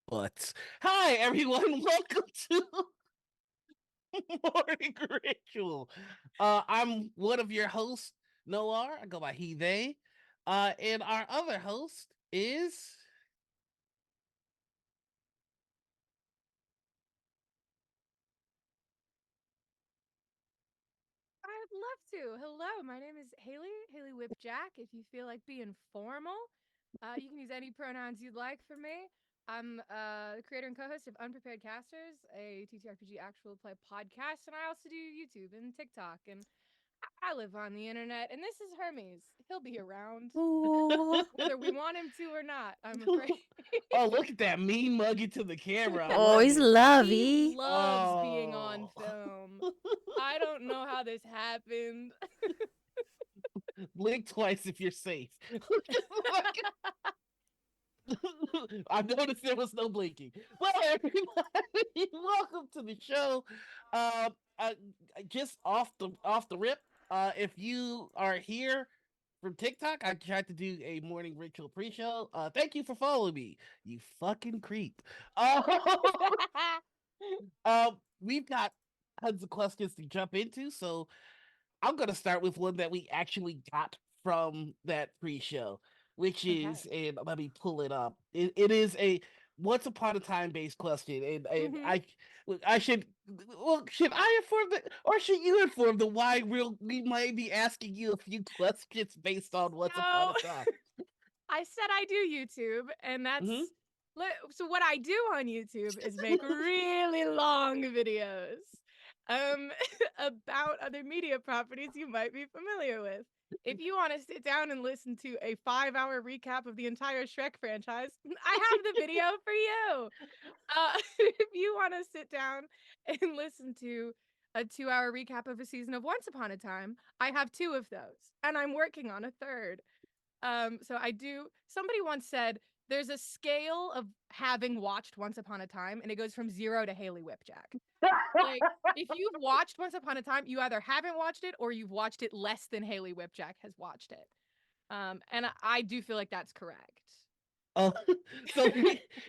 butts. Hi, everyone. Welcome to Morning Ritual. I'm one of your hosts, Noir. I go by he, they. And our other host is. I'd love to. Hello, my name is Haley Whipjack. If you feel like being formal, you can use any pronouns you'd like for me. I'm the creator and co-host of Unprepared Casters, a TTRPG actual play podcast, and I also do YouTube and TikTok, and I live on the internet. And this is Hermes. He'll be around, Ooh. whether we want him to or not. I'm afraid. Oh, look at that mean muggy to the camera. I Oh, love he's it. He lovey. loves being on Oh. film. I don't know how this happened. Blink twice if you're safe. I noticed there was no blinking. Well, everybody, welcome to the show. Uh, uh, just off the rip. If you are here from TikTok, I tried to do a morning ritual pre-show. Thank you for following me, you fucking creep. Uh, we've got tons of questions to jump into, so I'm gonna start with one that we actually got from that pre-show, which is, Okay. and let me pull it up. It is a once upon a time based question, and Mhm. I should, well, should I inform the or should you inform the why we might be asking you a few questions based on once upon So a time. I said I do YouTube, and Hmm. so what I do on YouTube is make really long videos um about other media properties you might be familiar with. If you want to sit down and listen to a 5-hour recap of the entire Shrek franchise, I have the video for you. If you want to sit down and listen to a 2-hour recap of a season of Once Upon a Time, I have two of those, and I'm working on a third. So I do. Somebody once said there's a scale of having watched Once Upon a Time, and it goes from 0 to Haley Whipjack. Like, if you've watched Once Upon a Time, you either haven't watched it or you've watched it less than Haley Whipjack has watched it. And I do feel like that's correct. Uh, so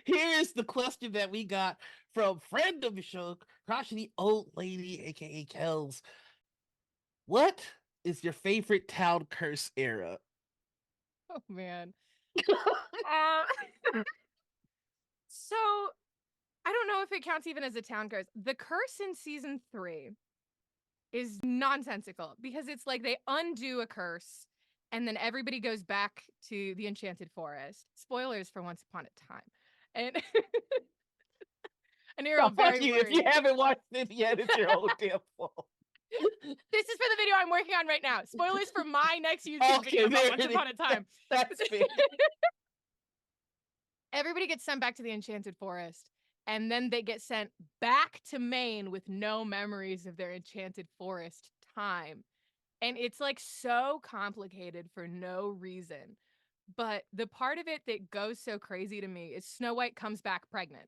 here's the question that we got from friend of the show, crotchety old lady, aka Kels. What is your favorite town curse era? Oh man. Um, so I don't know if it counts even as a town curse. The curse in season 3 is nonsensical because it's like they undo a curse and then everybody goes back to the enchanted forest. Spoilers for Once Upon a Time. And and you're all Oh, fuck very you. If you worried. haven't watched it yet, it's your own damn fault. This is for the video I'm working on right now. Spoilers for my next YouTube video Okay, about there Once it is. Upon a Time. That's fair. Everybody gets sent back to the enchanted forest and then they get sent back to Maine with no memories of their enchanted forest time. And it's like so complicated for no reason. But the part of it that goes so crazy to me is Snow White comes back pregnant.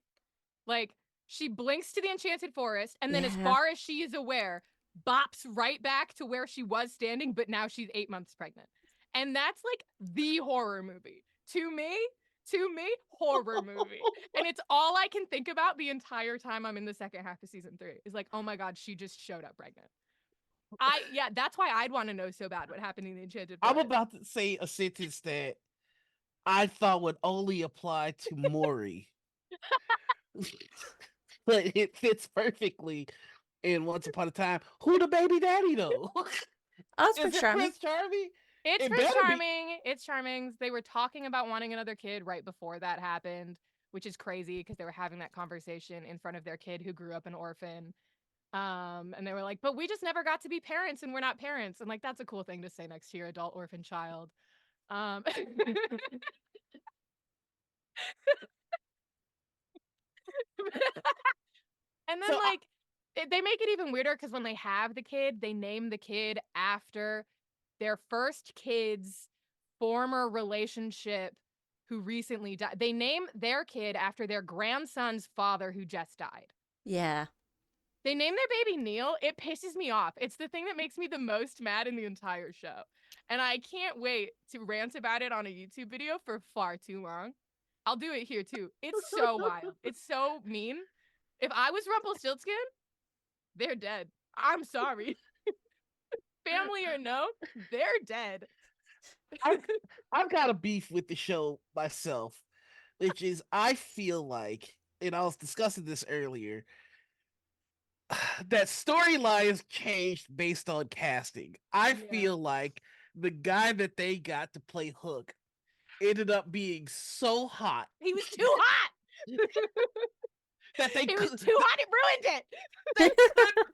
Like, she blinks to the enchanted forest, and then, as Yeah. far as she is aware, bops right back to where she was standing, but now she's 8 months pregnant. And that's like the horror movie. To me, horror movie. And it's all I can think about the entire time I'm in the second half of season 3 is like, oh my God, she just showed up pregnant. Yeah, that's why I'd want to know so bad what happened in the Enchanted I'm Forest. about to say a sentence that I thought would only apply to Maury, but it fits perfectly in Once Upon a Time. Who the baby daddy, though? Oscar Is it Charming. Prince Charming? It's It Prince better be. Charming. It's Charming's. They were talking about wanting another kid right before that happened, which is crazy because they were having that conversation in front of their kid who grew up an orphan. And they were like, "But we just never got to be parents, and we're not parents." And like, that's a cool thing to say next to your adult orphan child. Um, And then So, like they make it even weirder because when they have the kid, they name the kid after their first kid's former relationship who recently died. They name their kid after their grandson's father who just died. Yeah. They name their baby Neil. It pisses me off. It's the thing that makes me the most mad in the entire show. And I can't wait to rant about it on a YouTube video for far too long. I'll do it here too. It's so wild. It's so mean. If I was Rumpelstiltskin, they're dead. I'm sorry. Family or no, they're dead. I've got a beef with the show myself, which is I feel like, and I was discussing this earlier, that storylines changed based on casting. I Yeah. feel like the guy that they got to play Hook ended up being so hot He was too hot. that they It was could too hot. It ruined it. they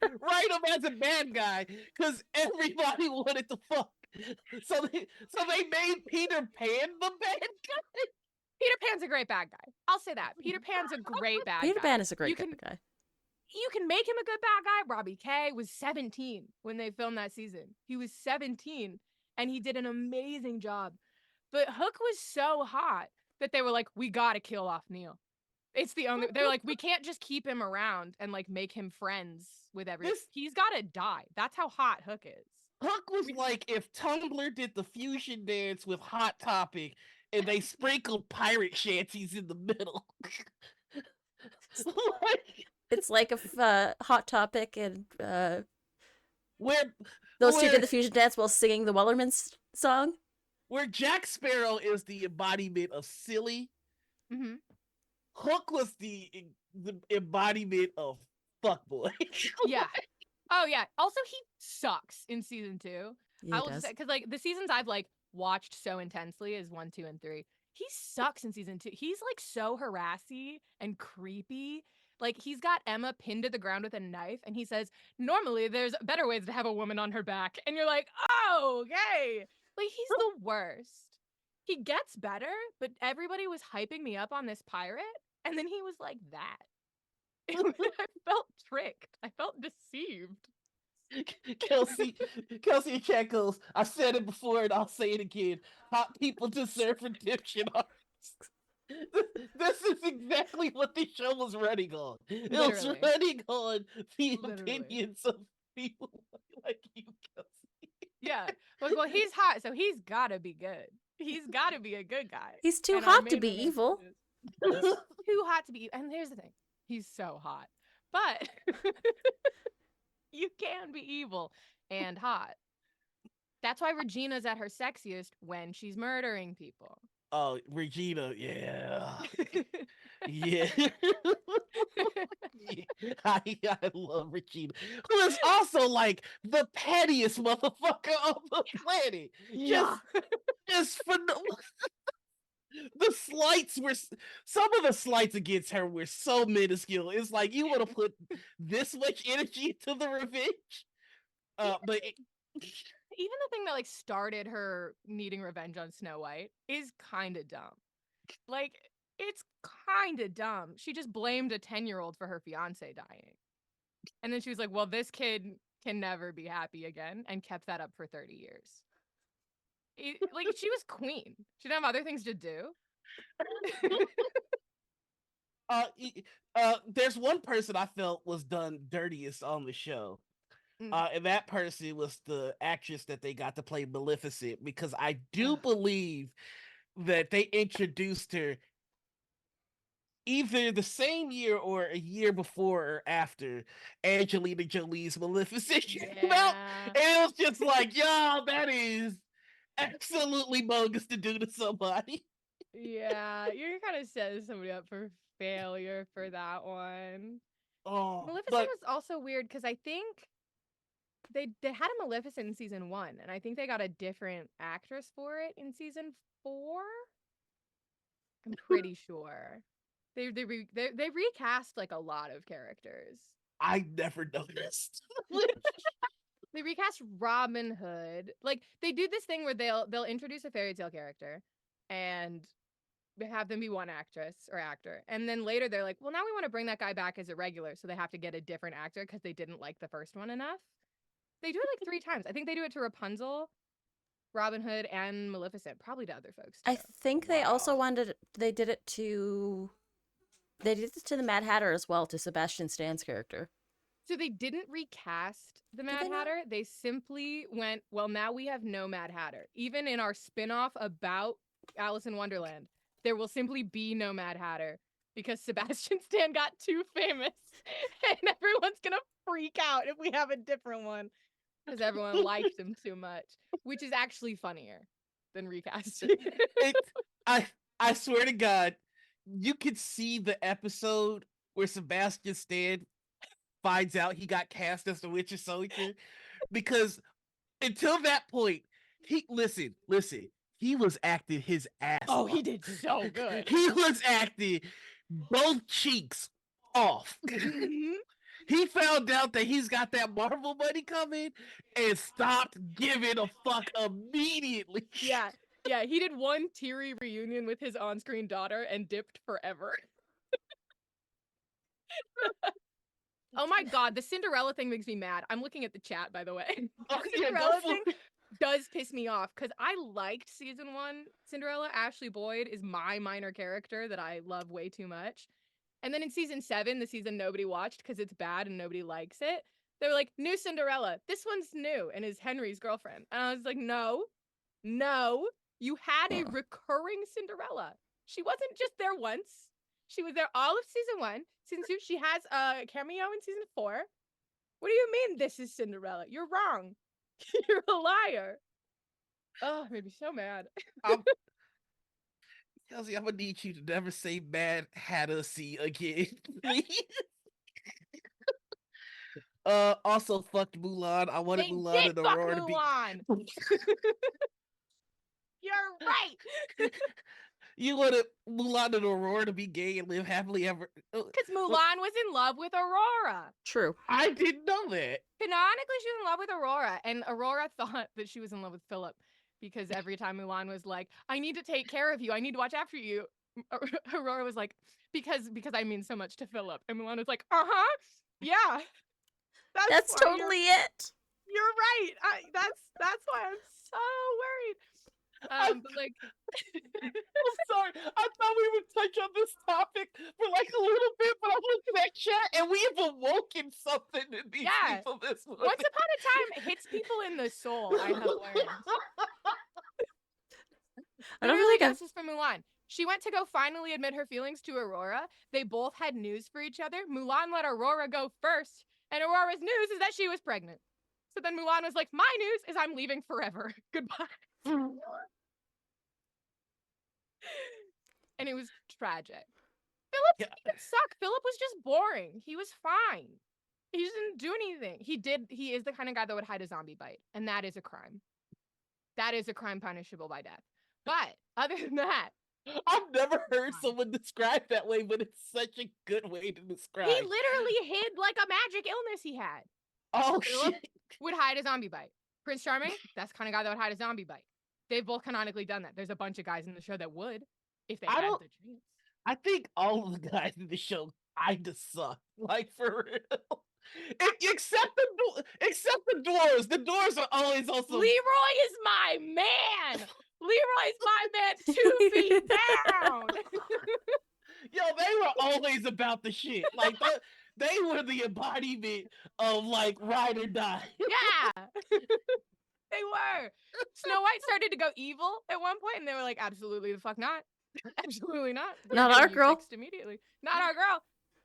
couldn't write him as a bad guy because everybody wanted to fuck. So they made Peter Pan the bad guy. Peter Pan's a great bad guy. I'll say that. Peter Pan's a great bad Peter guy. Pan is a You great can- guy. You can make him a good bad guy. Robbie Kay was 17 when they filmed that season. He was 17 and he did an amazing job. But Hook was so hot that they were like, we gotta kill off Neil. It's the only they're like, we can't just keep him around and like make him friends with everyone. This- He's gotta die. That's how hot Hook is. Hook was like if Tumblr did the fusion dance with Hot Topic and they sprinkled pirate shanties in the middle. Like, It's like if Hot Topic and where those two where- did the fusion dance while singing the Wellerman's song. where Jack Sparrow is the embodiment of silly, Mm-hmm. Hook was the embodiment of fuckboy. Yeah. Oh yeah. Also, he sucks in season 2. Yeah, I he will does. just say, because like the seasons I've like watched so intensely is 1, 2, and 3. He sucks in season 2. He's like so harassy and creepy. Like he's got Emma pinned to the ground with a knife, and he says, "Normally, there's better ways to have a woman on her back." And you're like, "Oh, okay." Like he's the worst. He gets better, but everybody was hyping me up on this pirate, and then he was like that. I felt tricked. I felt deceived. Kelsey in chat goes, I said it before and I'll say it again. Hot people deserve redemption arcs. This is exactly what the show was running on. It was Literally. running on the Literally. opinions of people like you, Kelsey. Yeah. Like, well, he's hot, so he's gotta be good. He's gotta be a good guy. He's too And our hot to main be message evil. is, He's too hot to be evil. And here's the thing. He's so hot. But you can be evil and hot. That's why Regina's at her sexiest when she's murdering people. Oh, Regina, yeah. Yeah. I love Regina, who is also like the pettiest motherfucker on the planet. Just for the slights were some of the slights against her were so minuscule. It's like you want to put this much energy into the revenge, but Even the thing that like started her needing revenge on Snow White is kind of dumb. Like it's kind of dumb. She just blamed a 10-year-old for her fiance dying. And then she was like, "Well, this kid can never be happy again," and kept that up for 30 years. Like she was queen. She didn't have other things to do. there's one person I felt was done dirtiest on the show. And that person was the actress that they got to play Maleficent, because I do believe that they introduced her either the same year or a year before or after Angelina Jolie's Maleficent came out. And it was just like, yo, that is absolutely bogus to do to somebody. Yeah, you're kind of setting somebody up for failure for that one. Oh, Maleficent but was also weird because I think they had a Maleficent in season 1, and I think they got a different actress for it in season 4. I'm pretty sure they recast like a lot of characters. I never noticed. They recast Robin Hood. Like they do this thing where they'll introduce a fairy tale character and have them be one actress or actor. And then later they're like, well, now we want to bring that guy back as a regular. So they have to get a different actor because they didn't like the first one enough. They do it like 3 times. I think they do it to Rapunzel, Robin Hood, and Maleficent. Probably to other folks too. I think they also Wow. they did it to the Mad Hatter as well, to Sebastian Stan's character. So they didn't recast the Did Mad they not? Hatter. They simply went, well, now we have no Mad Hatter. Even in our spin-off about Alice in Wonderland, there will simply be no Mad Hatter because Sebastian Stan got too famous and everyone's gonna freak out if we have a different one because everyone liked him too much, which is actually funnier than recasting. It, I swear to God, you could see the episode where Sebastian Stan finds out he got cast as the Winter Soldier, because until that point, he listen, he was acting his ass Oh, off. he did so good. He was acting both cheeks off. Mhm. He found out that he's got that Marvel money coming and stopped giving a fuck immediately. Yeah, he did one teary reunion with his on-screen daughter and dipped forever. Oh my god, the Cinderella thing makes me mad. I'm looking at the chat, by the way. The Oh, yeah, Cinderella go thing for it. does piss me off because I liked season 1 Cinderella. Ashley Boyd is my minor character that I love way too much. And then in season 7, the season nobody watched because it's bad and nobody likes it, they were like, new Cinderella. This one's new and is Henry's girlfriend. And I was like, no, you had a recurring Cinderella. She wasn't just there once. She was there all of season 1. Season 2, she has a cameo in season 4. What do you mean this is Cinderella? You're wrong. You're a liar. Oh, it made me so mad. Kelsey, I'm gonna need you to never say Mad Hatter C again, please. Also fucked Mulan. I wanted They Mulan did and fuck Aurora to be. Mulan. You're right. You wanted Mulan and Aurora to be gay and live happily ever. Because Mulan was in love with Aurora. True. I didn't know that. Canonically, she was in love with Aurora, and Aurora thought that she was in love with Philip because every time Mulan was like, "I need to take care of you. I need to watch after you," Aurora was like, "Because I mean so much to Philip," and Mulan was like, yeah, That's why totally it. You're right. That's why I'm so worried. But like, I'm sorry. I thought we would touch on this topic for like a little bit, but I'm looking at chat and we have awoken something in these Yeah. people this morning. once upon a time, it hits people in the soul. I have learned. I don't Literally, think I've. justice for Mulan. She went to go finally admit her feelings to Aurora. They both had news for each other. Mulan let Aurora go first, and Aurora's news is that she was pregnant. So then Mulan was like, "My news is I'm leaving forever. Goodbye." And it was tragic. Philip didn't suck. Philip was just boring. He was fine. He just didn't do anything. He is the kind of guy that would hide a zombie bite, and that is a crime. That is a crime punishable by death. But other than that, I've never heard someone described that way, but it's such a good way to describe. he literally hid like a magic illness he had. Oh Philip shit! would hide a zombie bite. Prince Charming, that's the kind of guy that would hide a zombie bite. They've both canonically done that. There's a bunch of guys in the show that would, if they I had don't- the chance. I think all of the guys in the show kinda suck. Like for real. Except the dwarves. The dwarves are always also. Leroy is my man. Leroy's my man 2 feet down. Yo, they were always about the shit. Like they were the embodiment of like ride or die. Yeah. They were. Snow White started to go evil at one point, and they were like, absolutely the fuck not. Absolutely not. We're Not getting our you girl. fixed immediately. Not our girl.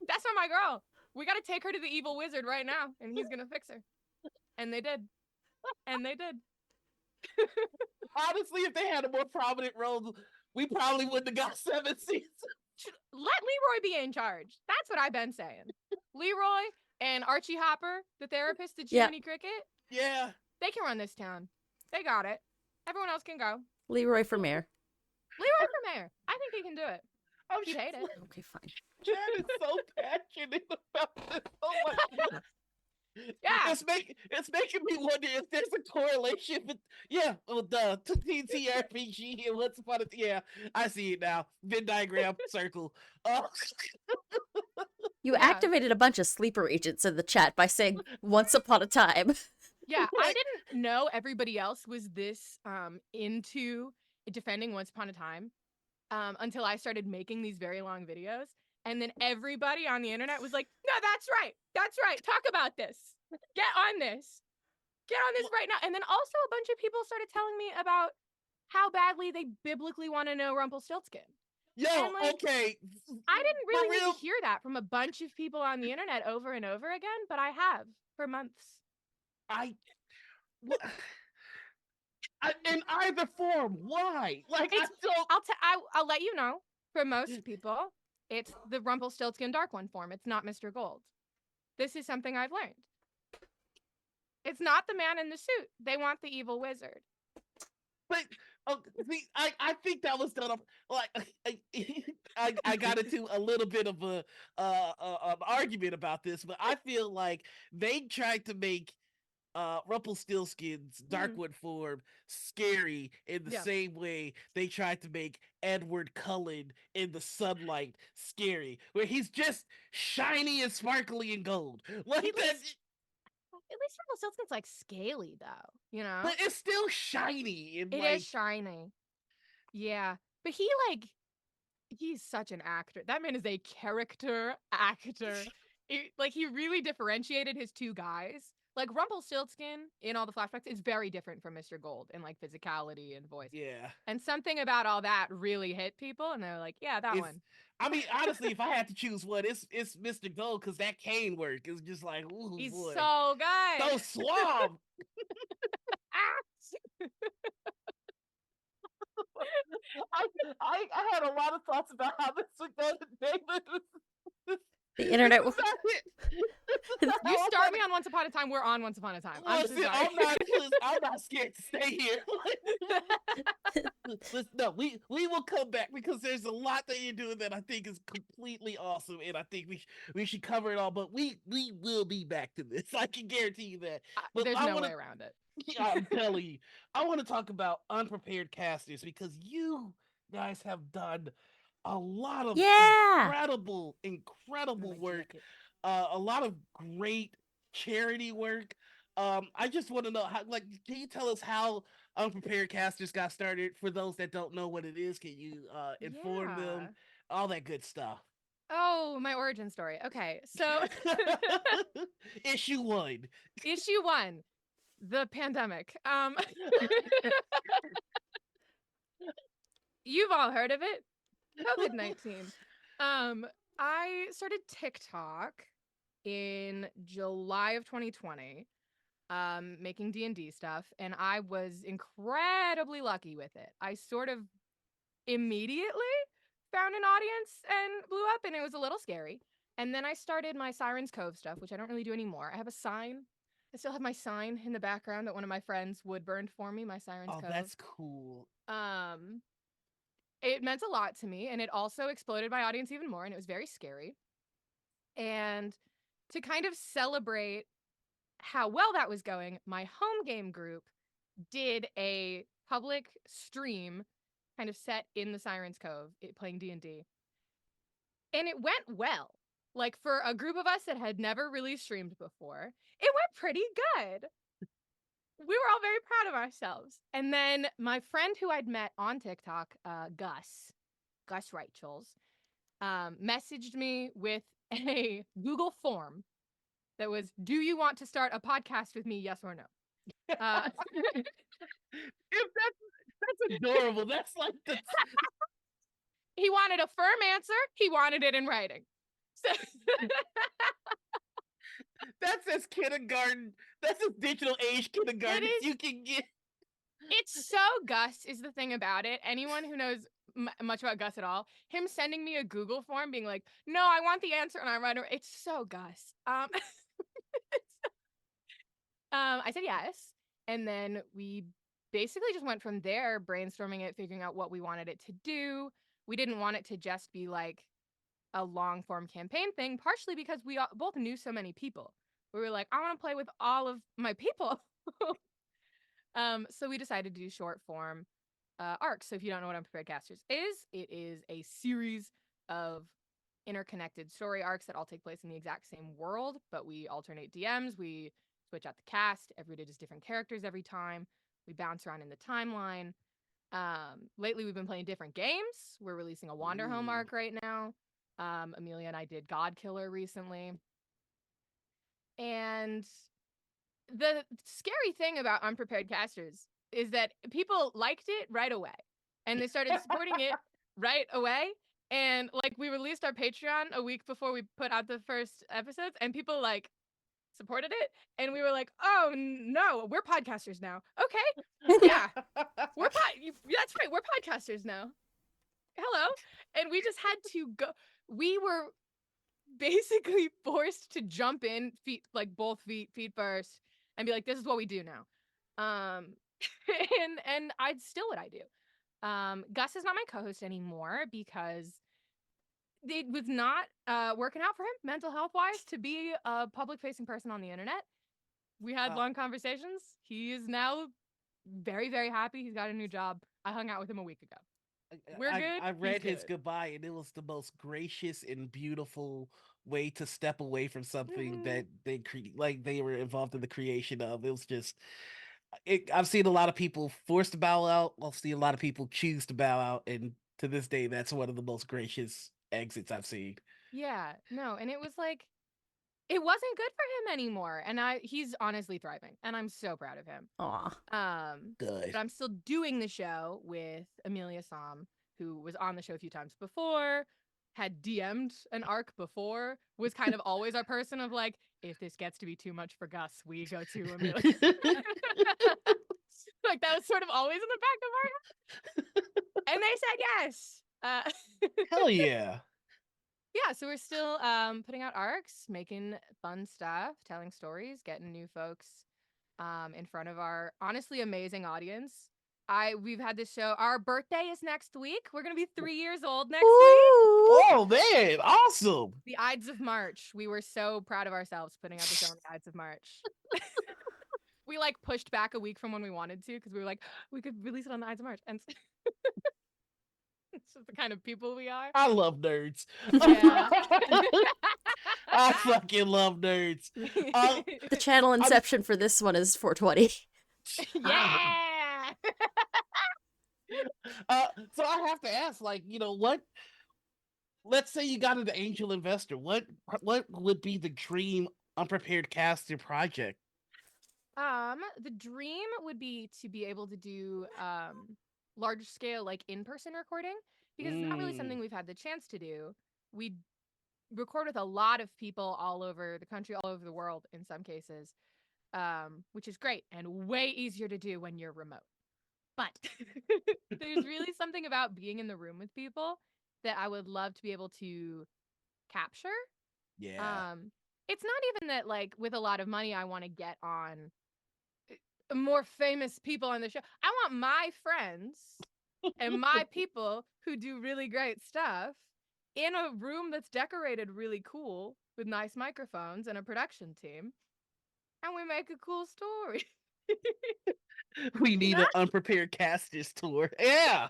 That's not my girl. We got to take her to the evil wizard right now, and he's going to fix her. And they did. And they did. Honestly, if they had a more prominent role, we probably wouldn't have got 7 seasons. Let Leroy be in charge. That's what I've been saying. Leroy and Archie Hopper, the therapist at Yeah. Jiminy Cricket, Yeah. they can run this town. They got it. Everyone else can go. Leroy for mayor. Leroy for mayor. I think he can do it. I'm He'd hate it. Okay, fine. Chad is so passionate about this. Oh my god. Yeah. It's making me wonder if there's a correlation with the TTRPG and what's upon it. Yeah, I see it now. Venn diagram circle. Oh, You Yeah. activated a bunch of sleeper agents in the chat by saying "once upon a time." Yeah, I didn't know everybody else was this into defending Once Upon a Time until I started making these very long videos. And then everybody on the internet was like, no, that's right. That's right. Talk about this. Get on this. Get on this right now. And then also a bunch of people started telling me about how badly they biblically want to know Rumpelstiltskin. Yo, And, like, okay. I didn't For really need real, to hear that from a bunch of people on the internet over and over again, but I have for months. I, wha- in either form, why? Like, I It's don't. I'll let you know. For most people, it's the Rumpelstiltskin Dark One form. It's not Mr. Gold. This is something I've learned. It's not the man in the suit. They want the evil wizard. But see, I think that was done. Like, I got into a little bit of a an argument about this, but I feel like they tried to make Rumpelstiltskin's Mhm. Darkwood form scary in the Yeah. same way they tried to make Edward Cullen in the sunlight scary, where he's just shiny and sparkly and gold. Like At that, least Rumpelstiltskin's like scaly though, you know? but it's still shiny and It is like shiny. Yeah. But he's such an actor. That man is a character actor. He really differentiated his two guys. Like Rumpelstiltskin in all the flashbacks is very different from Mr. Gold in like physicality and voice. yeah. And something about all that really hit people, and they're like, "Yeah, that It's one." I mean, honestly, if I had to choose one, it's Mr. Gold because that cane work is just like, ooh He's boy, so so good. suave. Ah! I had a lot of thoughts about how this would go today, but The internet this is not it. This is You how start me on Once Upon a Time, we're on Once Upon a Time. I'm so Listen, sorry. I'm not scared to stay here. Listen, no, we will come back because there's a lot that you're doing that I think is completely awesome, and I think we should cover it all. But we will be back to this. I can guarantee you that. But There's I no want way to. around it. I'm telling you, I want to talk about unprepared casters because you guys have done a lot of Yeah. incredible My work, jacket. a lot of great charity work. I just want to know how, like, can you tell us how unprepared casters got started? For those that don't know what it is, can you inform Yeah. them? All that good stuff. Oh, my origin story. Okay, so Issue 1. issue 1, the pandemic. You've all heard of it. COVID-19. I started TikTok in July of 2020, making D&D stuff, and I was incredibly lucky with it. I sort of immediately found an audience and blew up, and it was a little scary. And then I started my Sirens Cove stuff, which I don't really do anymore. I have a sign. I still have my sign in the background that one of my friends wood burned for me, my Sirens Oh, Cove. that's cool. Um, it meant a lot to me, and it also exploded my audience even more, and it was very scary. And to kind of celebrate how well that was going, my home game group did a public stream kind of set in the Sirens Cove, playing D&D. And it went well. Like for a group of us that had never really streamed before, it went pretty good. We were all very proud of ourselves. And then my friend who I'd met on TikTok, Gus Reichels, messaged me with a Google form that was, "Do you want to start a podcast with me? Yes or no?" Uh, If that's adorable. That's like the he wanted a firm answer. He wanted it in writing. So that's as kindergarten. That's as digital age kindergarten it as is. you can get. It's so Gus is the thing about it. Anyone who knows much about Gus at all, him sending me a Google form being like, "No, I want the answer," and I'm right. It's so Gus. I said yes, and then we basically just went from there, brainstorming it, figuring out what we wanted it to do. We didn't want it to just be like a long form campaign thing, partially because we both knew so many people. We were like, I want to play with all of my people. So we decided to do short form arcs. So if you don't know what Unprepared Casters is, it is a series of interconnected story arcs that all take place in the exact same world, but we alternate DMs, we switch out the cast, everybody does different characters every time, we bounce around in the timeline. Lately we've been playing different games. We're releasing a Wanderhome Ooh. arc right now. Amelia and I did God Killer recently. And the scary thing about Unprepared Casters is that people liked it right away and they started supporting it right away. And like we released our Patreon a week before we put out the first episodes, and people like supported it, and we were like, oh no, we're podcasters now. Okay, yeah, that's right, we're podcasters now. Hello. And we just had to go. We were basically forced to jump in both feet first and be like, this is what we do now. And I still what I do. Gus is not my co-host anymore because it was not working out for him mental health wise to be a public facing person on the internet. We had long conversations. He is now very, very happy. He's got a new job. I hung out with him a week ago. We're good. I read his good. goodbye, and it was the most gracious and beautiful way to step away from something that they were involved in the creation of. It was just, I've seen a lot of people forced to bow out. I've seen a lot of people choose to bow out, and to this day, that's one of the most gracious exits I've seen. Yeah, no, and it was like, it wasn't good for him anymore, and he's honestly thriving, and I'm so proud of him. Aw. Good. But I'm still doing the show with Amelia Som, who was on the show a few times before, had DM'd an arc before, was kind of always our person of like, if this gets to be too much for Gus, we go to Amelia. Like that was sort of always in the back of our head. And they said yes. Hell yeah. Yeah, so we're still putting out arcs, making fun stuff, telling stories, getting new folks in front of our honestly amazing audience. We've had this show. Our birthday is next week. We're gonna be 3 years old next week. Oh man, awesome! The Ides of March. We were so proud of ourselves putting out the show on the Ides of March. We like pushed back a week from when we wanted to because we were like, we could release it on the Ides of March, and it's just the kind of people we are. I love nerds. Yeah. I fucking love nerds. The channel inception for this one is 420. Yeah. So I have to ask, like, what? Let's say you got into Angel Investor. What would be the dream unprepared caster project? The dream would be to be able to do large scale like in-person recording because it's not really something we've had the chance to do. We record with a lot of people all over the country, all over the world in some cases, which is great and way easier to do when you're remote. But there's really something about being in the room with people that I would love to be able to capture. Yeah. It's not even that like with a lot of money I want to get on more famous people on the show. I want my friends and my people who do really great stuff in a room that's decorated really cool with nice microphones and a production team, and we make a cool story. We need an unprepared casters tour. Yeah.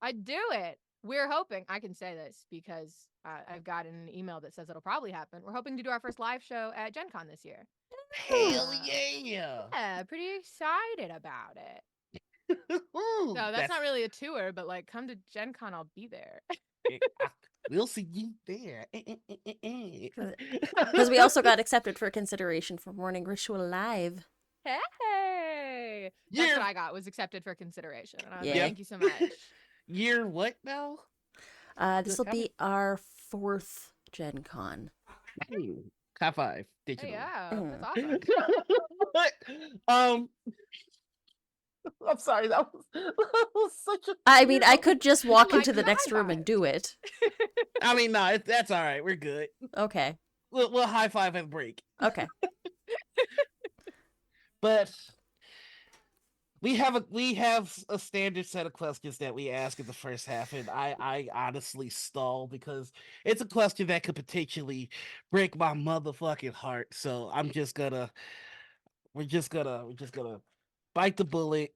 I'd do it. We're hoping, I can say this because I've gotten an email that says it'll probably happen. We're hoping to do our first live show at Gen Con this year. Hell yeah. Yeah, pretty excited about it. So that's not really a tour, but like come to Gen Con, I'll be there. We'll see you there. Because we also got accepted for consideration for Morning Ritual Live. Hey! That's what I got, was accepted for consideration. And I was like, thank you so much. Year what now? This will be our 4th Gen Con. High five. Digital. Yeah, that's awesome. I'm sorry, that was such a... I mean, I could just walk into the next room and do it. I mean, no, that's all right. We're good. Okay. We'll high five at the break. Okay. But we have a standard set of questions that we ask in the first half, and I honestly stall because it's a question that could potentially break my motherfucking heart. So we're just gonna bite the bullet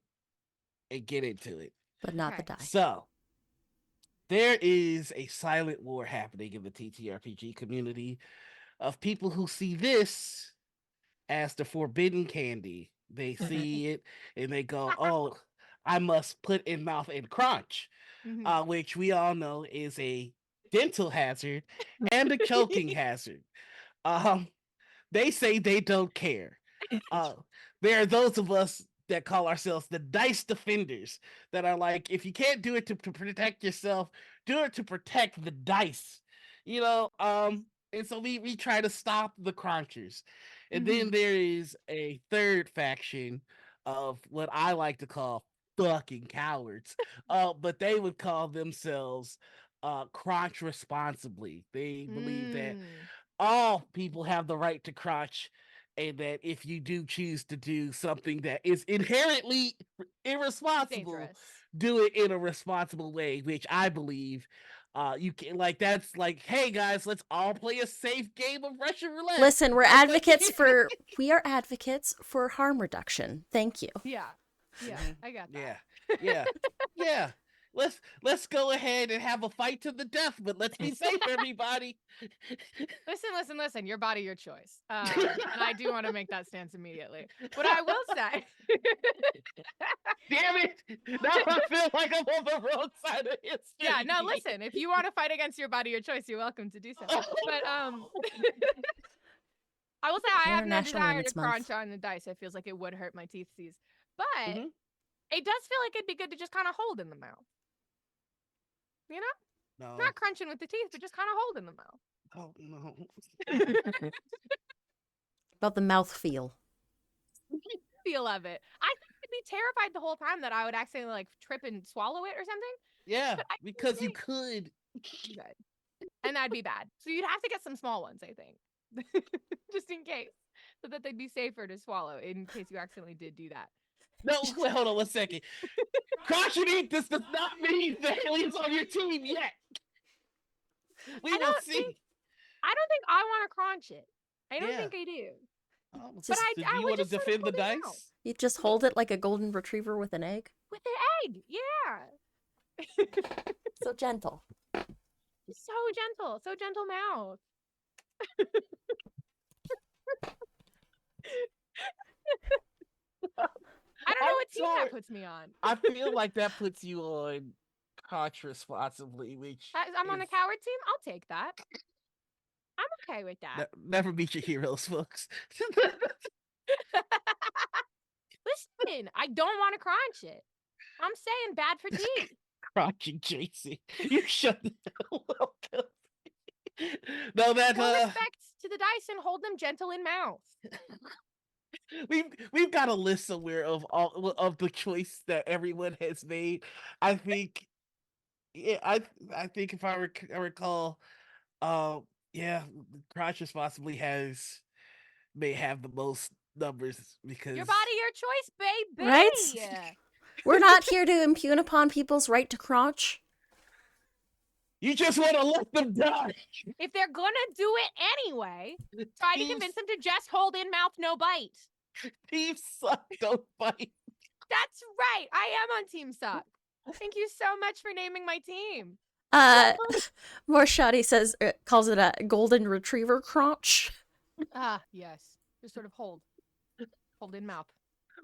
and get into it. But not the die. So there is a silent war happening in the TTRPG community of people who see this as the forbidden candy. They see it and they go, oh, I must put in mouth and crunch, which we all know is a dental hazard and a choking hazard. They say they don't care. There are those of us that call ourselves the Dice Defenders, that are like, if you can't do it to protect yourself, do it to protect the dice. And so we try to stop the crunchers. And then there is a third faction of what I like to call fucking cowards. But they would call themselves crunch responsibly. They believe that all people have the right to crunch, and that if you do choose to do something that is inherently irresponsible, Dangerous. do it in a responsible way, which I believe you can, like, that's like, hey guys, let's all play a safe game of Russian roulette. Listen, we are advocates for harm reduction. Thank you. Yeah. Mhm. I got that. Yeah. Let's go ahead and have a fight to the death, but let's be safe, everybody. Listen. Your body, your choice. And I do want to make that stance immediately. But I will say, Damn it! Now I feel like I'm on the wrong side of history. yeah. No, listen. If you want to fight against your body, your choice, you're welcome to do so. But I will say I have no International desire to Women's Month. crunch on the dice. It feels like it would hurt my teeth. But Mhm. it does feel like it'd be good to just kind of hold in the mouth. You know, No. not crunching with the teeth, but just kind of hold in the mouth. Oh no. About the mouth feel. Feel of it. I think I'd be terrified the whole time that I would accidentally like trip and swallow it or something. Yeah, But I can because you think- could. Good. And that'd be bad. So you'd have to get some small ones, I think, just in case, so that they'd be safer to swallow in case you accidentally did do that. No, wait, hold on 1 second. Crush and eat this does not mean the aliens on your team yet. We I will don't see. think- I don't think I want to crunch it. I don't Yeah. think I do. Oh, But I- do I you would want to just sort of defend the hold it out. dice? You just hold it like a golden retriever with an egg. With the egg, yeah. So gentle. So gentle mouth. I don't know I'm what team that sorry. puts me on. I feel like that puts you on crunch responsibly, which I'm on the is- coward team. I'll take that. I'm okay with that. Never meet your heroes, folks. Listen, I don't want to crunch it. I'm saying bad for teeth. Crotching Jason. You shut the hell up. No, that Show respect to the dice and hold them gentle in mouth. we've got a list somewhere of all of the choice that everyone has made. I think, yeah, I think if I recall, yeah, Crotch possibly may have the most numbers because Your body, your choice, baby. Right? We're not here to impugn upon people's right to crotch. you just want to let them die. If they're gonna do it anyway, try to Teams- convince them to just hold in mouth, no bite. Teams suck, don't fight. That's right. I am on Team Suck. Thank you so much for naming my team. More shoddy says calls it a golden retriever crotch. Ah, yes. Just sort of hold in mouth.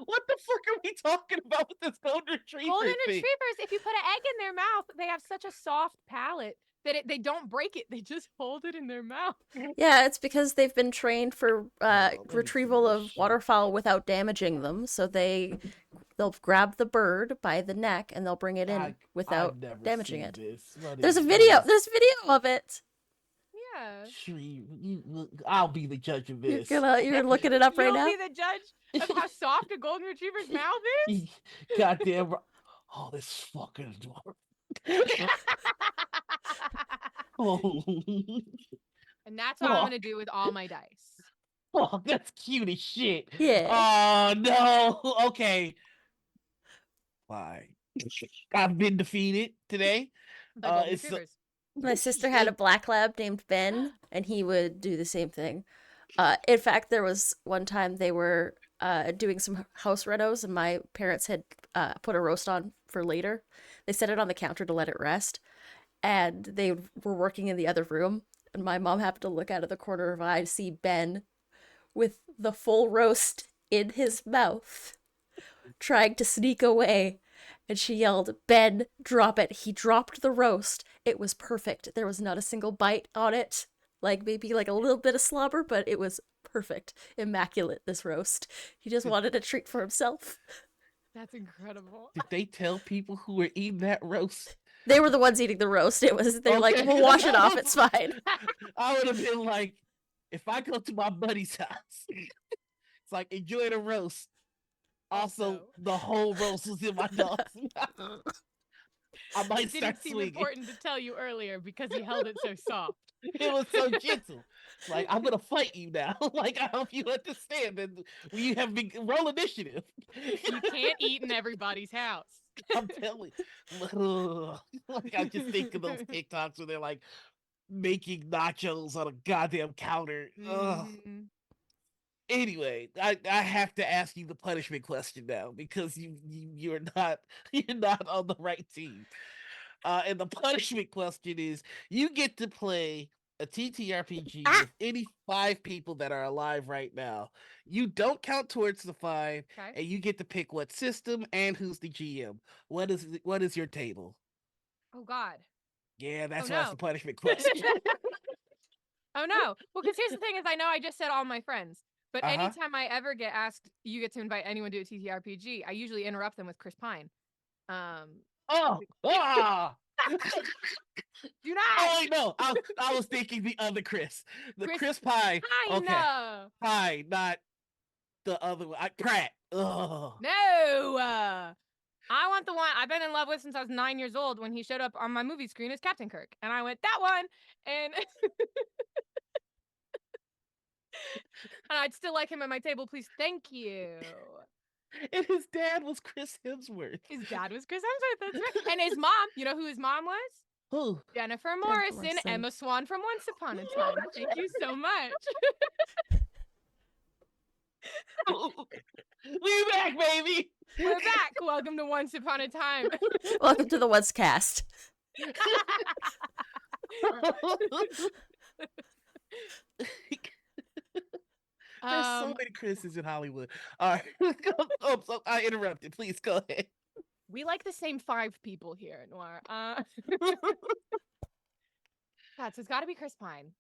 What the fuck are we talking about with this golden retriever Golden thing? retrievers, if you put an egg in their mouth, they have such a soft palate that they don't break it. They just hold it in their mouth. Yeah, it's because they've been trained for let me retrieval see of this shit. waterfowl without damaging them. So they'll grab the bird by the neck and they'll bring it in without I've never damaging seen it. this. What There's a is video. this? There's video of it. Yeah. I'll be the judge of this. You're looking it up right You'll now. be the judge of how soft a golden retriever's mouth is. Goddamn. Oh, this fucking dwarf. Oh, And that's what I'm gonna do with all my dice. fuck, that's cute as shit. Yeah. Oh no. Okay. Fine. I've been defeated today. By golden it's- retrievers. My sister had a black lab named Ben, and he would do the same thing. In fact, there was one time they were doing some house renos, and my parents had put a roast on for later. They set it on the counter to let it rest, and they were working in the other room. And my mom happened to look out of the corner of her eye to see Ben with the full roast in his mouth, trying to sneak away. And she yelled, "Ben, drop it." He dropped the roast. It was perfect. There was not a single bite on it. Like maybe like a little bit of slobber, but it was perfect. Immaculate, this roast. He just wanted a treat for himself. That's incredible. Did they tell people who were eating that roast? They were the ones eating the roast. They're like, Okay. we'll wash it off. It's fine. I would have been like, if I go to my buddy's house, it's like, enjoy the roast. Also, the whole roast was in my dog's mouth. I might It didn't start seem swinging. important to tell you earlier because he held it so soft. It was so gentle. Like, I'm gonna fight you now. Like, I hope you understand that we have been roll initiative. You can't eat in everybody's house. I'm telling you. Like, I just think of those TikToks where they're like making nachos on a goddamn counter. Ugh. Mhm. Anyway, I have to ask you the punishment question now because you're not on the right team. And the punishment question is you get to play a TTRPG with any 5 people that are alive right now. You don't count towards the 5, Okay. and you get to pick what system and who's the GM. What is your table? Oh God. Yeah, that's Oh, why it's no. the punishment question. Oh no. Well, because here's the thing: is I know I just said all my friends, but Uh-huh. anytime I ever get asked, you get to invite anyone to a TTRPG, I usually interrupt them with Chris Pine. Oh, ah! Do not. Oh wait, no, I was thinking the other Chris, the Chris Pine. Pine. Okay, Pine, not the other one. Pratt. Oh, No. I want the one I've been in love with since I was 9 years old when he showed up on my movie screen as Captain Kirk. And I went, that one. And and I'd still like him at my table, please. Thank you. and his dad was Chris Hemsworth. His dad was Chris Hemsworth. That's right. And his mom, you know who his mom was? Who? Jennifer Morrison, Morrison. Emma Swan from Once Upon a Time. Thank you so much. We back, baby. We're back. Welcome to Once Upon a Time. Welcome to the What's Cast. There's so many Chris's in Hollywood. All right. Oh, so I interrupted. Please go ahead. We like the same 5 people here at Noir. God, so it's got to be Chris Pine.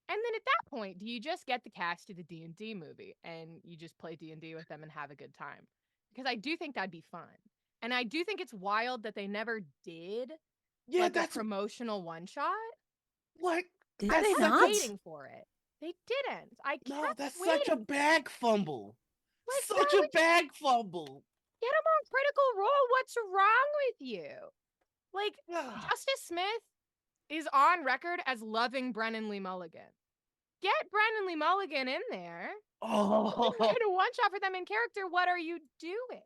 And then at that point, do you just get the cast to the D&D movie and you just play D&D with them and have a good time? Because I do think that'd be fun. And I do think it's wild that they never did like that's a promotional one-shot. what. Did I they kept not? waiting for it. They didn't. I kept No, that's waiting. such a bag fumble. Like, Such why a would bag fumble. get him on Critical Role? What's wrong with you? Like, Justice Smith is on record as loving Brennan Lee Mulligan. Get Brennan Lee Mulligan in there. Oh, In a one-shot for them in character. What are you doing?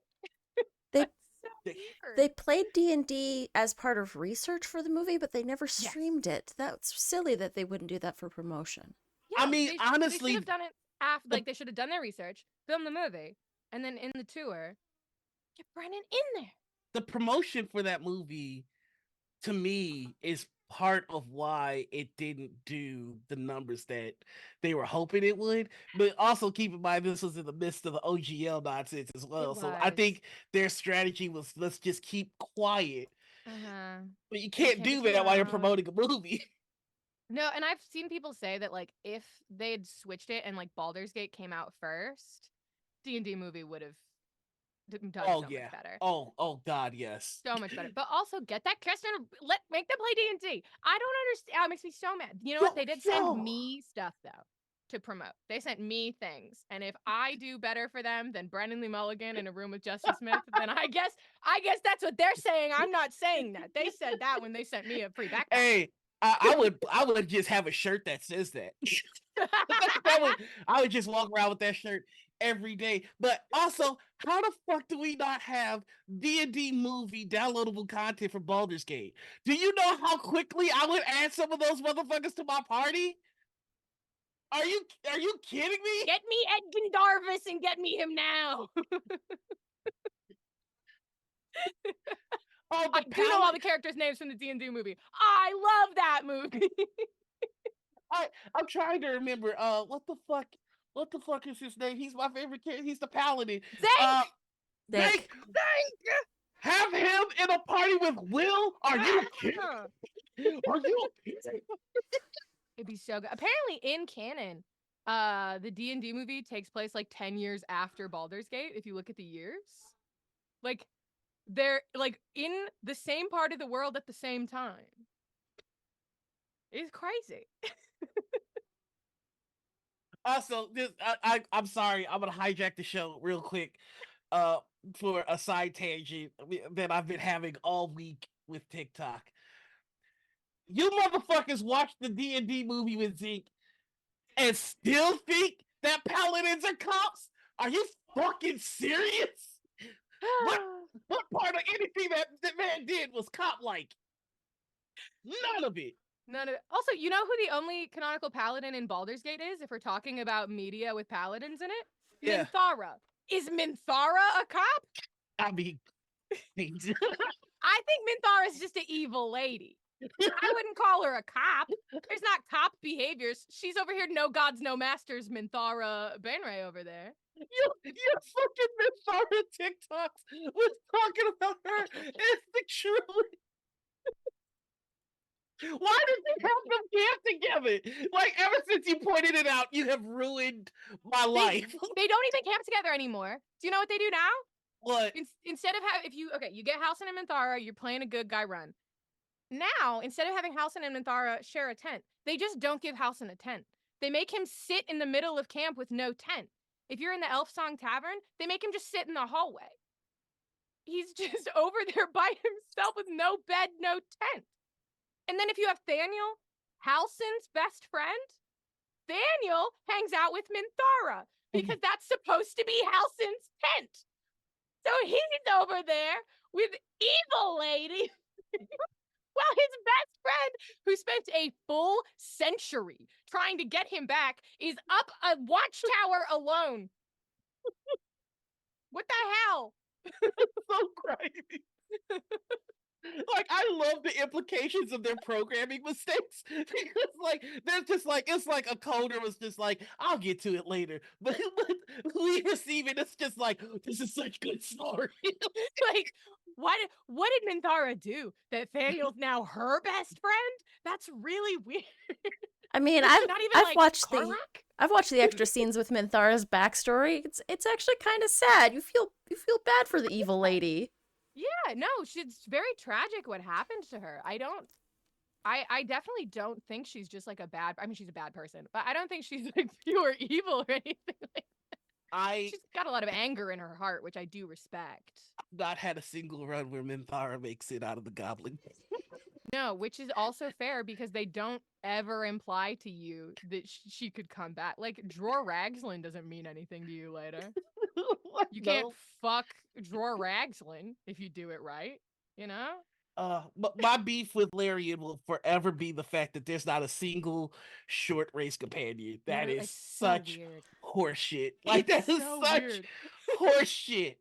They- That's so They- weird. They played D&D as part of research for the movie, but they never streamed it. That's silly that they wouldn't do that for promotion. I mean, they honestly, should have done it after. Like, they should have done their research, filmed the movie, and then in the tour, get Brennan in there. the promotion for that movie, to me, is part of why it didn't do the numbers that they were hoping it would. But also keep in mind this was in the midst of the OGL nonsense as well. So I was. think their strategy was let's just keep quiet. Uh-huh. But you can't can't do be that while you're loud. promoting a movie. No, and I've seen people say that, like, if they had switched it and, like, Baldur's Gate came out first, D&D movie would have done Oh so yeah. much better. Oh God, yes. So much better. But also get that Kirsten, make them play D&D. I don't understand. Oh, it makes me so mad. You know what? They did send me stuff though to promote. They sent me things. And if I do better for them than Brendan Lee Mulligan in a room with Justice Smith, then I guess that's what they're saying. I'm not saying that. They said that when they sent me a free backpack. Hey, I would just have a shirt that says that. I would just walk around with that shirt every day. But also, how the fuck do we not have D&D movie downloadable content for Baldur's Gate? Do you know how quickly I would add some of those motherfuckers to my party? Are you kidding me? Get me Edgin Darvis and get me him now. Oh, I do know all the characters' names from the D&D movie. I love that movie. I'm trying to remember. What the fuck is his name? He's my favorite character. He's the paladin. Zank! Zank! Have him in a party with Will? Are you kidding? Are you kidding? It'd be so good. Apparently, in canon, the D&D movie takes place like 10 years after Baldur's Gate. If you look at the years, Like they're like in the same part of the world at the same time. It's crazy. Also, I'm sorry, I'm gonna hijack the show real quick, for a side tangent that I've been having all week with TikTok. You motherfuckers watch the D&D movie with Zeke and still think that paladins are cops? Are you fucking serious? What part of anything that man did was cop-like? None of it. None of it. Also, you know who the only canonical paladin in Baldur's Gate is? If we're talking about media with paladins in it, Yeah. Minthara. Is Minthara a cop? I mean, I think Minthara is just an evil lady. I wouldn't call her a cop. There's not cop behaviors. She's over here, no gods, no masters, Minthara Bainray over there. you fucking Minthara TikToks was talking about her as the truly. Why did they have them camp together? Like, ever since you pointed it out, you have ruined my life. They don't even camp together anymore. Do you know what they do now? What? Instead of if you get Halsin and Minthara, you're playing a good guy run. Now, instead of having Halsin and Minthara share a tent, they just don't give Halsin a tent. They make him sit in the middle of camp with no tent. If you're in the Elf Song Tavern, they make him just sit in the hallway. He's just over there by himself with no bed, no tent. And then if you have Thaniel, Halsin's best friend, Thaniel hangs out with Minthara because that's supposed to be Halsin's tent. So he's over there with Evil Lady. Well, his best friend, who spent a full century trying to get him back, is up a watchtower alone. What the hell? So crazy. Like, I love the implications of their programming mistakes because, like, they're just like, it's like a coder was just like, I'll get to it later, but we receive it. It's just like, this is such good story. Like, what did Minthara do? That Thaniel's now her best friend? That's really weird. I mean, Is she not even, like, I've watched the extra scenes with Minthara's backstory. It's actually kind of sad. You feel bad for the evil lady. Yeah, no, it's very tragic what happened to her. I definitely don't think she's just like she's a bad person, but I don't think she's like pure evil or anything like that. She's got a lot of anger in her heart, which I do respect. I've not had a single run where Minthara makes it out of the goblin. No, which is also fair because they don't ever imply to you that she could come back. Like, Dror Ragzlin doesn't mean anything to you later. You can't fuck Dror Ragzlin if you do it right, you know? But my beef with Larian will forever be the fact that there's not a single short race companion. That is such horseshit. Like, that is such horseshit.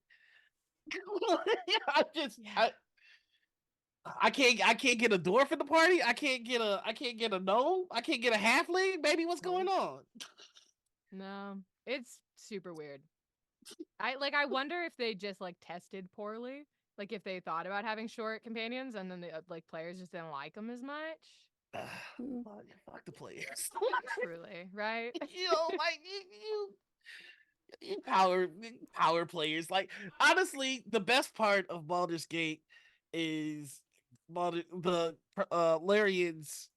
I can't get a dwarf in the party. I can't get a gnome. I can't get a halfling. Baby, what's going on? No, it's super weird. I wonder if they just like tested poorly. Like, if they thought about having short companions and then the players just didn't like them as much. Fuck the players. Truly, right? You know, like, you power players. Like, honestly, the best part of Baldur's Gate is the Larian's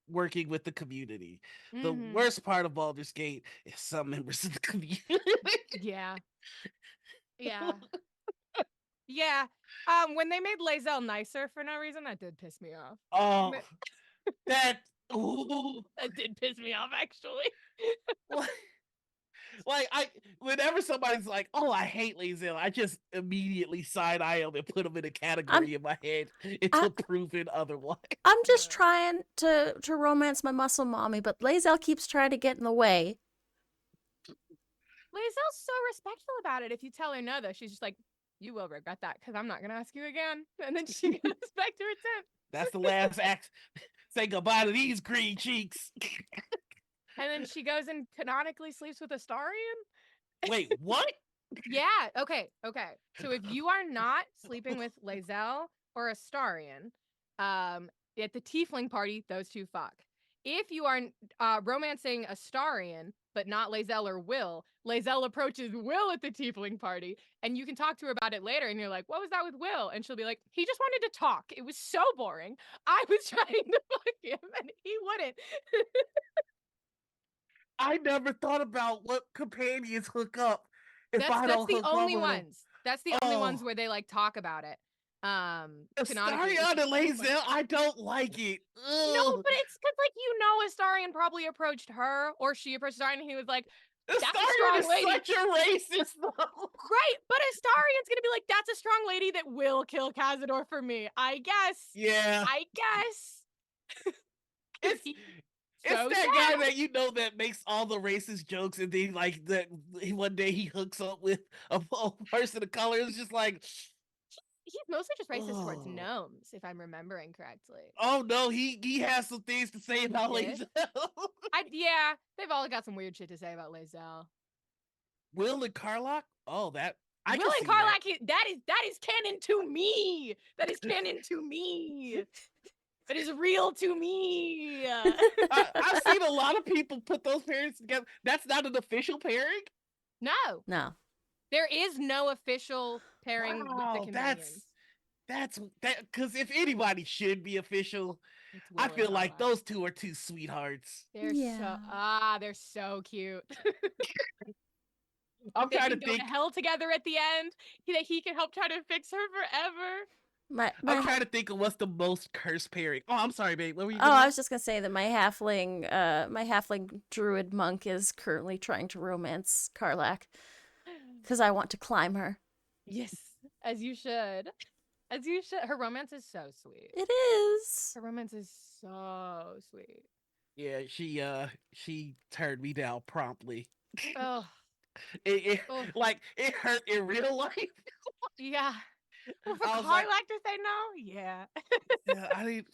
working with the community. The worst part of Baldur's Gate is some members of the community. Yeah. When they made Lae'zel nicer for no reason, that did piss me off. Oh, that did piss me off, actually. Like, whenever somebody's like, "Oh, I hate Lae'zel," I just immediately side-eye them and put them in a category in my head until proven otherwise. I'm just trying to romance my muscle mommy, but Lae'zel keeps trying to get in the way. Lae'zel's so respectful about it. If you tell her no, though, she's just like, you will regret that because I'm not going to ask you again. And then she goes back to her tent. That's the last act. Say goodbye to these green cheeks. And then she goes and canonically sleeps with Astarion? Wait, what? Yeah, okay. So if you are not sleeping with Lae'zel or Astarion, at the Tiefling party, those two fuck. If you are romancing Astarion, but not Lae'zel or Will. Lae'zel approaches Will at the tiefling party, and you can talk to her about it later, and you're like, what was that with Will? And she'll be like, he just wanted to talk. It was so boring. I was trying to fuck him, and he wouldn't. I never thought about what companions hook up if I That's don't the hook only up with 'em. ones. That's the only ones Oh, where they like talk about it. Canonically. Astarion and Lae'zel, I don't like it. No, Ugh. but it's because like Astarion probably approached her, or she approached Astarion, and he was like, "That's a Astarion strong is lady." such a racist, though. Right, but Astarion's gonna be like, "That's a strong lady that will kill Cazador for me." I guess. Yeah, I guess. 'Cause it's he's it's so that sad. guy that you know that makes all the racist jokes, and then like that one day he hooks up with a person of color. It's just like, He's mostly just racist towards oh, gnomes, if I'm remembering correctly. oh no, he has some things to say about did? Lae'zel. Yeah, they've all got some weird shit to say about Lae'zel. Will and Karlach? Oh, that I Will can and see that. Karlach, that is canon to me. That is canon to me. That is real to me. I've seen a lot of people put those pairings together. That's not an official pairing. No, No. there is no official pairing with the Wow, companions. that's that because if anybody should be official, It's I Will and feel like Karlach. those two are two sweethearts. They're so cute. I'm They trying can to go to think. hell together at the end. He can help try to fix her forever. My I'm trying to think of what's the most cursed pairing. Oh, I'm sorry, babe. What were you Oh, gonna I say? was just gonna say that my halfling druid monk is currently trying to romance Karlach because I want to climb her. Yes, as you should. As you should. Her romance is so sweet. It is. Her romance is so sweet. Yeah, she turned me down promptly. Oh, oh, Like it hurt in real life. yeah. Well, for I was like, Karlach to say no, yeah. yeah, I didn't.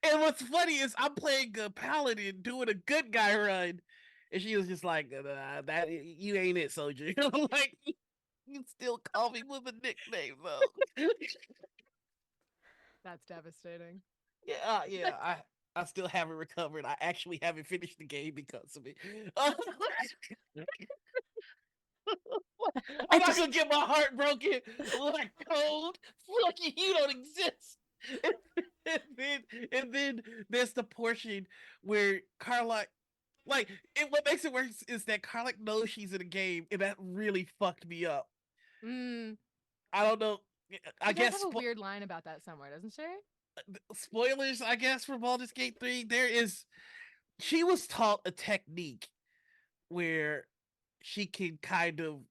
And what's funny is I'm playing a paladin doing a good guy run, and she was just like, "That you ain't it, soldier." I'm like, you still call me with a nickname though. That's devastating. Yeah. I still haven't recovered. I actually haven't finished the game because of it. I I'm not just gonna get my heart broken like cold. Fuck you, you don't exist. And then and then there's the portion where Carla what makes it worse is that Carla knows she's in a game, and that really fucked me up. Mm. I don't know. I She does guess have a weird line about that somewhere, doesn't she? spoilers, I guess, for Baldur's Gate 3. She was taught a technique where she can kind of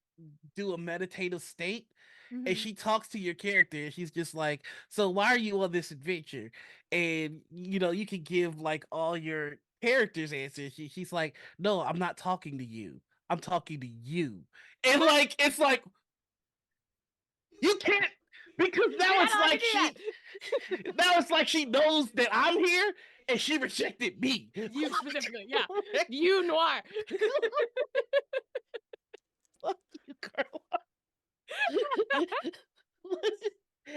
do a meditative state, and she talks to your character, and she's just like, so why are you on this adventure? And you can give like all your characters answers. She's like, no, I'm not talking to you, I'm talking to you. And like it's like, you can't, because now it's like she knows that I'm here, and she rejected me. You specifically, yeah. You Noir. Fuck you, Carla.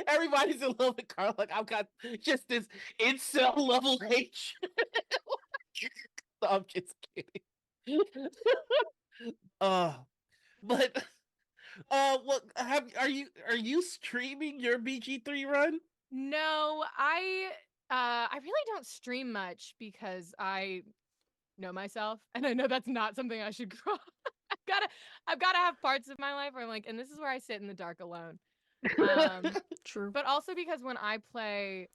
Everybody's in love with Carla. Like, I've got just this incel level hatred. No, I'm just kidding. uh, but what are you streaming your BG3 run? No, I really don't stream much because I know myself, and I know that's not something I should grow. I've gotta have parts of my life where I'm like, and this is where I sit in the dark alone. true. But also because when I play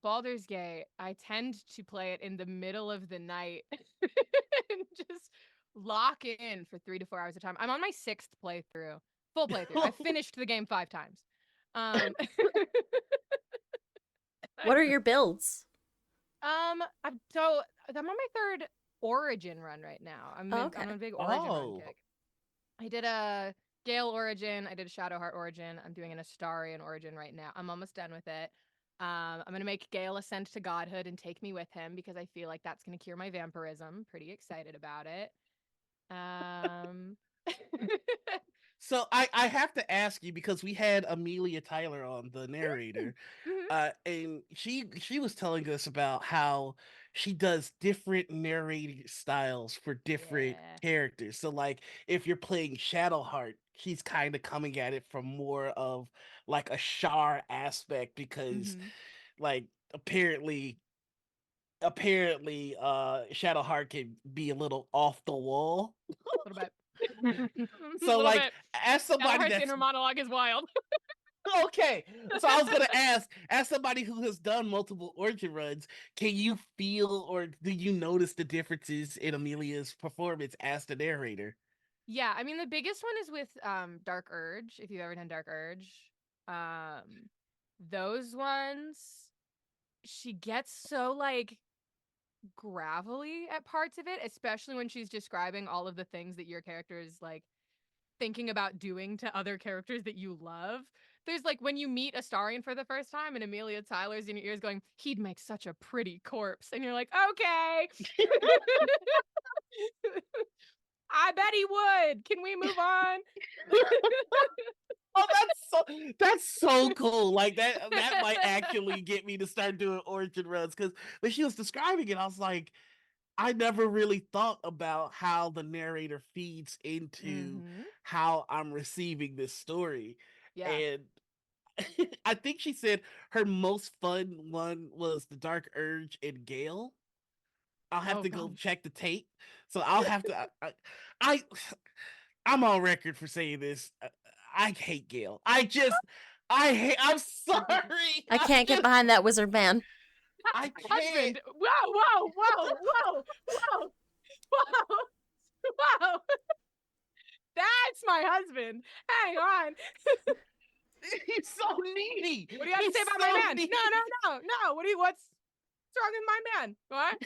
Baldur's Gate, I tend to play it in the middle of the night and just lock in for 3 to 4 hours at a time. I'm on my 6th playthrough, full playthrough. I finished the game 5 times. What are your builds? I'm on my 3rd Origin run right now. I'm Oh, okay. on a big Origin run Oh. kick. I did a Gale Origin. I did a Shadowheart Origin. I'm doing an Astarion Origin right now. I'm almost done with it. I'm gonna make Gale ascend to godhood and take me with him because I feel like that's gonna cure my vampirism. Pretty excited about it. So I have to ask you because we had Amelia Tyler on, the narrator, Mhm. and she was telling us about how she does different narrating styles for different Yeah. characters. So like if you're playing Shadowheart, she's kind of coming at it from more of like a Shar aspect because Mhm. like apparently Shadowheart can be a little off the wall. A little bit. A So little like bit. as somebody Shadowheart's that's inner monologue is wild. okay, so I was gonna ask, as somebody who has done multiple origin runs, can you feel or do you notice the differences in Amelia's performance as the narrator? Yeah, I mean the biggest one is with Dark Urge, if you've ever done Dark Urge. Um those ones she gets so like gravelly at parts of it, especially when she's describing all of the things that your character is like thinking about doing to other characters that you love. There's like when you meet Astarion for the first time and Amelia Tyler's in your ears going, he'd make such a pretty corpse. And you're like, okay. I bet he would. Can we move on? Oh, that's so cool. Like that might actually get me to start doing origin runs because when she was describing it, I was like, I never really thought about how the narrator feeds into Mm-hmm. how I'm receiving this story. Yeah. And I think she said her most fun one was the Dark Urge and Gale. I'll have Oh to go God. check the tape. So I'll have to. I I'm on record for saying this. I hate Gale. I hate. I'm sorry. I can't get behind that wizard man. I can't. Husband. Whoa, whoa, whoa, whoa, whoa, whoa, whoa. That's my husband. Hang on. He's so needy. What do you have to He's say about my so man? needy. No. What's wrong with my man? What?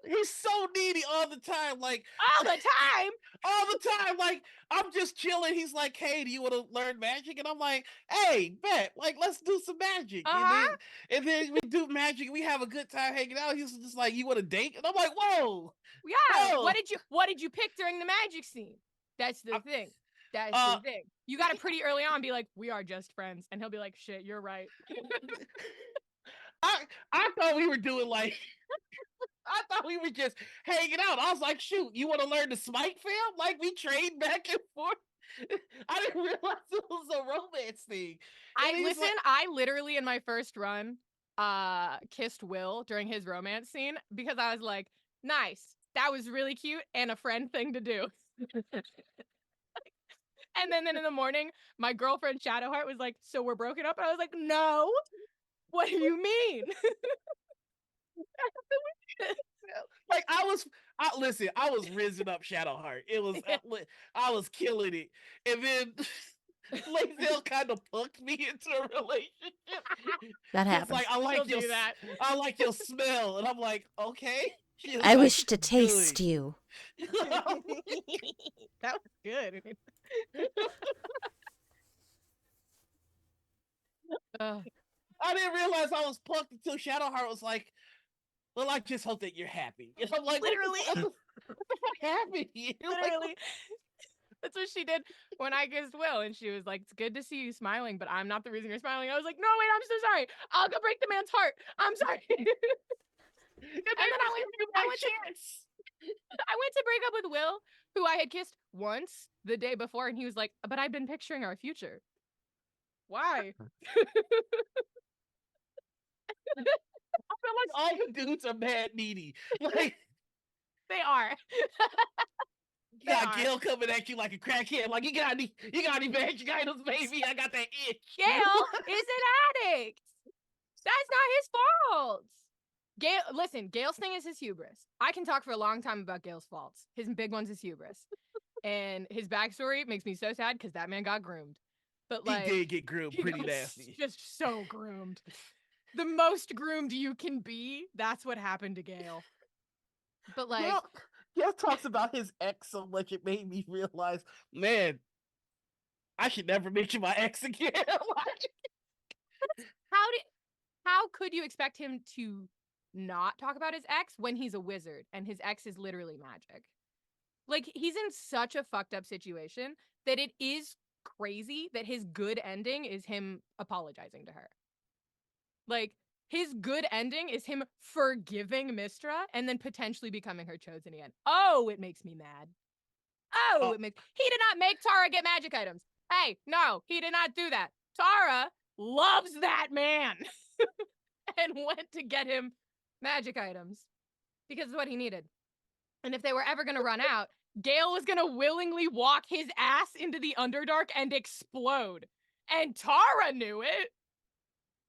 He's so needy all the time. Like All the time. all the time. Like I'm just chilling. He's like, "Hey, do you want to learn magic?" And I'm like, "Hey, bet. Like, let's do some magic." Uh-huh. And then we do magic. We have a good time hanging out. He's just like, "You want to date?" And I'm like, "Whoa, Yeah. whoa." What did you pick during the magic scene? That's the I- thing. That's Uh, the thing. You gotta pretty early on be like, we are just friends. And he'll be like, shit, you're right. I I thought we were doing like I thought we were just hanging out. I was like, shoot, you want to learn the smite fam? Like we trade back and forth. I didn't realize it was a romance thing. And he's like, I literally in my first run kissed Will during his romance scene because I was like, nice. That was really cute and a friend thing to do. And then in the morning, my girlfriend Shadowheart was like, so we're broken up? And I was like, no. What do you mean? like listen, I was rizzing up Shadowheart. It was I was killing it. And then Lae'zel kind of punked me into a relationship. That It's happens. like She'll do that. I like your smell. And I'm like, okay. She was I like, wish to taste good. you. That was good. Ugh. I didn't realize I was punked until Shadowheart was like, well, I just hope that you're happy. And I'm like, Literally. what the fuck happened here? Like, Literally. That's what she did when I kissed Will. And she was like, it's good to see you smiling, but I'm not the reason you're smiling. I was like, no, wait, I'm so sorry. I'll go break the man's heart. I'm sorry. and then I went to break up with Will, who I had kissed once the day before, and he was like, but I've been picturing our future. Why? I feel like all the dudes are mad needy. Like, They are. you got Gil coming at you like a crackhead. Like, you got any vaginas, baby? I got that itch. Gail is an addict. That's not his fault. Listen, Gail's thing is his hubris. I can talk for a long time about Gail's faults. His big one's his hubris. And his backstory makes me so sad because that man got groomed. But like, he did get groomed he pretty got nasty. Just so groomed. The most groomed you can be. That's what happened to Gail. But like, Gil talks about his ex so much it made me realize, man, I should never mention my ex again. Like, how could you expect him to not talk about his ex when he's a wizard and his ex is literally magic? Like, he's in such a fucked up situation that it is crazy that his good ending is him apologizing to her. Like, his good ending is him forgiving Mistra and then potentially becoming her chosen again. Oh, it makes me mad. Oh, Oh. it makes he did not make Tara get magic items. Hey, no, he did not do that. Tara loves that man and went to get him magic items because it's what he needed. And if they were ever going to run out, Gale was going to willingly walk his ass into the Underdark and explode. And Tara knew it.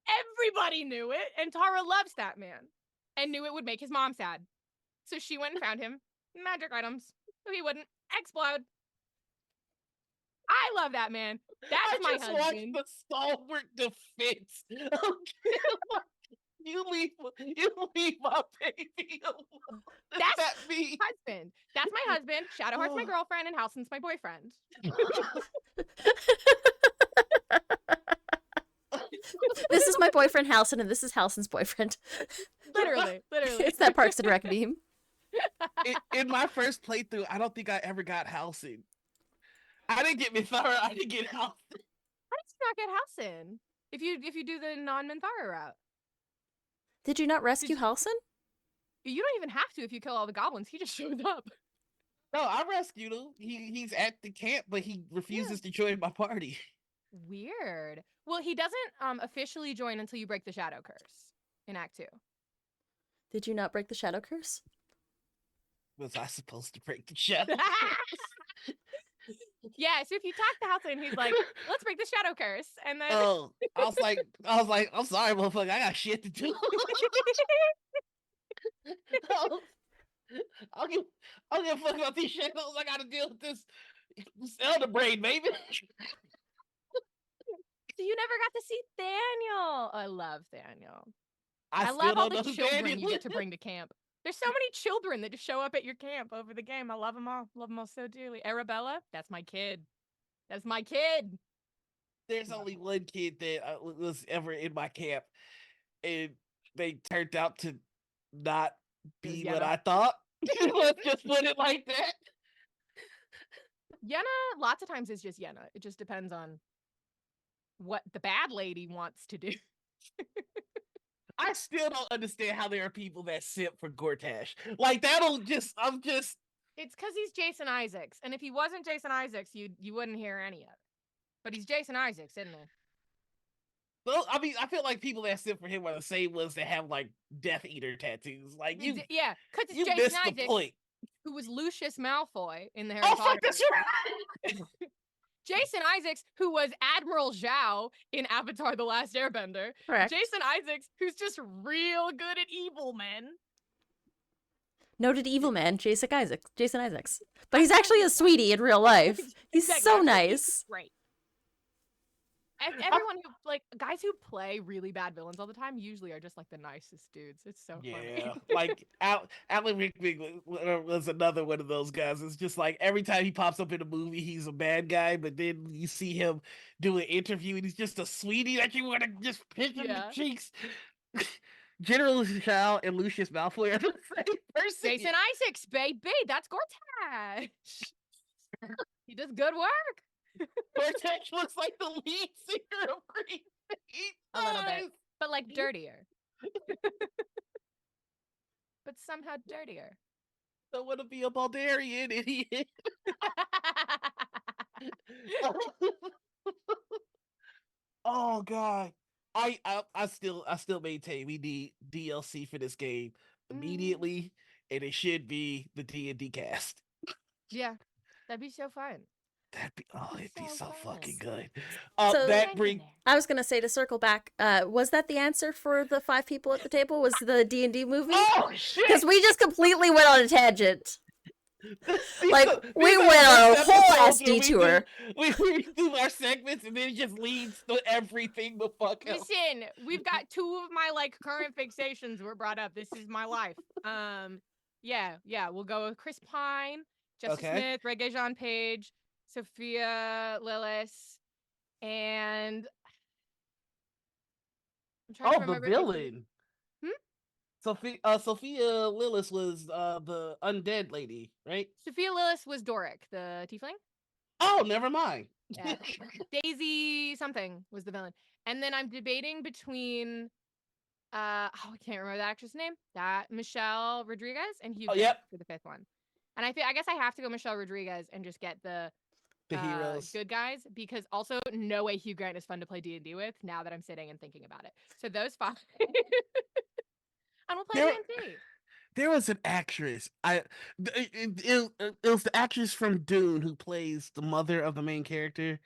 Everybody knew it. And Tara loves that man and knew it would make his mom sad. So she went and found him magic items so he wouldn't explode. I love that man. That's my just watched husband. the stalwart defense. You leave my baby alone. That's That me. husband. That's my husband. Shadowheart's my Oh. girlfriend, and Halsin's my boyfriend. This is my boyfriend Halsin, and this is Halsin's boyfriend. Literally. It's that Parks and Rec meme. In my first playthrough, I don't think I ever got Halcyon. I didn't get Minthara. I didn't get Halcyon. How did you not get Halsin? If you do the non-Minthara route, Did you not rescue Halsin? you don't even have to if you kill all the goblins. He just shows up. No, I rescued him. He's at the camp, but he refuses to join my party. Weird. Well, he doesn't officially join until you break the Shadow Curse in Act 2. Did you not break the Shadow Curse? Was I supposed to break the shadow? Yeah, so if you talk to Halsin, he's like, let's break the Shadow Curse. And then Oh, I was like, I'm sorry, motherfucker. I got shit to do. I'll give a fuck about these shadows. I gotta deal with this elder brain, baby. So you never got to see Daniel. I love Daniel. I I love all still the don't know children Daniel. you get to bring to camp. There's so many children that just show up at your camp over the game. I love them all. Love them all so dearly. Arabella, that's my kid. That's my kid. There's only one kid that was ever in my camp, and they turned out to not It was be what Yenna. I thought. Let's just put it like that. Yenna, lots of times it's just Yenna. It just depends on what the bad lady wants to do. I still don't understand how there are people that simp for Gortash. Like that'll just, I'm just. It's because he's Jason Isaacs, and if he wasn't Jason Isaacs, you wouldn't hear any of it. But he's Jason Isaacs, isn't he? Well, I mean, I feel like people that simp for him are the same ones that have like Death Eater tattoos. Like you, Yeah, because it's you Jason missed the Isaacs, point. who was Lucius Malfoy in the Harry Oh Potter. fuck, that's right. Jason Isaacs, who was Admiral Zhao in Avatar: The Last Airbender. Correct. Jason Isaacs, who's just real good at evil men. Noted evil man, Jason Isaacs. But he's actually a sweetie in real life. He's Exactly. so He's nice. great. Everyone who, like, guys who play really bad villains all the time usually are just like the nicest dudes. It's so funny. Yeah, like Alan Rickman was another one of those guys. It's just like every time he pops up in a movie, he's a bad guy, but then you see him do an interview and he's just a sweetie that you want to just pinch him in the cheeks. General Zhao and Lucius Malfoy are the same person. Jason Isaacs, baby, that's Gortash. He does good work. Gortash looks like the lead singer of Green Day. A little bit, but like dirtier. But somehow dirtier. I want to be a Baldarian idiot. Oh god. I still maintain we need DLC for this game immediately, and it should be the D&D cast. Yeah, that'd be so fun. It'd be so fucking fun. good. So- That bring I was gonna say, to circle back, was that the answer for the 5 people at the table? Was the D&D movie? Oh shit! Because we just completely went on a tangent. Like, These we are went on a those whole episodes ass where detour. We do our segments and then it just leads to everything the fuck else. Listen, we've got 2 of my like current fixations were brought up. This is my life. Yeah, we'll go with Chris Pine, Justice Okay. Smith, Regé-Jean Page, Sophia Lillis, and I'm trying to Oh, the remember villain. Sophia Lillis was the undead lady, right? Sophia Lillis was Doric, the tiefling. Oh, never mind. Yeah. Daisy something was the villain. And then I'm debating between I can't remember the actress name. That Michelle Rodriguez and Hugh Oh, Grant yep. for the fifth one. And I guess I have to go Michelle Rodriguez and just get the Heroes. good guys, because also no way Hugh Grant is fun to play D&D with now that I'm sitting and thinking about it. So those five. And we'll play There, D&D. there was an actress. It was the actress from Dune who plays the mother of the main character.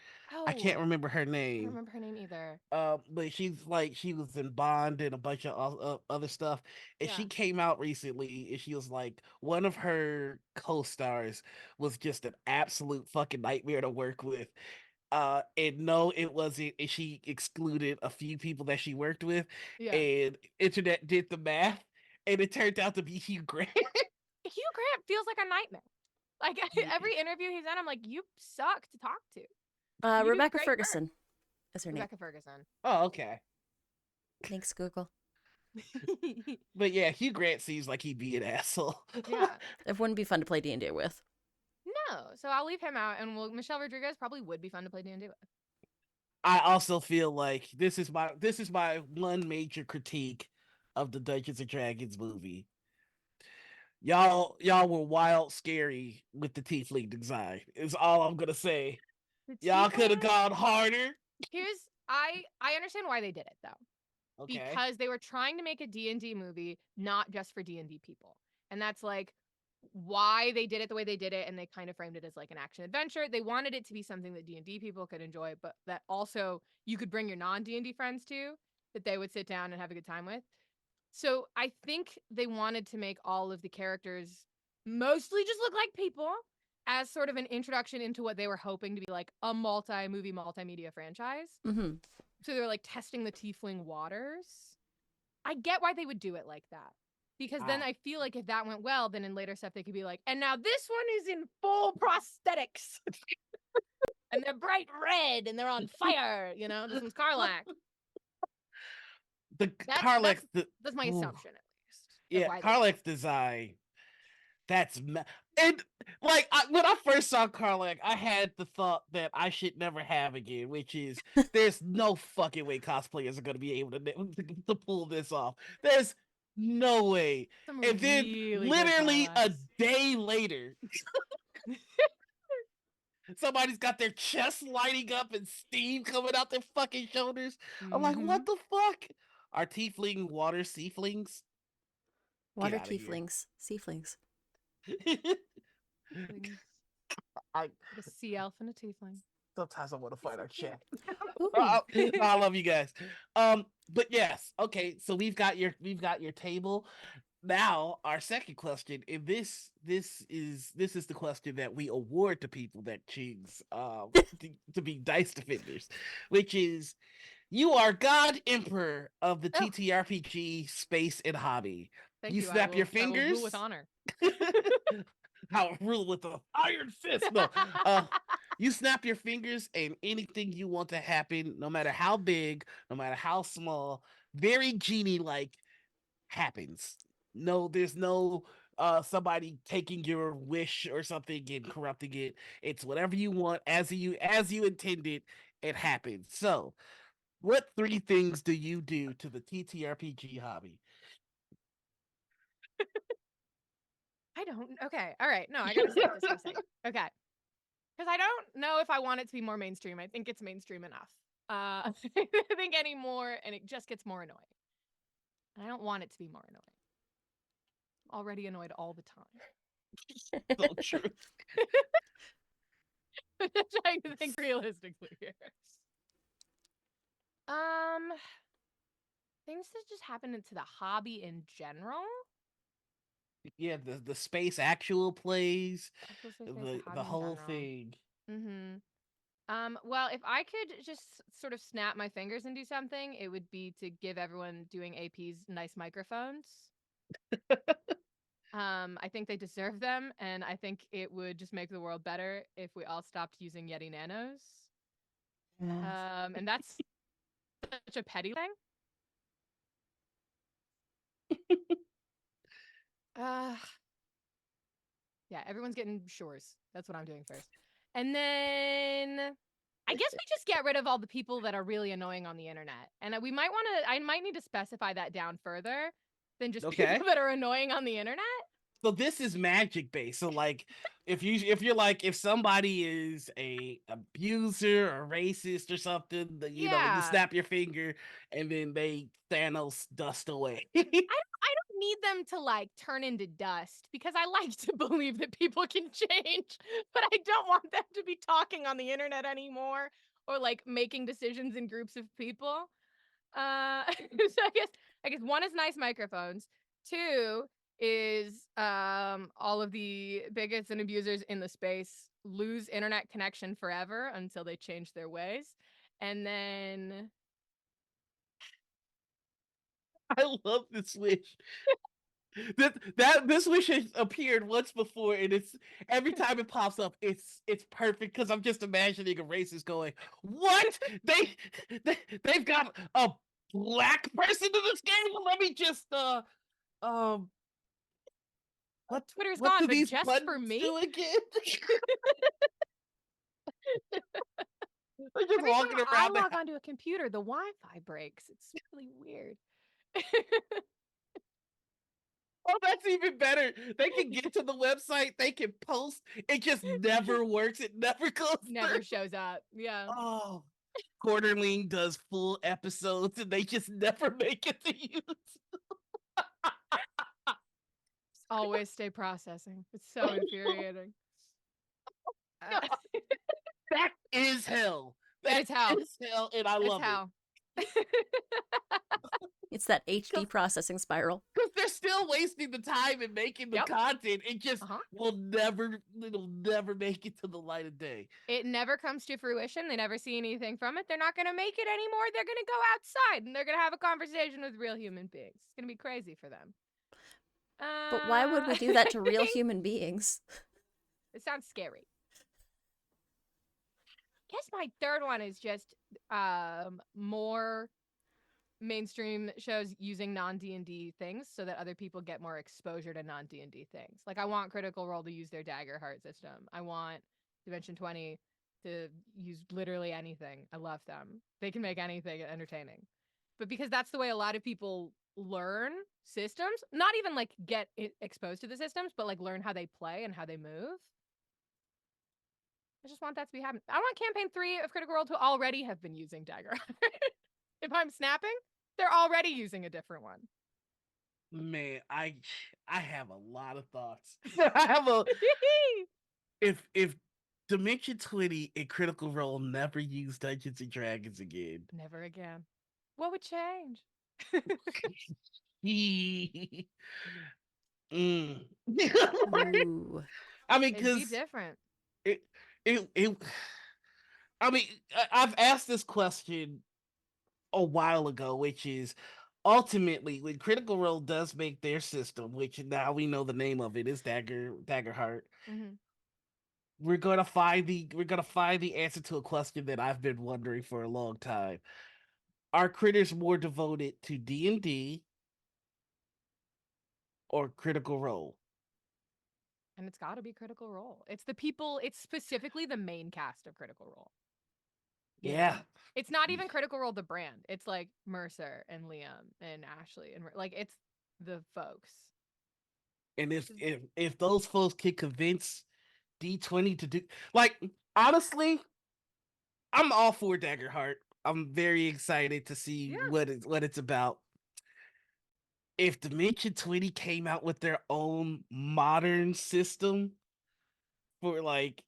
I can't Oh, remember her I don't name. remember her name either. But she was in Bond and a bunch of other stuff, and Yeah. she came out recently, and she was like, one of her co-stars was just an absolute fucking nightmare to work with. And no, it wasn't. And she excluded a few people that she worked with, Yeah. and internet did the math, and it turned out to be Hugh Grant. Hugh Grant feels like a nightmare. Like every interview he's in, I'm like, you suck to talk to. You do Rebecca great Ferguson is her name. Rebecca Ferguson. Oh, okay. Thanks, Google. But yeah, Hugh Grant seems like he'd be an asshole. Yeah. It wouldn't be fun to play D&D with. No, so I'll leave him out, and Michelle Rodriguez probably would be fun to play D&D with. I also feel like this is my one major critique of the Dungeons and Dragons movie. Y'all were wild scary with the tiefling design. Is all I'm gonna say. Y'all could have gone harder. I understand why they did it though. Okay. Because they were trying to make a D&D movie not just for D&D people. And that's like why they did it the way they did it, and they kind of framed it as like an action adventure. They wanted it to be something that D&D people could enjoy, but that also you could bring your non-D&D friends to, that they would sit down and have a good time with. So I think they wanted to make all of the characters mostly just look like people as sort of an introduction into what they were hoping to be like a multi-movie, multimedia franchise. Mm-hmm. So they were like testing the tiefling waters. I get why they would do it like that. Because then I feel like if that went well, then in later stuff they could be like, and now this one is in full prosthetics. And they're bright red and they're on fire. You know, this one's Karlach. That's my assumption, at least. Yeah, Karlach's design. And like when I first saw Karlach, I had the thought that I should never have again, which is there's no fucking way cosplayers are going to be able to pull this off. There's no way. And then literally a day later, somebody's got their chest lighting up and steam coming out their fucking shoulders. I'm like, what the fuck? Are tiefling water seaflings? Water tieflings, seaflings. A sea elf and a tiefling. Sometimes I want to fight our chat. I love you guys. But yes, okay. So we've got your table. Now our second question, and this is the question that we award to people that choose to be dice defenders, which is, you are God Emperor of the TTRPG space and hobby. You snap your fingers. I will rule with honor. I'll rule with an iron fist. No, you snap your fingers, and anything you want to happen, no matter how big, no matter how small, very genie-like, happens. No, there's no somebody taking your wish or something and corrupting it. It's whatever you want, as you intended, it happens. So, what 3 things do you do to the TTRPG hobby? I don't. Okay. All right. No, I gotta say this for a second. Okay. Because I don't know if I want it to be more mainstream. I think it's mainstream enough. I think any more, and it just gets more annoying. And I don't want it to be more annoying. I'm already annoyed all the time. So true. I'm trying to think realistically here. Things that just happen into the hobby in general. Yeah, the space actual plays, the whole thing. Well, if I could just sort of snap my fingers and do something, it would be to give everyone doing APs nice microphones. I think they deserve them, and I think it would just make the world better if we all stopped using Yeti Nanos. And that's such a petty thing. Yeah, everyone's getting shores. That's what I'm doing first. And then I guess we just get rid of all the people that are really annoying on the internet. And I might need to specify that down further than just Okay. people that are annoying on the internet. So this is magic based. So like if somebody is a abuser or racist or something, you Yeah. snap your finger and then they Thanos dust away. I don't need them to like turn into dust because I like to believe that people can change, but I don't want them to be talking on the internet anymore or like making decisions in groups of people. So I guess one is nice microphones. Two is all of the bigots and abusers in the space lose internet connection forever until they change their ways. And then I love this wish. This wish has appeared once before, and it's every time it pops up, it's perfect because I'm just imagining a racist going, "What? They've got a black person in this game? Let me just what Twitter's what gone, do but these just for buttons me? do again?" They're just Every walking time I around. log onto a computer, the Wi-Fi breaks. It's really weird. Oh, that's even better. They can get to the website. They can post. It just never works. It never goes Never through. shows up. Yeah. Oh, Quarterling does full episodes and they just never make it to use. Always stay processing. It's so infuriating. That is hell. It That is hell. is hell, and I It's love hell. It's that HD processing spiral. Because they're still wasting the time and making the Yep. content. It just Uh-huh. it'll never make it to the light of day. It never comes to fruition. They never see anything from it. They're not going to make it anymore. They're going to go outside and they're going to have a conversation with real human beings. It's going to be crazy for them. But why would we do that to real I human beings? It sounds scary. I guess my third one is just more mainstream shows using non-D&D things so that other people get more exposure to non-D&D things. Like I want Critical Role to use their Dagger Heart system. I want Dimension 20 to use literally anything. I love them. They can make anything entertaining. But because that's the way a lot of people learn systems, not even like get exposed to the systems, but like learn how they play and how they move. I just want that to be happening. I want Campaign 3 of Critical Role to already have been using Dagger Heart. If I'm snapping, they're already using a different one. Man, I have a lot of thoughts. I have a if Dimension 20 and Critical Role never use Dungeons and Dragons again. Never again. What would change? Mm. Ooh. I mean, It'd be because different. I mean, I've asked this question a while ago, which is ultimately when Critical Role does make their system, which now we know the name of it is Dagger Heart. Mm-hmm. We're gonna find the answer to a question that I've been wondering for a long time. Are critters more devoted to D&D or Critical Role? And it's got to be Critical Role. It's the people. It's specifically the main cast of Critical Role. Yeah. It's not even Critical Role the brand. It's like Mercer and Liam and Ashley and like it's the folks. And if those folks can convince D20 to do, like, honestly, I'm all for Dagger Heart. I'm very excited to see what it's about. If Dimension 20 came out with their own modern system for like,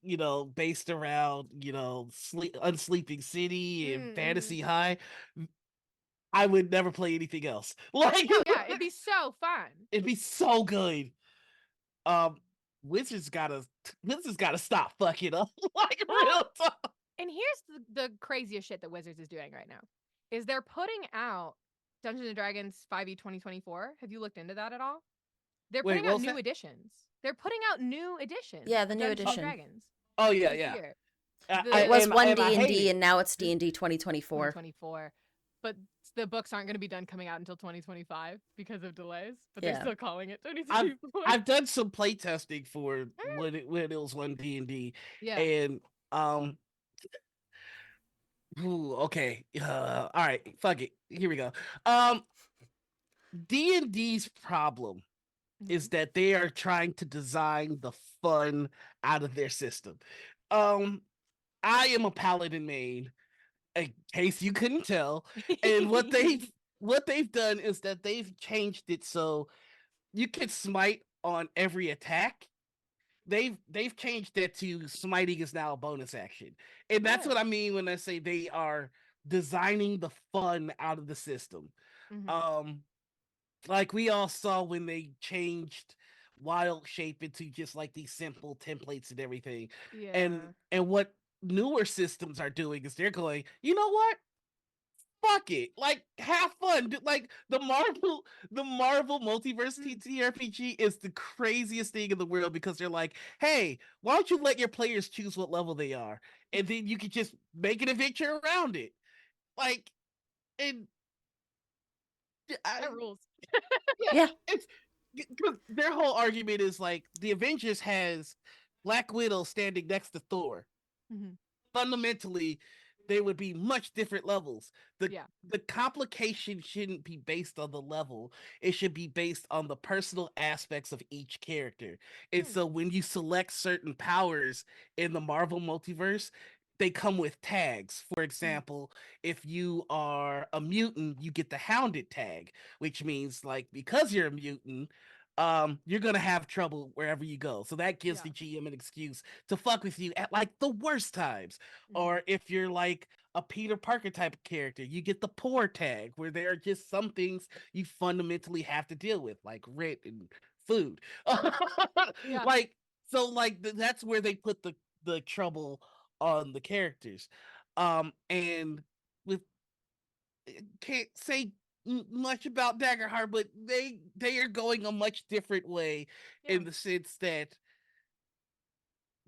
based around, Unsleeping City and Fantasy High, I would never play anything else. Like, yeah, it'd be so fun. It'd be so good. Wizards gotta stop fucking up. Like, real talk. And here's the craziest shit that Wizards is doing right now. Is they're putting out Dungeons & Dragons 5e 2024. Have you looked into that at all? They're putting out new editions. They're putting out new editions. Yeah, the new Dungeons edition. Dragons. Oh yeah, yeah. It was one D&D and now it's D&D 2024. 2024. but the books aren't going to be done coming out until 2025 because of delays. But Yeah. they're still calling it I've 2024. I've done some play testing for when it was on D&D, Yeah. and ooh, okay, all right, fuck it. Here we go. D&D's problem is Mhm. that they are trying to design the fun out of their system. Um, I am a paladin main, in case you couldn't tell, and what they've done is that they've changed it so you can smite on every attack. They've changed that to smiting is now a bonus action, and that's what I mean when I say they are designing the fun out of the system. Mhm. Um, like we all saw when they changed wild shape into just like these simple templates and everything, Yeah. and what newer systems are doing is they're going, you know what, fuck it, like have fun. Like the Marvel multiverse TTRPG is the craziest thing in the world because they're like, hey, why don't you let your players choose what level they are, and then you can just make an adventure around it, like, and That rules. Yeah. it's because their whole argument is like the Avengers has Black Widow standing next to Thor. Mhm. Fundamentally, they would be much different levels. The Yeah. the complication shouldn't be based on the level. It should be based on the personal aspects of each character. And Hmm. so when you select certain powers in the Marvel multiverse, they come with tags. For example, if you are a mutant, you get the Hounded tag, which means like because you're a mutant, you're gonna have trouble wherever you go. So that gives Yeah. the GM an excuse to fuck with you at like the worst times. Or if you're like a Peter Parker type of character, you get the poor tag, where there are just some things you fundamentally have to deal with, like rent and food. Yeah. Like so, like that's where they put the trouble on the characters. And with can't say much about Daggerheart, but they are going a much different way Yeah. in the sense that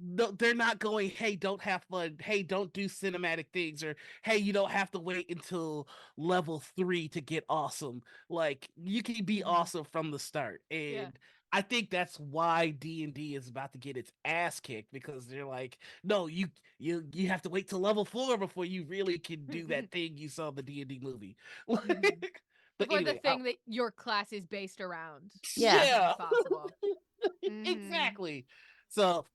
no, they're not going, hey, don't have fun, hey, don't do cinematic things, or hey, you don't have to wait until level 3 to get awesome. Like you can be Mhm. awesome from the start. Yeah. And I think that's why D&D is about to get its ass kicked, because they're like, no, you have to wait till level 4 before you really can do that thing you saw in the D&D movie. Mhm. But Before the anyway, thing that your class is based around Yeah. yeah. becomes possible. Mhm. Exactly. So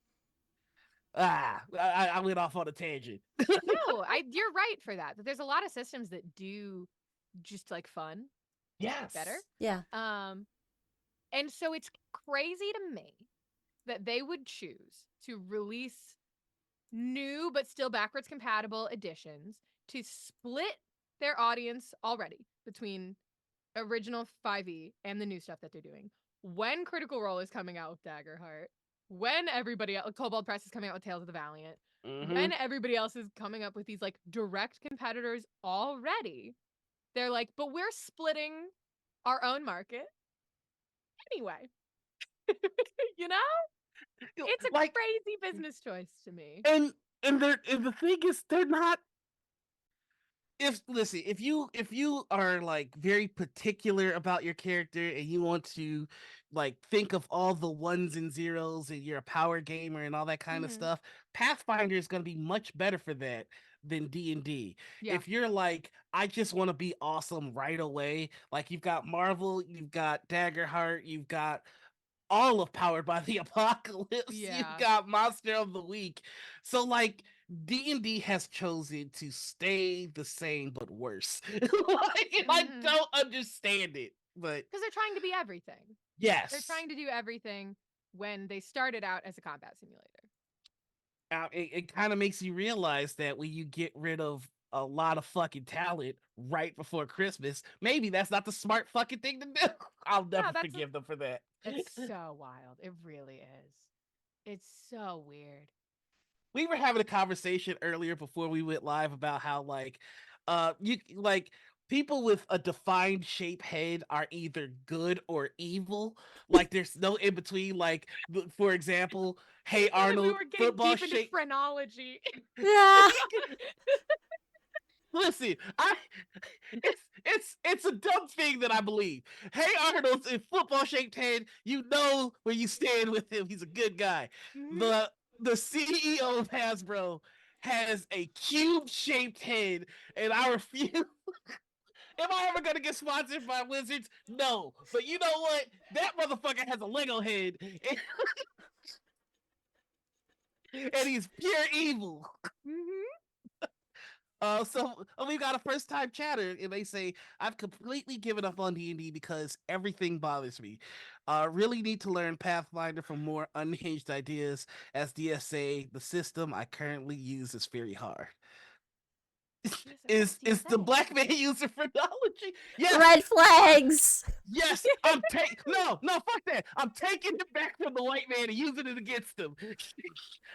I went off on a tangent. No, you're right for that. That there's a lot of systems that do just like fun Yes. better. Yeah. And so it's crazy to me that they would choose to release new but still backwards compatible editions to split their audience already between original 5e and the new stuff that they're doing. When Critical Role is coming out with Daggerheart, when everybody else, Cobalt Press is coming out with Tales of the Valiant, when everybody else is coming up with these like direct competitors already, they're like, but we're splitting our own market anyway. You know? It's a Like, crazy business choice to me. and the thing is, they're not. If listen, if you are like very particular about your character and you want to like think of all the ones and zeros and you're a power gamer and all that kind of Mhm. stuff, Pathfinder is going to be much better for that than D&D. Yeah. If you're like, I just want to be awesome right away, like you've got Marvel, you've got Daggerheart, you've got all of Powered by the Apocalypse. Yeah. You've got Monster of the Week. So like D&D has chosen to stay the same but worse. Like, I Mhm. don't understand it, but Because they're trying to be everything. yes. They're trying to do everything when they started out as a combat simulator. It kind of makes you realize that when you get rid of a lot of fucking talent right before Christmas, maybe that's not the smart fucking thing to do. I'll never that's forgive them for that. It's so wild. It really is. It's so weird. We were having a conversation earlier before we went live about how like you like people with a defined shape head are either good or evil. Like there's no in between. Like for example, hey What if we Arnold, were getting football deep into shape. phrenology? Yeah. listen, it's a dumb thing that I believe. Hey Arnold's a football shaped head. You know where you stand with him. He's a good guy. Mhm. The CEO of Hasbro has a cube shaped head, and I refuse. Am I ever gonna get sponsored by Wizards? No. But you know what? That motherfucker has a Lego head. And he's pure evil. Mhm. So we got a first time chatter, and they say, "I've completely given up on D&D because everything bothers me. Really need to learn Pathfinder for more unhinged ideas. As DSA, the system I currently use is very hard." Yes, Is the DSA. black man user phrenology? Yes, Red flags. yes. I'm taking no, fuck that. I'm taking it back from the white man and using it against them.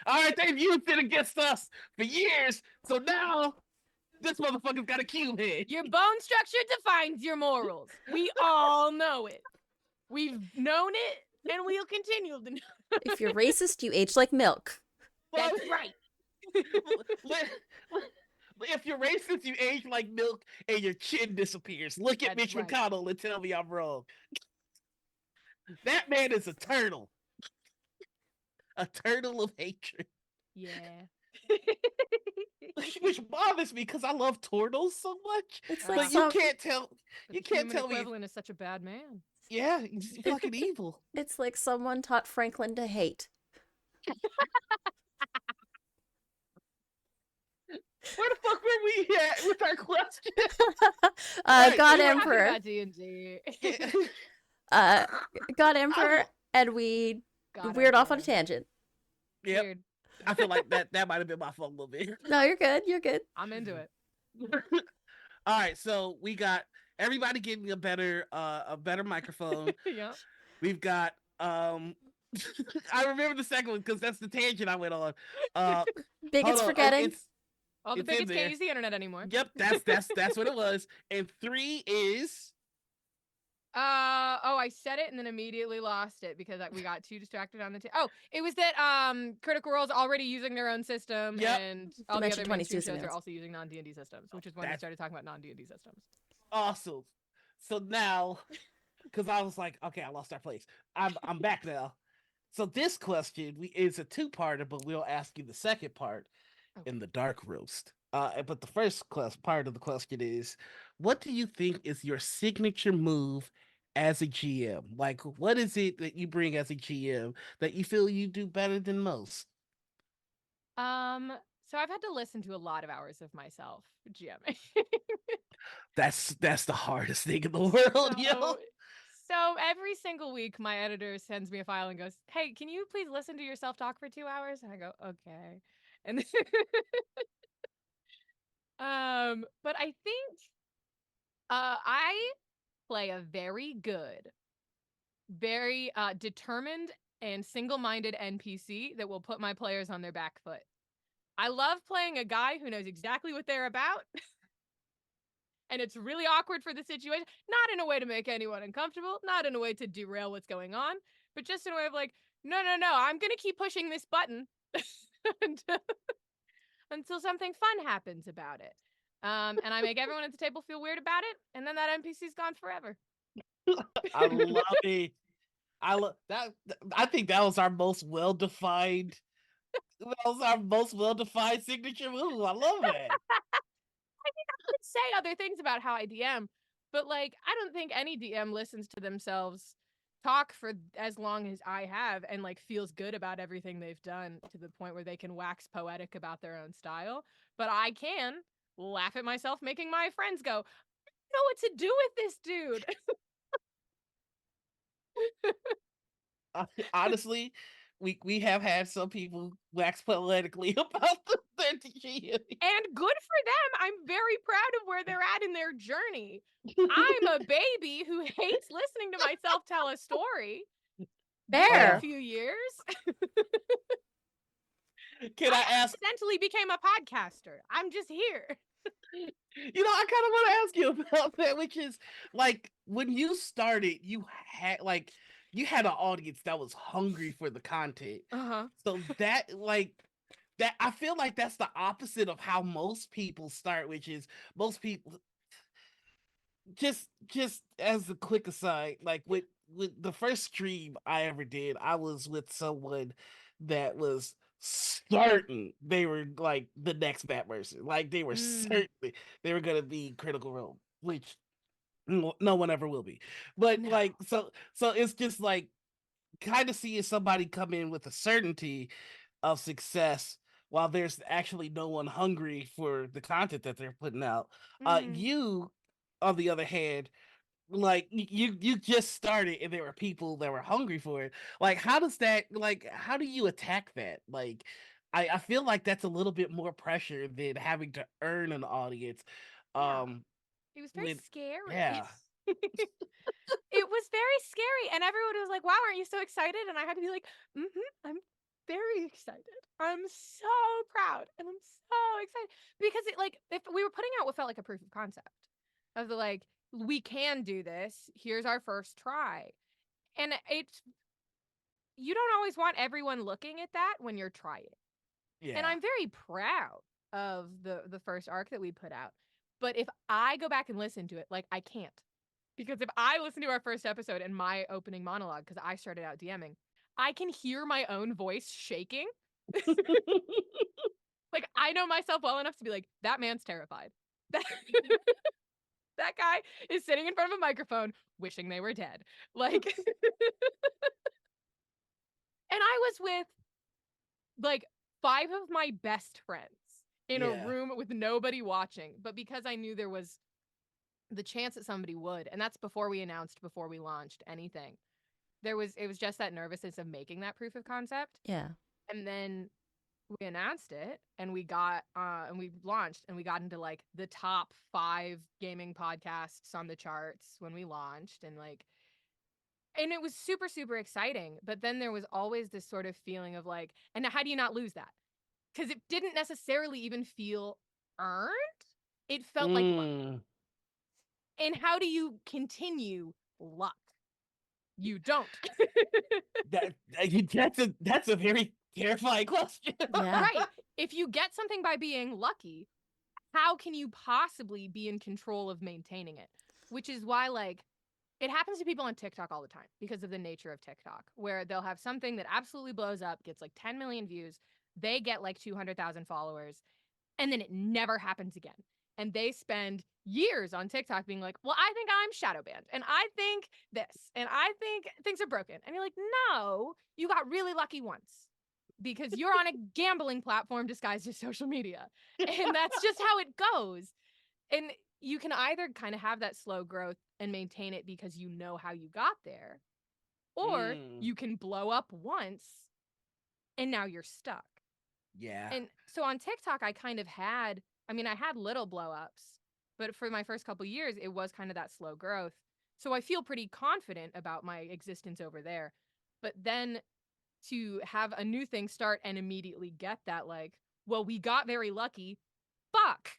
All right, they've used it against us for years, so now this motherfucker's got a cube head. Your bone structure defines your morals. We all know it. We've known it, and we'll continue to know. If you're racist, you age like milk. That's right. If you're racist, you age like milk and your chin disappears. Look at That's Mitch right. McConnell and tell me I'm wrong. That man is a turtle. A turtle of hatred. Yeah. Which bothers me because I love turtles so much. It's But like But you some. can't tell. The You can't human tell me. equivalent is such a bad man. Yeah, he's fucking evil. It's like someone taught Franklin to hate. Where the fuck were we at with our question? God Right, we were Talking Emperor. about D&D. God Emperor, and we God veered off on a Emperor. tangent. Yep. Weird. I feel like that might have been my fault a little bit. No, you're good. You're good. I'm into it. All right, so we got everybody getting a better microphone. Yeah. We've got I remember the second one because that's the tangent I went on. Bigots hold on, forgetting. it's All the It's in bigots there. can't use the internet anymore. yep, that's what it was. And 3 is I said it and then immediately lost it because we got too distracted on the it was that Critical Role's already using their own system Yep. and all the Dimension other 22 mainstream shows are scenarios. also using non-D&D systems, which is when we That's- started talking about non-D&D systems. awesome. So now, because I was like, okay, I lost our place. I'm back now. So this question is a two-parter, but we'll ask you the second part in the dark roast. But the first part of the question is, what do you think is your signature move as a GM? Like, what is it that you bring as a GM that you feel you do better than most? So I've had to listen to a lot of hours of myself GMing. That's the hardest thing in the world, yo. So every single week, my editor sends me a file and goes, "Hey, can you please listen to yourself talk for 2 hours?" And I go, "Okay." And but I think I play a very good, very determined and single-minded NPC that will put my players on their back foot. I love playing a guy who knows exactly what they're about. And it's really awkward for the situation. Not in a way to make anyone uncomfortable, not in a way to derail what's going on, but just in a way of like, no, I'm going to keep pushing this button until something fun happens about it. And I make everyone at the table feel weird about it, and then that NPC's gone forever. I love it. I love that. I think that was our most well-defined. That was our most well-defined signature move. I love that. I could say other things about how I DM, but like, I don't think any DM listens to themselves talk for as long as I have and like feels good about everything they've done to the point where they can wax poetic about their own style. But I can laugh at myself making my friends go, "I don't know what to do with this dude." Honestly, we have had some people wax poetically about their GM. And good for them. I'm very proud of where they're at in their journey. I'm a baby who hates listening to myself tell a story. Fair. A few years. Can I ask? Accidentally became a podcaster. I'm just here. You know, I kind of want to ask you about that, which is like when you started, you had an audience that was hungry for the content. Uh-huh. So that like that I feel like that's the opposite of how most people start, which is most people just as a quick aside, like with the first stream I ever did, I was with someone that was certain they were like the next Batmerson. Like they were Mm, certain they were gonna be Critical Role, which no one ever will be. But no. like so it's just like kind of seeing somebody come in with a certainty of success while there's actually no one hungry for the content that they're putting out. Mm, You, on the other hand, like you just started and there were people that were hungry for it. Like how does that like how do you attack that? Like I feel like that's a little bit more pressure than having to earn an audience. yeah. Um It was very with scary. yeah. It was very scary, and everyone was like, "Wow, aren't you so excited?" And I had to be like, I'm very excited. I'm so proud, and I'm so excited because it like if we were putting out what felt like a proof of concept of the like we can do this. Here's our first try, and it's you don't always want everyone looking at that when you're trying. And Yeah. I'm very proud of the first arc that we put out. But if I go back and listen to it, like I can't. Because if I listen to our first episode and my opening monologue, because I started out DMing, I can hear my own voice shaking. Like I know myself well enough to be like, that man's terrified. That, that guy is sitting in front of a microphone wishing they were dead. Like and I was with like 5 of my best friends in a Yeah. room with nobody watching, but because I knew there was the chance that somebody would, and that's before we announced, before we launched anything. It was just that nervousness of making that proof of concept. Yeah. And then we announced it and we got and we launched and we got into like the top 5 gaming podcasts on the charts when we launched and like and it was super super exciting, but then there was always this sort of feeling of like, and how do you not lose that? Because it didn't necessarily even feel earned. It felt like luck. Mm. And how do you continue luck? You don't. That's a very terrifying question. Yeah. Right. If you get something by being lucky, how can you possibly be in control of maintaining it? Which is why, like, it happens to people on TikTok all the time because of the nature of TikTok, where they'll have something that absolutely blows up, gets like 10 million views, they get like 200,000 followers, and then it never happens again. And they spend years on TikTok being like, well, I think I'm shadow banned, and I think this, and I think things are broken. And you're like, no, you got really lucky once because you're on a gambling platform disguised as social media. And that's just how it goes. And you can either kind of have that slow growth and maintain it because you know how you got there, or Mm. you can blow up once and now you're stuck. Yeah. And so on TikTok, I kind of had, I mean, I had little blow ups, but for my first couple years, it was kind of that slow growth. So I feel pretty confident about my existence over there. But then to have a new thing start and immediately get that, like, well, we got very lucky. Fuck.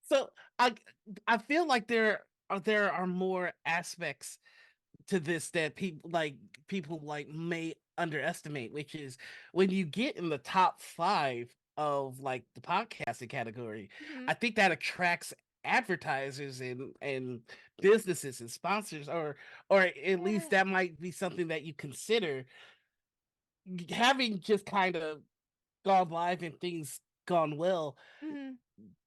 So I I feel like there are more aspects to this that people like may underestimate, which is when you get in the top 5 of like the podcasting category, Mhm. I think that attracts advertisers and businesses and sponsors, or at least that might be something that you consider having just kind of gone live and things gone well. Mhm.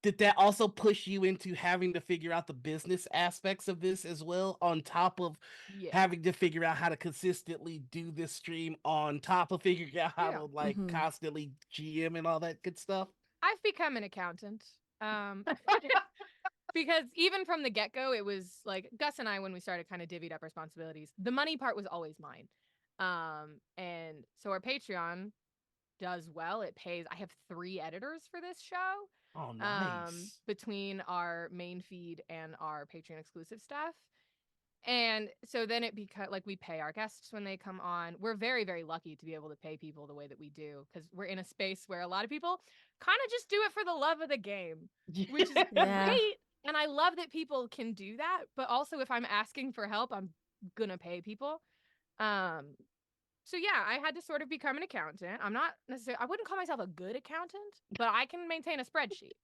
Did that also push you into having to figure out the business aspects of this as well, on top of Yeah. having to figure out how to consistently do this stream, on top of figuring out how Yeah. to like Hmm. constantly GM and all that good stuff? I've become an accountant. Um, because even from the get go, it was like Gus and I, when we started kind of divvied up responsibilities, the money part was always mine. And so our Patreon does well. It pays. I have 3 editors for this show, Oh, nice. between our main feed and our Patreon exclusive stuff. And so then it becomes like we pay our guests when they come on. We're very, very lucky to be able to pay people the way that we do because we're in a space where a lot of people kind of just do it for the love of the game, which is Yeah. great. And I love that people can do that. But also, if I'm asking for help, I'm gonna pay people. Um, So yeah, I had to sort of become an accountant. I'm not necessarily, I wouldn't call myself a good accountant, but I can maintain a spreadsheet.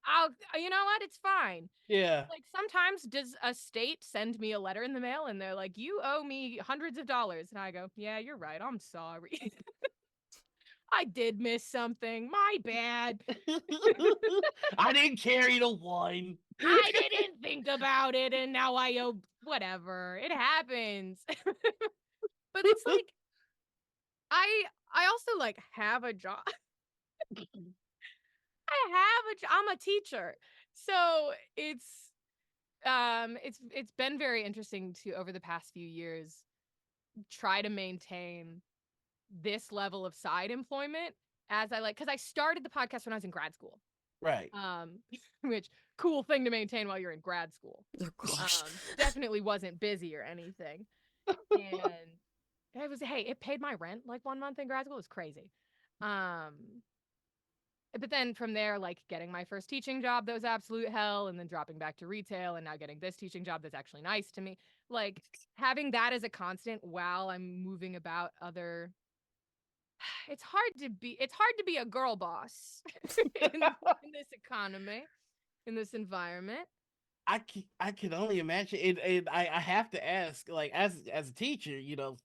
I'll, you know what? It's fine. Yeah. Like sometimes does a state send me a letter in the mail and they're like, you owe me hundreds of dollars. And I go, yeah, you're right. I'm sorry. I did miss something. My bad. I didn't carry the one. I didn't think about it and now I owe whatever. It happens. But it's like I also like have a job. I'm a teacher. So it's been very interesting to over the past few years try to maintain this level of side employment as I like, because I started the podcast when I was in grad school. Right. Which cool thing to maintain while you're in grad school. Oh, gosh. Definitely wasn't busy or anything. And it paid my rent like 1 month in grad school. It was crazy. But then from there, like getting my first teaching job, that was absolute hell, and then dropping back to retail, and now getting this teaching job that's actually nice to me. Like having that as a constant while I'm moving about other. It's hard to be a girl boss in this economy, in this environment. I can only imagine, and I have to ask, like, as a teacher, you know,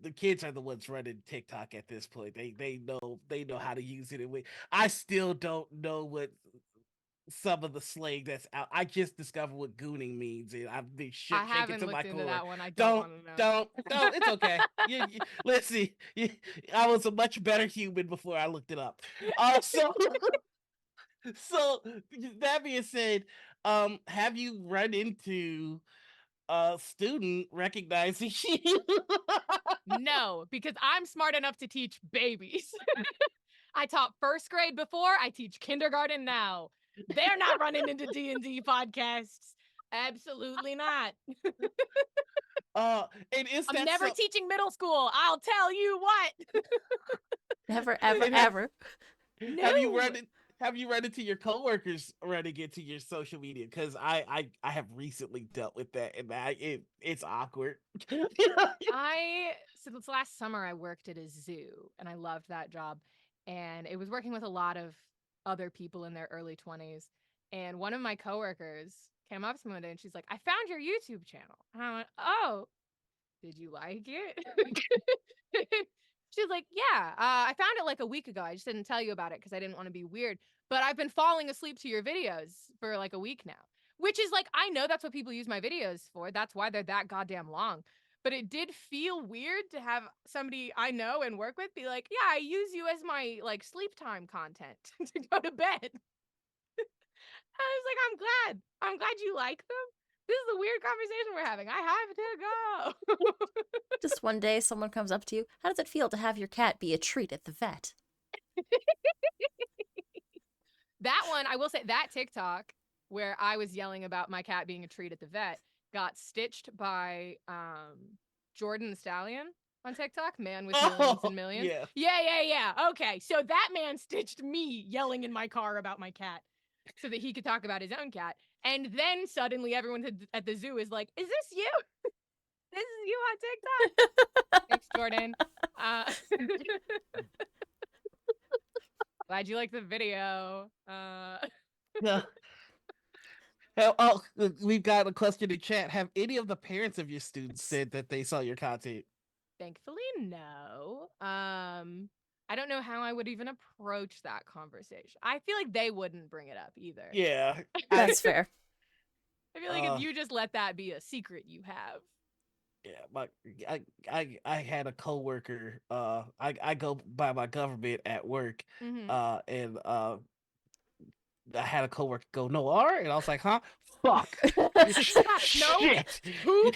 the kids are the ones running TikTok at this point. They know how to use it. And I still don't know what some of the slang that's out. I just discovered what gooning means, and I've been I shaken haven't to my looked into core. that one. I don't want to know. Don't. It's okay. Let's see. I was a much better human before I looked it up. So that being said, have you run into a student recognizing you? No, because I'm smart enough to teach babies. I taught first grade before. I teach kindergarten now. They're not running into D&D podcasts. Absolutely not. And is I'm that never teaching middle school. I'll tell you what. Never, ever, And have- ever. No. Have you run into your coworkers running into your social media? Because I have recently dealt with that, and it's awkward. So this last summer I worked at a zoo and I loved that job, and it was working with a lot of other people in their early 20s, and one of my coworkers came up to me one day and she's like, I found your YouTube channel. And I went, oh, did you like it? She's like, yeah, I found it like a week ago. I just didn't tell you about it because I didn't want to be weird. But I've been falling asleep to your videos for like a week now, which is like, I know that's what people use my videos for. That's why they're that goddamn long. But it did feel weird to have somebody I know and work with be like, yeah, I use you as my like sleep time content to go to bed. I was like, I'm glad you like them. This is a weird conversation we're having. I have to go. Just one day someone comes up to you. How does it feel to have your cat be a treat at the vet? That one, I will say, that TikTok where I was yelling about my cat being a treat at the vet got stitched by Jordan the Stallion on TikTok, man with millions and millions. Yeah. Okay, so that man stitched me yelling in my car about my cat so that he could talk about his own cat. And then suddenly everyone at the zoo is like, is this you? This is you on TikTok? Thanks, Jordan. Glad you liked the video. Yeah. We've got a question in chat. Have any of the parents of your students said that they saw your content? Thankfully, no. I don't know how I would even approach that conversation. I feel like they wouldn't bring it up either. Yeah, That's fair. I feel like if you just let that be a secret you have. Yeah, but I had a coworker. I go by my government at work. Mhm. And I had a coworker go, no R, and I was like, huh? Fuck. No. Shit. Who?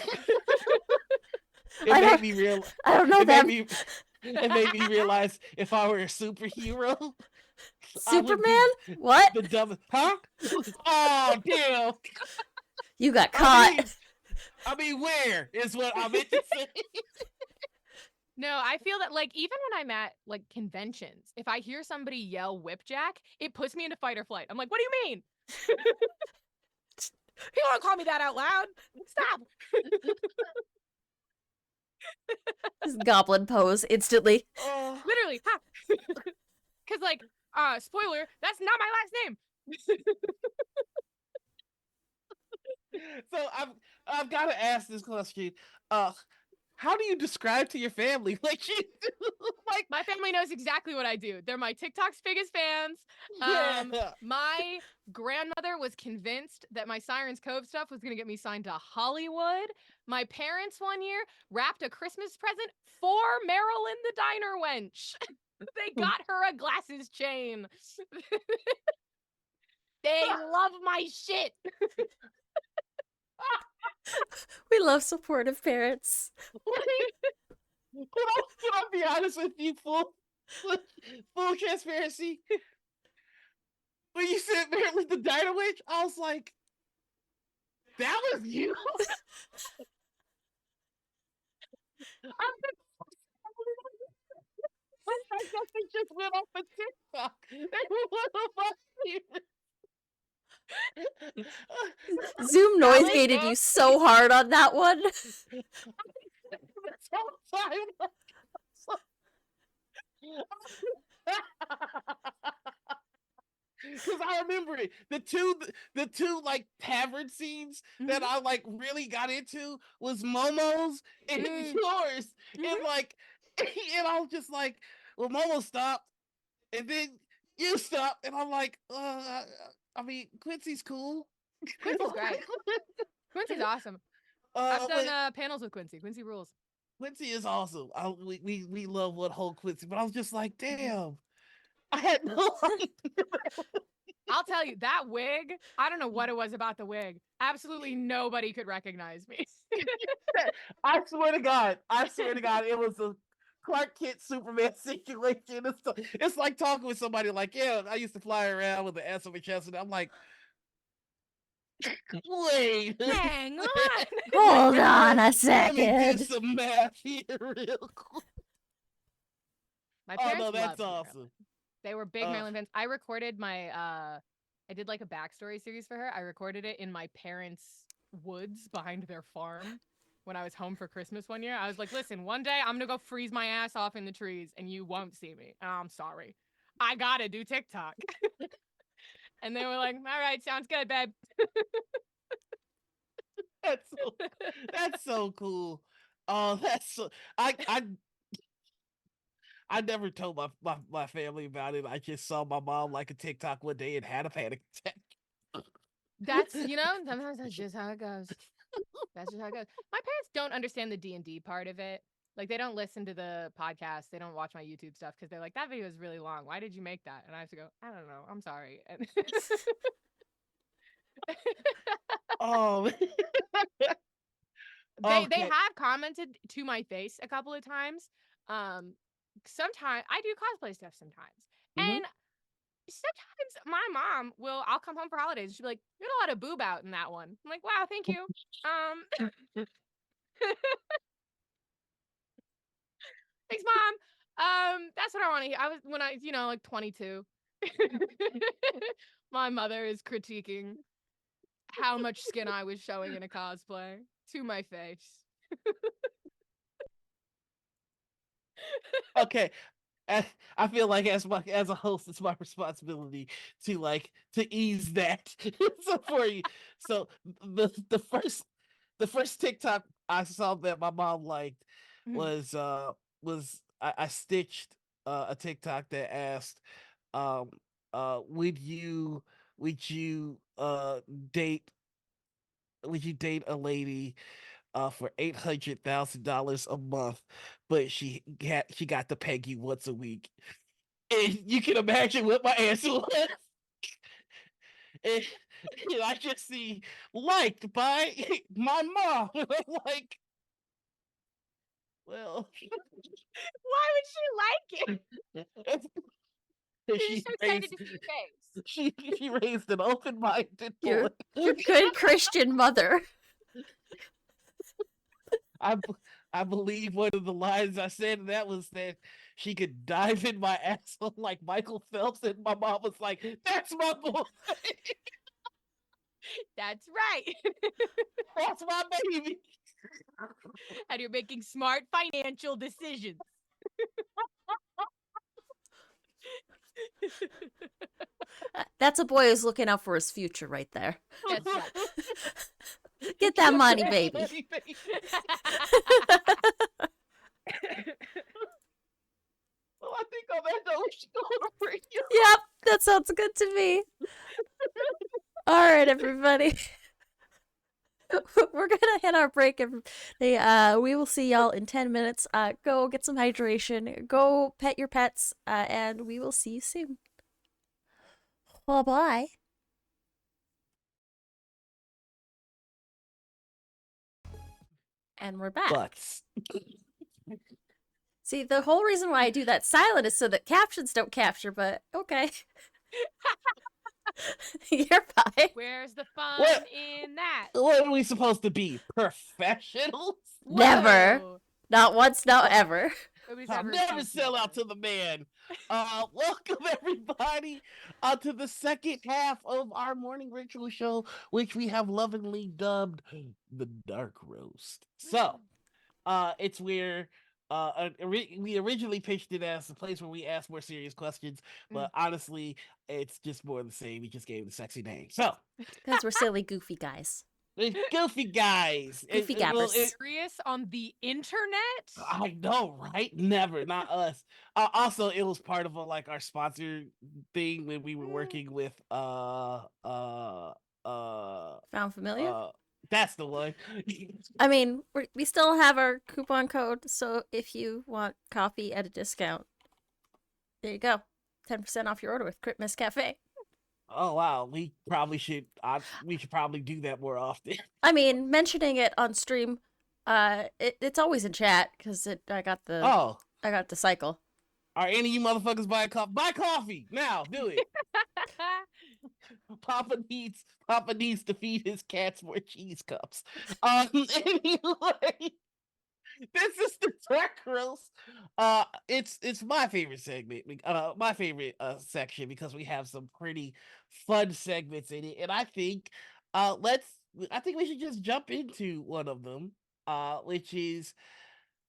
I Made me real. I don't know It them. made me realize if I were a superhero, I would be Superman? What? the dumbest. Huh? Oh damn! You got caught. I mean, where is what I meant to say. No, I feel that like even when I'm at like conventions, if I hear somebody yell whipjack, it puts me into fight or flight. I'm like, what do you mean? You don't call me that out loud. Stop. Just goblin pose instantly. Oh, Literally, ha. Because like, spoiler, that's not my last name. so I've got to ask this question. Uh, how do you describe to your family like you do? Like, My family knows exactly what I do. They're my TikTok's biggest fans. yeah. My grandmother was convinced that my Sirens Cove stuff was gonna get me signed to Hollywood. My parents one year wrapped a Christmas present for Marilyn the Diner Wench. They got her a glasses chain. They love my shit. We love supportive parents. Can I be honest with you, full transparency? When you said Marilyn the Diner Witch, I was like, that was you? I guess they just went off of TikTok. They were Zoom noise Alex, gated you so hard on that one. this whole time. Because I remember it. The two like tavern scenes that I like really got into was Momo's and yours. And like and I was just like, well, Momo stopped, and then you stopped, and I'm like, I mean, Quincy's cool. Quincy's great. Quincy's awesome. I've done panels with Quincy. Quincy rules. Quincy is awesome. We love One Whole Quincy, but I was just like, damn, I had no idea. I'll tell you, that wig, I don't know what it was about the wig. Absolutely nobody could recognize me. I swear to God, it was a Clark Kent Superman situation. It's like talking with somebody like, yeah, I used to fly around with the S on my chest, and I'm like, wait, Hang on. Hold on a let me do second. some math here real quick. My Oh parents no, that's loved Marilyn. awesome. They were big Marilyn fans. I recorded my I did like a backstory series for her. I recorded it in my parents' woods behind their farm when I was home for Christmas one year. I was like, listen, one day I'm gonna go freeze my ass off in the trees and you won't see me. And I'm sorry. I gotta do TikTok. And they were like, all right, sounds good, babe. That's so cool. Oh, that's so I never told my family about it. I just saw my mom like a TikTok one day and had a panic attack. That's, sometimes that's just how it goes. That's just how it goes. My parents don't understand the D&D part of it. Like, they don't listen to the podcast. They don't watch my YouTube stuff because they're like, that video is really long. Why did you make that? And I have to go, I don't know. I'm sorry. Oh, They okay. have commented to my face a couple of times. Sometimes I do cosplay stuff sometimes. Mhm. And sometimes my mom I'll come home for holidays and she'll be like, you had a lot of boob out in that one. I'm like, wow, thank you. Thanks, Mom. That's what I want to hear. I was when I, like 22. My mother is critiquing how much skin I was showing in a cosplay to my face. Okay. I feel like as a host, it's my responsibility to ease that so for you. So the first TikTok I saw that my mom liked was I stitched a TikTok that asked would you date a lady for $800,000 a month, but she got to peg you once a week. And you can imagine what my answer was. And, I just see liked by my mom. I'm like, well, Why would she like it? She's so excited to see your face. She raised an open-minded boy. Your good Christian mother. I believe one of the lines I said that was that she could dive in my asshole like Michael Phelps, and my mom was like, "That's my boy. That's right. That's my baby." And you're making smart financial decisions. That's a boy who's looking out for his future right there. That's right. Get that money, baby. Well, I think on that note, we should go on a break. Yep, that sounds good to me. All right, everybody. We're gonna hit our break. We will see y'all in 10 minutes. Go get some hydration. Go pet your pets. And we will see you soon. Bye bye. And we're back. Butts. See, the whole reason why I do that silent is so that captions don't capture, but okay. You're fine. Where's the fun What? in that? What are we supposed to be? Professionals? Never. Whoa. Not once, not ever. Nobody's I'll ever never accused sell me out of to the man. Welcome everybody to the second half of our morning ritual show, which we have lovingly dubbed the Dark Roast. So, it's where we originally pitched it as a place where we ask more serious questions, but honestly, it's just more of the same. We just gave it a sexy name. So, Because we're silly, goofy guys. it's goofy guys. Goofy Well, gappers. Serious on the internet? I know, right? Never, not us. Also, it was part of our sponsor thing when we were working with Found familiar? that's the one. I mean, we still have our coupon code, so if you want coffee at a discount, there you go. 10% off your order with Crit Miss Cafe. Oh wow, we should probably do that more often. I mean, mentioning it on stream, it's always in chat because I got the cycle. Are any of you motherfuckers buying coffee? Buy coffee now. Do it. Papa needs to feed his cats more cheese cups. Anyway, this is the Dark Roast. It's my favorite segment. My favorite section because we have some pretty fun segments in it, and I think we should just jump into one of them, which is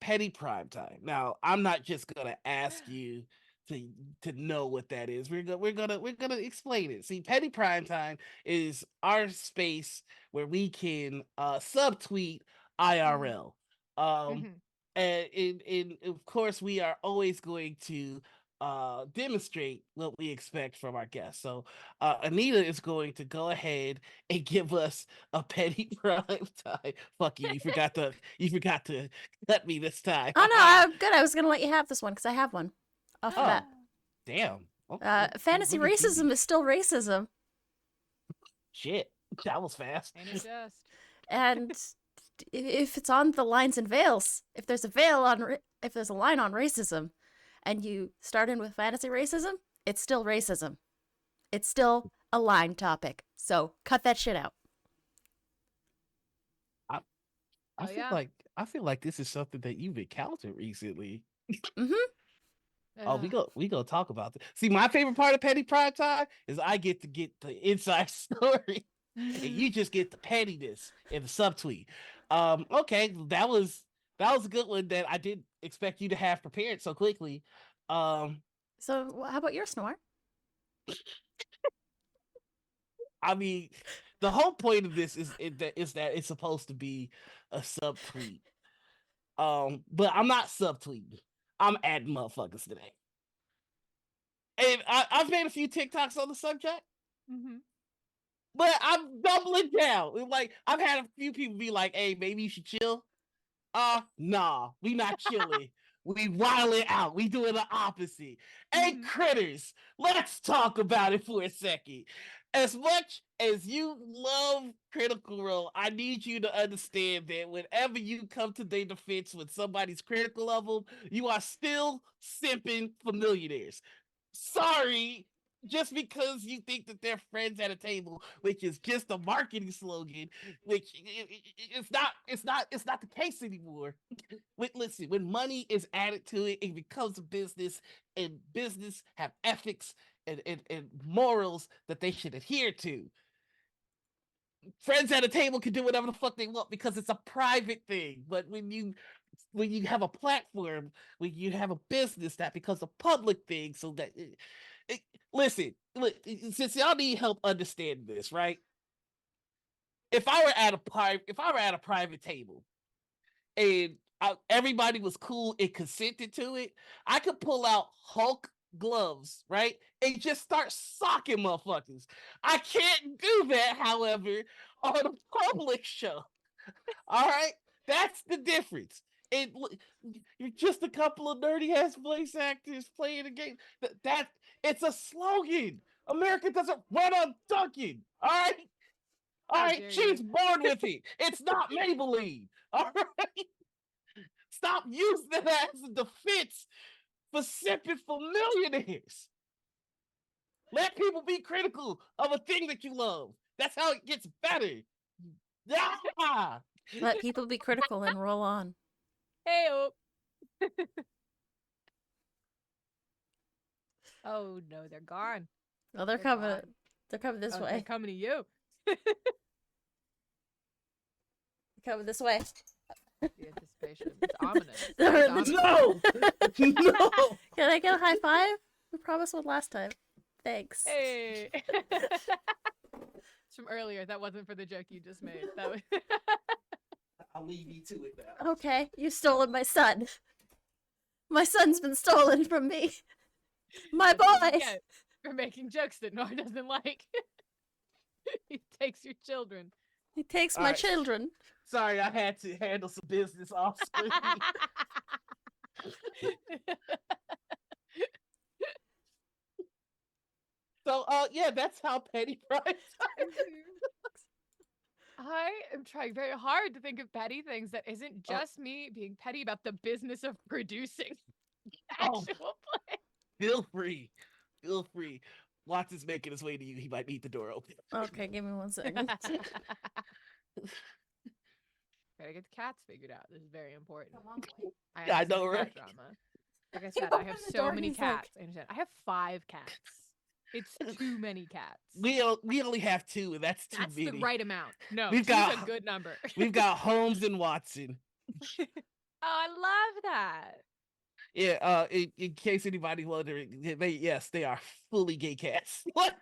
Petty Primetime. Now, I'm not just gonna ask you to know what that is. We're gonna explain it. See, Petty Primetime is our space where we can subtweet IRL. And of course we are always going to demonstrate what we expect from our guests. So Anita is going to go ahead and give us a Petty Prime Time. Fuck you, you forgot to cut me this time. Oh no, I'm good. I was gonna let you have this one because I have one off the bat. Damn. Fantasy racism is still racism. Shit, that was fast. And it just. And if it's on the lines and veils, if there's a line on racism, and you start in with fantasy racism, it's still racism. It's still a line topic. So cut that shit out. I feel like this is something that you've encountered recently. Mm-hmm. Oh, we go talk about this. See, my favorite part of Petty Prime Time is I get to get the inside story, and you just get the pettiness in the subtweet. Okay, that was a good one that I didn't expect you to have prepared so quickly. So how about your snore? I mean, the whole point of this is that it's supposed to be a subtweet. But I'm not subtweeting. I'm adding motherfuckers today. And I've made a few TikToks on the subject. But I'm doubling down. Like, I've had a few people be like, hey, maybe you should chill. Nah, we not chilling. We wilding out. We doing the opposite. Hey, critters, let's talk about it for a second. As much as you love Critical Role, I need you to understand that whenever you come to their defense with somebody's critical of them, you are still simping for millionaires. Sorry, just because you think that they're friends at a table, which is just a marketing slogan, which it's not the case anymore. Listen, when money is added to it, it becomes a business, and business have ethics and morals that they should adhere to. friends at a table can do whatever the fuck they want because it's a private thing. But when you have a platform, when you have a business, that becomes a public thing. So that it, listen, since y'all need help understanding this, right? If I were at a private table and everybody was cool and consented to it, I could pull out Hulk gloves, right? And just start socking motherfuckers. I can't do that, however, on a public show. All right? That's the difference. And you're just a couple of nerdy ass voice actors playing a game. That it's a slogan. America doesn't run on Duncan. All right? All How right, dare she's you. born with it. It's not Maybelline. All right, stop using that as a defense for simping for millionaires. Let people be critical of a thing that you love. That's how it gets better. Ah! Let people be critical and roll on. Hey, oh no, they're gone. Well, they're They're coming. gone. They're coming this Oh, way. they're coming to you. Coming this way. The anticipation. It's ominous. They're It's in ominous. No, no. Can I get a high five? We promised one last time. Thanks. Hey. It's from earlier. That wasn't for the joke you just made. That was I'll leave you to it now. Okay, you've stolen my son. My son's been stolen from me. My That's what boy. you get for making jokes that Nora doesn't like. He takes your children. He takes All my right. children. Sorry, I had to handle some business off screen. So, yeah, that's how petty price. I am trying very hard to think of petty things that isn't just me being petty about the business of producing Oh. actual play. Feel free. Feel free. Watson's making his way to you. He might need the door open. Okay, give me 1 second. Gotta get the cats figured out. This is very important. I Yeah, I understand know, cat right? Drama. Like I said, I have opened the so door, many he's like- cats. I understand. I have 5 cats. It's too many cats. We only have 2, and that's too That's many. the right amount. No, We've two's got- a good number. We've got Holmes and Watson. Oh, I love that. Yeah, in case anybody wondering, they are fully gay cats. What?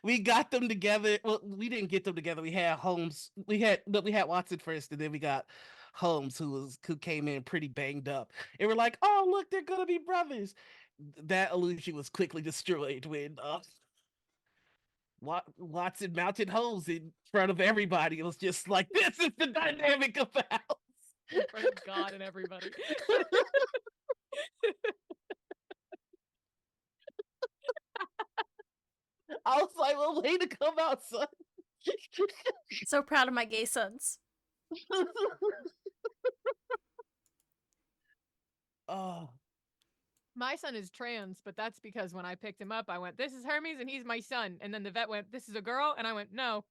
we got them together. Well, we didn't get them together. We had Holmes. We had Watson first, and then we got Holmes, who came in pretty banged up. And we're like, oh look, they're gonna be brothers. That illusion was quickly destroyed when Watson mounted Holmes in front of everybody. It was just like, this is the dynamic of the house. In front of God and everybody. I was like, well, way to come out, son. So proud of my gay sons. Oh, My son is trans, but that's because when I picked him up, I went, this is Hermes and he's my son. And then the vet went, this is a girl. And I went, no.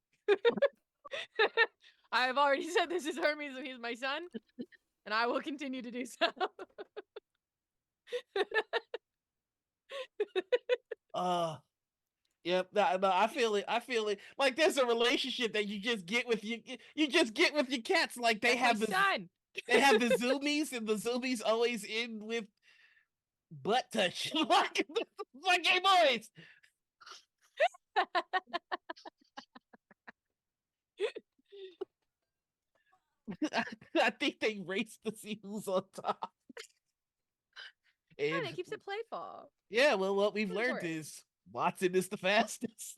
I have already said this is Hermes and he's my son. And I will continue to do so. yep. No, I feel it. I feel it. Like there's a relationship that you just get with your cats. Like they That's have my the son. they have the zoomies, and the zoomies always end with butt touch. like gay boys. I think they race to see who's on top. And And it keeps it playful. yeah, well, what we've Good learned for it. is Watson is the fastest.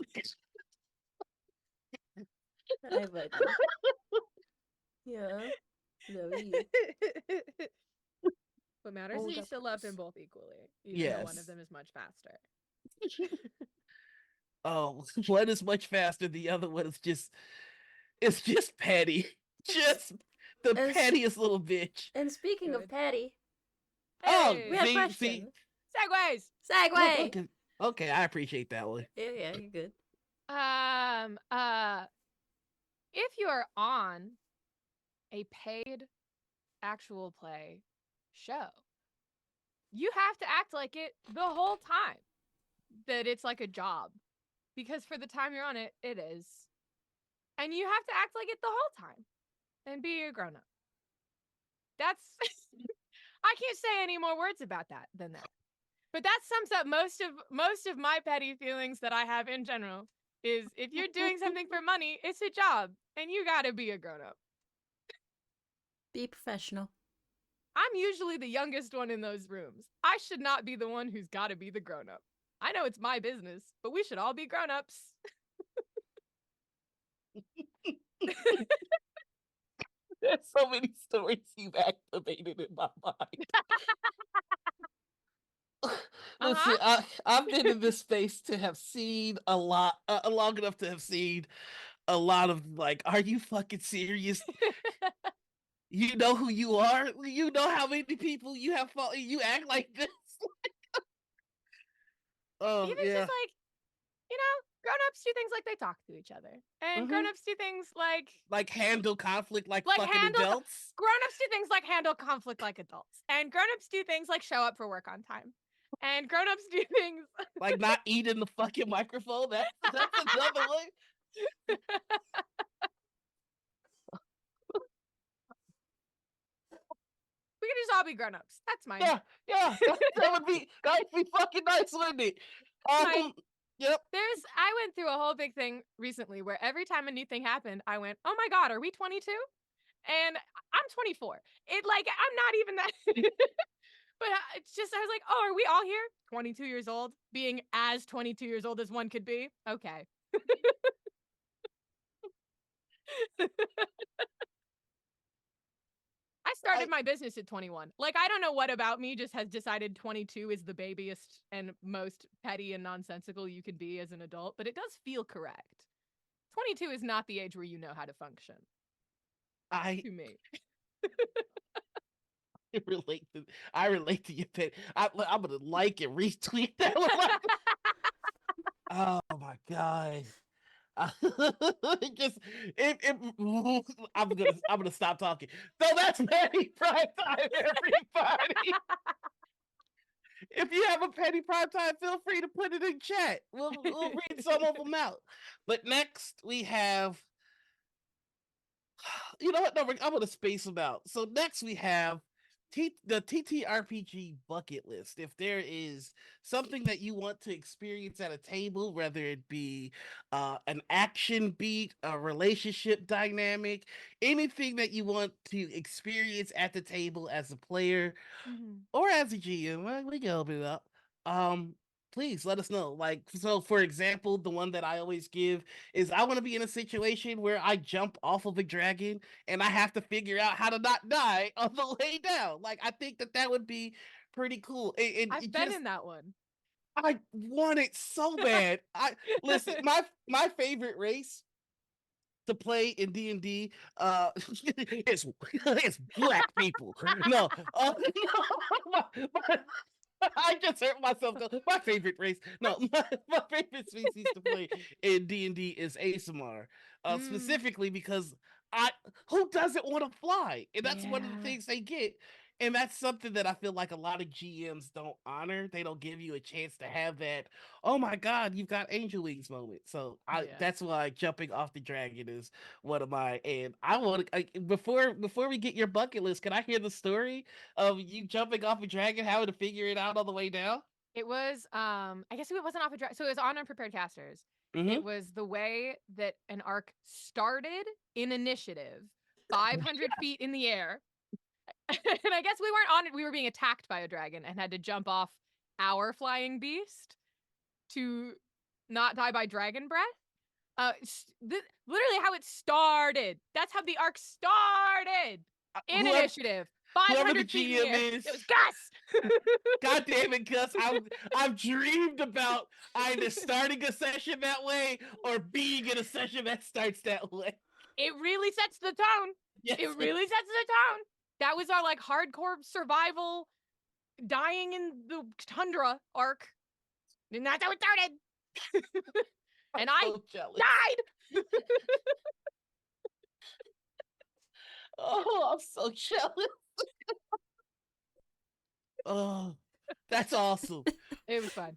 I would. Yeah. Louis. What matters Oh, is you that still love them was- both equally. Even though one Yes. of them is much faster. Oh, one is much faster. The other one is it's just petty. Just the It's- pettiest little bitch. And speaking of Good. Patty, Oh, Hey! we have a See- question. see- Segways! Segway. Okay, okay, I appreciate that one. Yeah, you're good. If you are on a paid actual play show, you have to act like it the whole time. That it's like a job. because for the time you're on it, it is. And you have to act like it the whole time and be a grown up. That's I can't say any more words about that than that. But that sums up most of my petty feelings that I have in general. Is if you're doing something for money, it's a job, and you gotta be a grown up. Be professional. I'm usually the youngest one in those rooms. I should not be the one who's gotta be the grown up. I know it's my business, but we should all be grown ups. There's so many stories you've activated in my mind. Listen, I've been in this space to have seen a lot, long enough to have seen a lot of like, are you fucking serious? You know who you are. You know how many people you have. You act like this. Oh Even yeah. just like, grown-ups do things like they talk to each other. And grown-ups do things like handle conflict like fucking handle adults. Grown-ups do things like handle conflict like adults. And grown-ups do things like show up for work on time. And grown-ups do things like not eating the fucking microphone. That's another one. We can just all be grown-ups. That's mine. Yeah. That would be fucking nice, wouldn't it? Yep. I went through a whole big thing recently where every time a new thing happened, I went, "Oh my god, are we 22?" And I'm 24. I'm not even that. But it's just I was like, "Oh, are we all here? 22 years old, being as 22 years old as one could be." Okay. I started my business at 21. I don't know what about me just has decided 22 is the babiest and most petty and nonsensical you can be as an adult, but it does feel correct. 22 is not the age where you know how to function. To me. I relate to your pet. I'm gonna like and retweet that one. Oh my god. I'm gonna stop talking. So that's Petty Prime Time, everybody. If you have a Petty Prime Time, feel free to put it in chat. We'll read some of them out. But next we have, you know what? No, I'm gonna space them out. So next we have the TTRPG bucket list. If there is something that you want to experience at a table, whether it be an action beat, a relationship dynamic, anything that you want to experience at the table as a player or as a GM, we can open it up. Please let us know. So for example, the one that I always give is I want to be in a situation where I jump off of a dragon and I have to figure out how to not die on the way down. I think that would be pretty cool. I've been in that one. I want it so bad. Listen, my favorite race to play in D&D it's black people. No, no, I just hurt myself. My favorite race, no, my favorite species to play in D&D is ASMR, specifically because who doesn't want to fly? And that's one of the things they get. And that's something that I feel like a lot of GMs don't honor. They don't give you a chance to have that, oh my god, you've got angel wings moment. So that's why jumping off the dragon is one of my, and I want to, before we get your bucket list, can I hear the story of you jumping off a dragon, having to figure it out on the way down? It was I guess it wasn't off a dragon, so it was on Unprepared Casters. It was the way that an arc started in initiative, 500 feet in the air. And I guess we weren't on it. We were being attacked by a dragon and had to jump off our flying beast to not die by dragon breath. Literally how it started. That's how the arc started. In initiative. 500 feet in the air. It was Gus. God damn it, Gus. I've dreamed about either starting a session that way or being in a session that starts that way. It really sets the tone. Yes, it really sets the tone. That was our hardcore survival, dying in the tundra arc. And that's how it started. And I died. Oh, I'm so jealous. Oh, that's awesome. It was fun.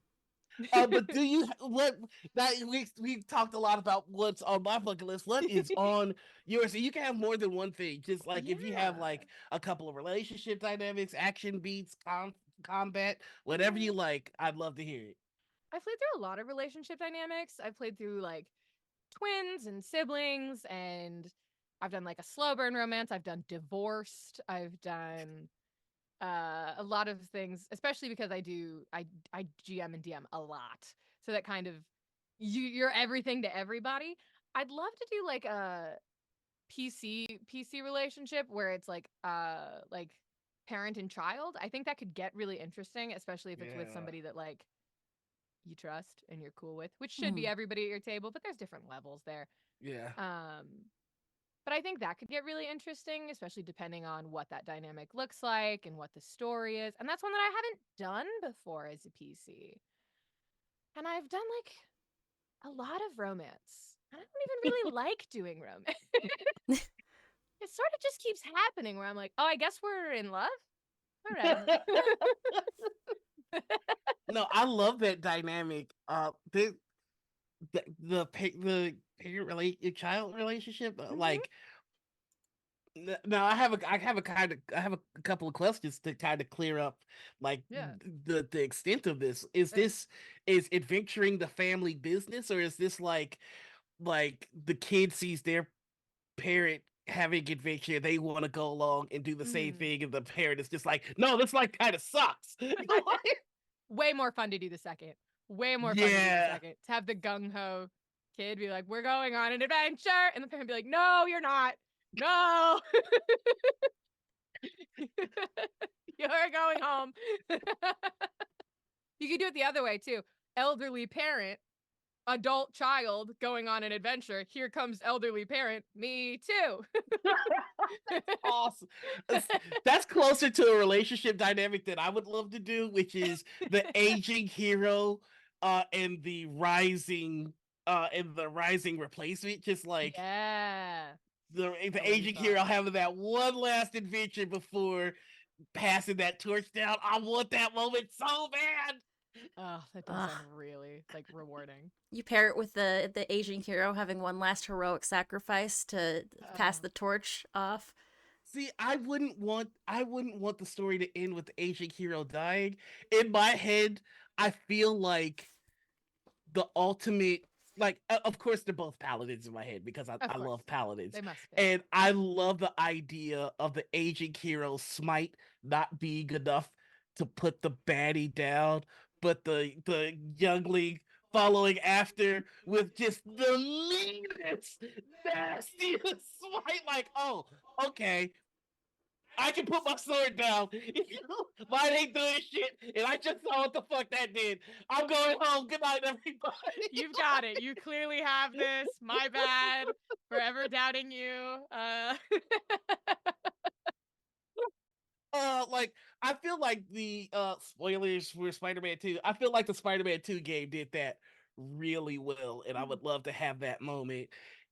But do you what that we talked a lot about what's on my bucket list. What is on yours? So you can have more than one thing. Just like if you have Yeah. like a couple of relationship dynamics, action beats, combat, whatever you like, I'd love to hear it. I played through a lot of relationship dynamics. I played through like twins and siblings, and I've done like a slow burn romance. I've done divorced. I've done a lot of things, especially because I GM and DM a lot. So that kind of you're everything to everybody. I'd love to do like a PC relationship where it's like parent and child. I think that could get really interesting, especially if it's with Yeah, somebody that like you trust and you're cool with, which should be Mhm. everybody at your table, but there's different levels there. yeah. But I think that could get really interesting, especially depending on what that dynamic looks like and what the story is. And that's one that I haven't done before as a PC. And I've done like a lot of romance. I don't even really like doing romance. It sort of just keeps happening where I'm like, oh, I guess we're in love. All right. No, I love that dynamic. The parent child relationship, Mhm. Now I have a couple of questions to kind of clear up like Yeah. the extent of this. Uh, Is adventuring the family business, or is this like the kid sees their parent having adventure, they want to go along and do the same mm. thing, and the parent is just like, no, this like kind of sucks. Way more fun to do the second. Way more fun to do the Yeah. second. To have the gung ho kid be like, "We're going on an adventure," and the parent be like, "No, you're not. No, you're going home." You could do it the other way too. Elderly parent, adult child going on an adventure. Here comes elderly parent. Me too. Awesome. That's closer to a relationship dynamic that I would love to do, which is the aging hero and the rising replacement. Just like Yeah, the that would be aging hero fun. having that one last adventure before passing that torch down. I want that moment so bad. Oh, that does Ugh. sound really like rewarding. You pair it with the aging hero having one last heroic sacrifice to pass Oh. the torch off. See, I wouldn't want the story to end with the aging hero dying. In my head, I feel like the ultimate, like of course they're both paladins in my head because Of I course, love paladins, they must be. and I love the idea of the aging hero smite not being enough to put the baddie down, but the youngling following after with just the meanest nastiest smite, like, oh, okay, I can put my sword down. Mine ain't doing shit, and I just saw what the fuck that did. I'm going home. Good night, everybody. You've got it. You clearly have this. My bad. Forever doubting you. Like I feel like the spoilers for Spider-Man 2. I feel like the Spider-Man 2 game did that really well, and I would love to have that moment.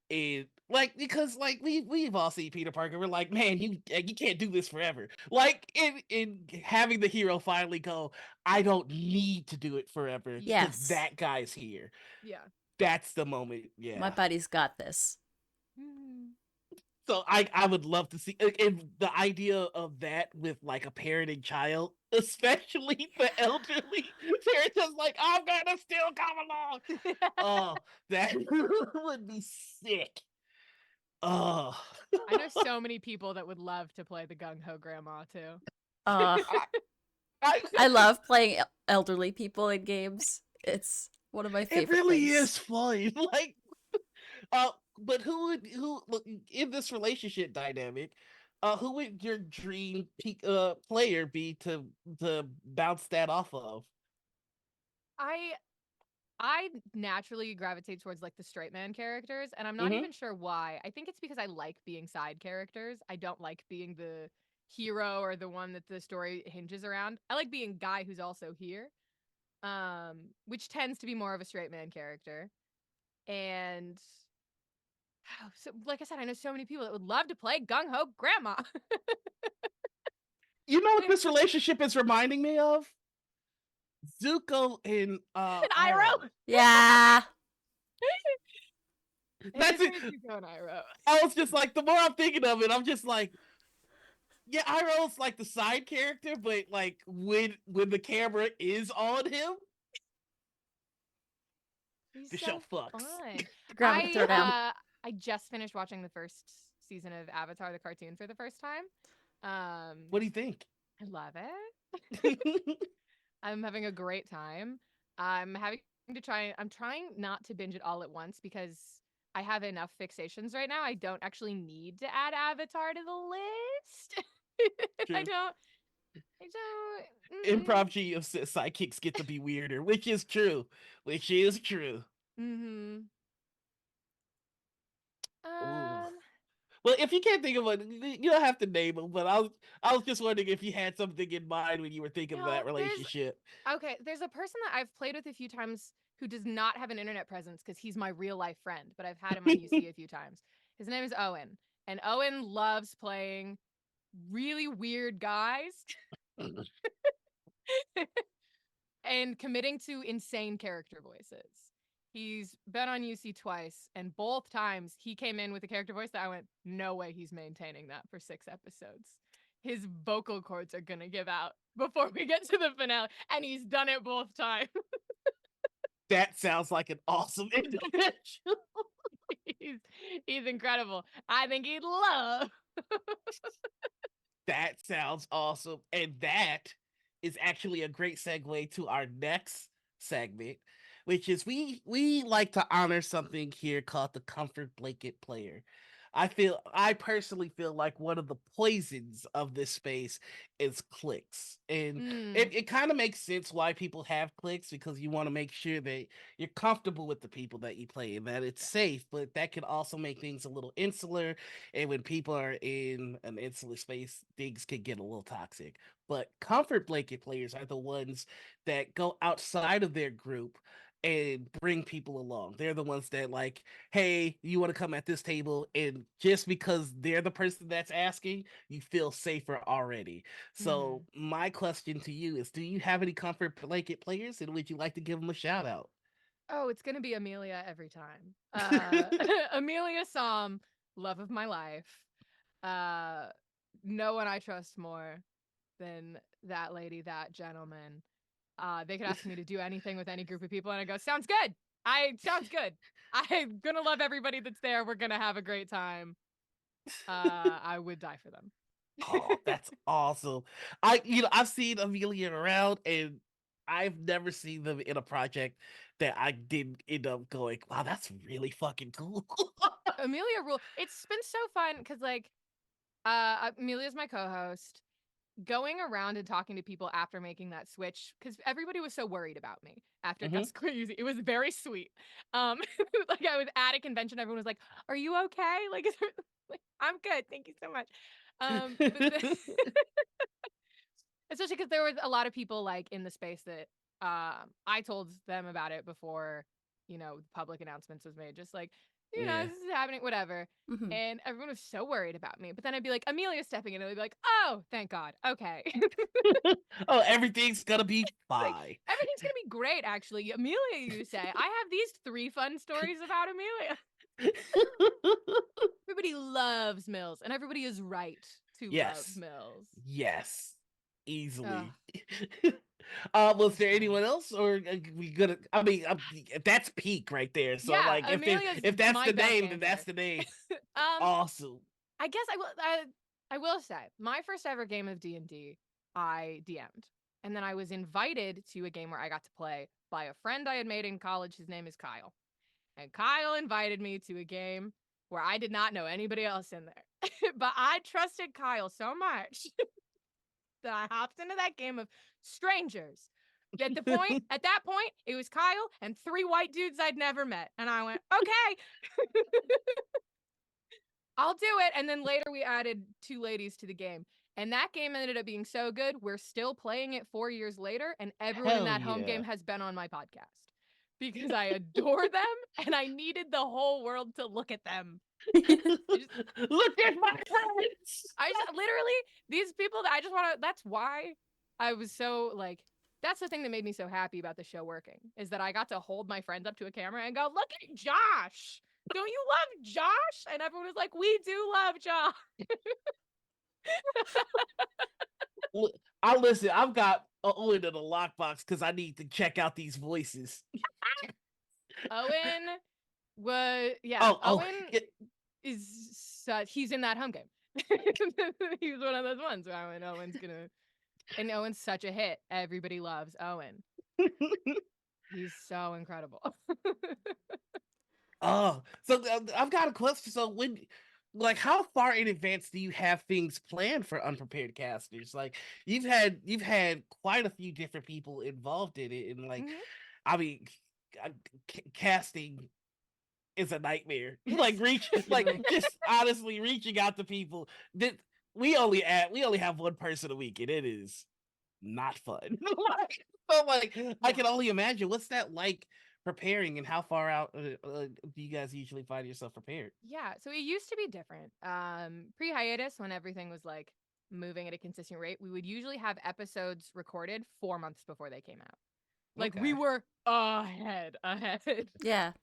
And like because like we've all seen Peter Parker, we're like, man, you can't do this forever. Like in having the hero finally go, I don't need to do it forever Yeah. because Yes. that guy's here. Yeah. That's the moment. My Yeah. buddy's got this. Mm. So I would love to see and the idea of that with like a parenting child, especially the elderly parents, just like, I'm gonna still come along. Oh, that would be sick. Oh, I know so many people that would love to play the gung ho grandma too. Uh, I, I, I love playing elderly people in games. It's one of my it favorite really things. is fun. Like, but who look in this relationship dynamic? Who would your dream peak player be to bounce that off of? I I naturally gravitate towards like the straight man characters, and I'm not Mm-hmm. even sure why. I think it's because I like being side characters. I don't like being the hero or the one that the story hinges around. I like being guy who's also here. Which tends to be more of a straight man character. And so, like I said, I know so many people that would love to play gung ho grandma. You know what this relationship is reminding me of? Zuko and And Iroh. Iroh. Yeah. That's it. Zuko and Iroh. I was just like, the more I'm thinking of it, I'm just like, yeah, Iroh's like the side character, but like when the camera is on him, He's the so show fucks. fun. The ground would throw down. I just finished watching the first season of Avatar the cartoon for the first time. What do you think? I love it. I'm having a great time. I'm trying not to binge it all at once because I have enough fixations right now. I don't actually need to add Avatar to the list. True. I don't. Improv G of sidekicks get to be weirder, which is true. Mm-hmm. Ooh. Well, if you can't think of one, you don't have to name them. But I was just wondering if you had something in mind when you were thinking of that relationship. Okay, there's a person that I've played with a few times who does not have an internet presence because he's my real life friend, but I've had him on UC a few times. His name is Owen, and Owen loves playing really weird guys and committing to insane character voices. He's been on UC twice, and both times he came in with a character voice that I went, no way he's maintaining that for 6 episodes. His vocal cords are gonna give out before we get to the finale, and he's done it both times. That sounds like an awesome individual. He's incredible. I think he'd love. That sounds awesome. And that is actually a great segue to our next segment, which is we like to honor something here called the comfort blanket player. I personally feel like one of the poisons of this space is clicks. And it kind of makes sense why people have clicks, because you want to make sure that you're comfortable with the people that you play and that it's safe, but that can also make things a little insular. And when people are in an insular space, things can get a little toxic. But comfort blanket players are the ones that go outside of their group and bring people along. They're the ones that like, hey, you want to come at this table, and just because they're the person that's asking, you feel safer already. So my question to you is, do you have any comfort blanket players, and would you like to give them a shout out? Oh, it's gonna be Amelia every time. Amelia Som, love of my life. No one I trust more than that lady, that gentleman. They could ask me to do anything with any group of people, and I go, sounds good. Sounds good. I'm gonna love everybody that's there. We're gonna have a great time. I would die for them. Oh, that's awesome. I've seen Amelia around, and I've never seen them in a project that I didn't end up going, wow, that's really fucking cool. Amelia rule. It's been so fun because like Amelia's my co-host. Going around and talking to people after making that switch, because everybody was so worried about me after Gus Crazy. It was very sweet. Like I was at a convention, everyone was like, "Are you okay?" Like, I'm good, thank you so much. Especially because there was a lot of people like in the space that I told them about it before, public announcements was made. Just like, this is happening, whatever. And everyone was so worried about me. But then I'd be like, Amelia's stepping in, and they'd be like, oh, thank God. Okay. Oh, everything's gonna be fine. Like, everything's gonna be great, actually. Amelia, you say. I have these 3 fun stories about Amelia. Everybody loves Mills, and everybody is right to love Mills. Yes. Easily. Was there anyone else, or we gonna? I mean, that's peak right there. So yeah, like, if that's the name, then that's the name. Awesome. I guess I will say my first ever game of D&D, I DM'd, and then I was invited to a game where I got to play by a friend I had made in college. His name is Kyle, and Kyle invited me to a game where I did not know anybody else in there, but I trusted Kyle so much that I hopped into that game of strangers. At that point, it was Kyle and 3 white dudes I'd never met. And I went, okay, I'll do it. And then later we added 2 ladies to the game. And that game ended up being so good, we're still playing it 4 years later. And everyone in that home game has been on my podcast because I adore them and I needed the whole world to look at them. Look at my friends. Literally, these people that I just want to, that's why I was so like, that's the thing that made me so happy about the show working, is that I got to hold my friends up to a camera and go, look at Josh. Don't you love Josh? And everyone was like, we do love Josh. I listen. I've got Owen in a lockbox because I need to check out these voices. Owen was, Oh, Owen is such, he's in that home game. He's one of those ones where I know Owen's gonna, and Owen's such a hit. Everybody loves Owen. He's so incredible. oh, so I've got a question. So like, how far in advance do you have things planned for unprepared casters? Like, you've had quite a few different people involved in it, and like, I mean, casting is a nightmare. Like just honestly reaching out to people that we only have one person a week, and it is not fun. So like, I can only imagine what's that like preparing, and how far out do you guys usually find yourself prepared? Yeah, so it used to be different. Pre-hiatus, when everything was like moving at a consistent rate, we would usually have episodes recorded 4 months before they came out. Like we were ahead. Yeah.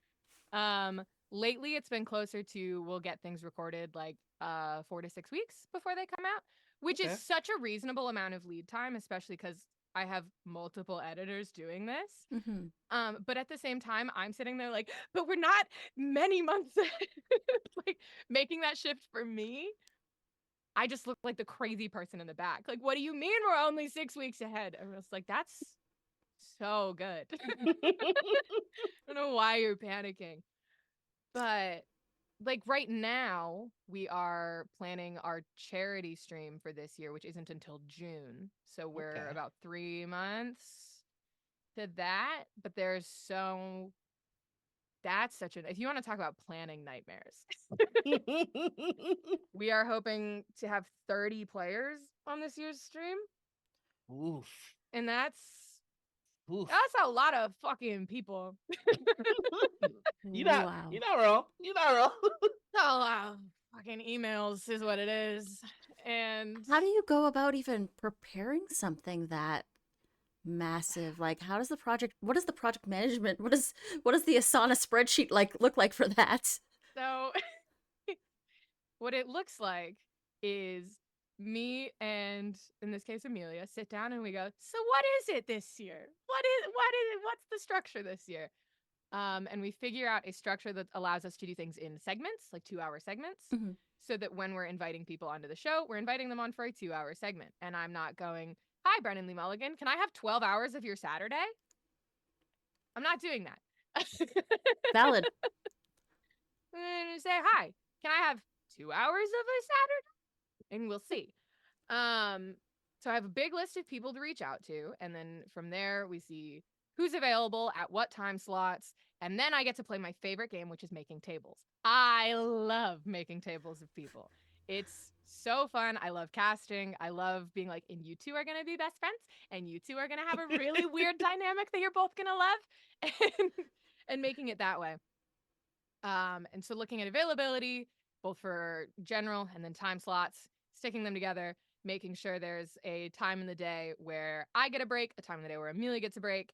Lately it's been closer to, we'll get things recorded like 4 to 6 weeks before they come out, which is such a reasonable amount of lead time, especially because I have multiple editors doing this. Mm-hmm. But at the same time, I'm sitting there like, but we're not many months ahead. Like, making that shift for me, I just look like the crazy person in the back. Like, what do you mean we're only 6 weeks ahead? And I was like, that's so good. I don't know why you're panicking. But like right now, we are planning our charity stream for this year, which isn't until June. So we're about 3 months to that. But that's such if you want to talk about planning nightmares, we are hoping to have 30 players on this year's stream. Oof. And that's a lot of fucking people. You're not wrong. You're not wrong. A lot of fucking emails is what it is. And how do you go about even preparing something that massive? Like, what is the project management, what does the Asana spreadsheet look like for that? So what it looks like is me and, in this case, Amelia, sit down and we go, so what is it this year? What's the structure this year? And we figure out a structure that allows us to do things in segments, like 2-hour segments, so that when we're inviting people onto the show, we're inviting them on for a 2-hour segment. And I'm not going, hi, Brennan Lee Mulligan, can I have 12 hours of your Saturday? I'm not doing that. Valid. And say, hi, can I have 2 hours of a Saturday? And we'll see. So I have a big list of people to reach out to. And then from there, we see who's available at what time slots. And then I get to play my favorite game, which is making tables. I love making tables of people. It's so fun. I love casting. I love being like, and you two are going to be best friends. And you two are going to have a really weird dynamic that you're both going to love. And making it that way. And so looking at availability, both for general and then time slots, sticking them together, making sure there's a time in the day where I get a break, a time in the day where Amelia gets a break.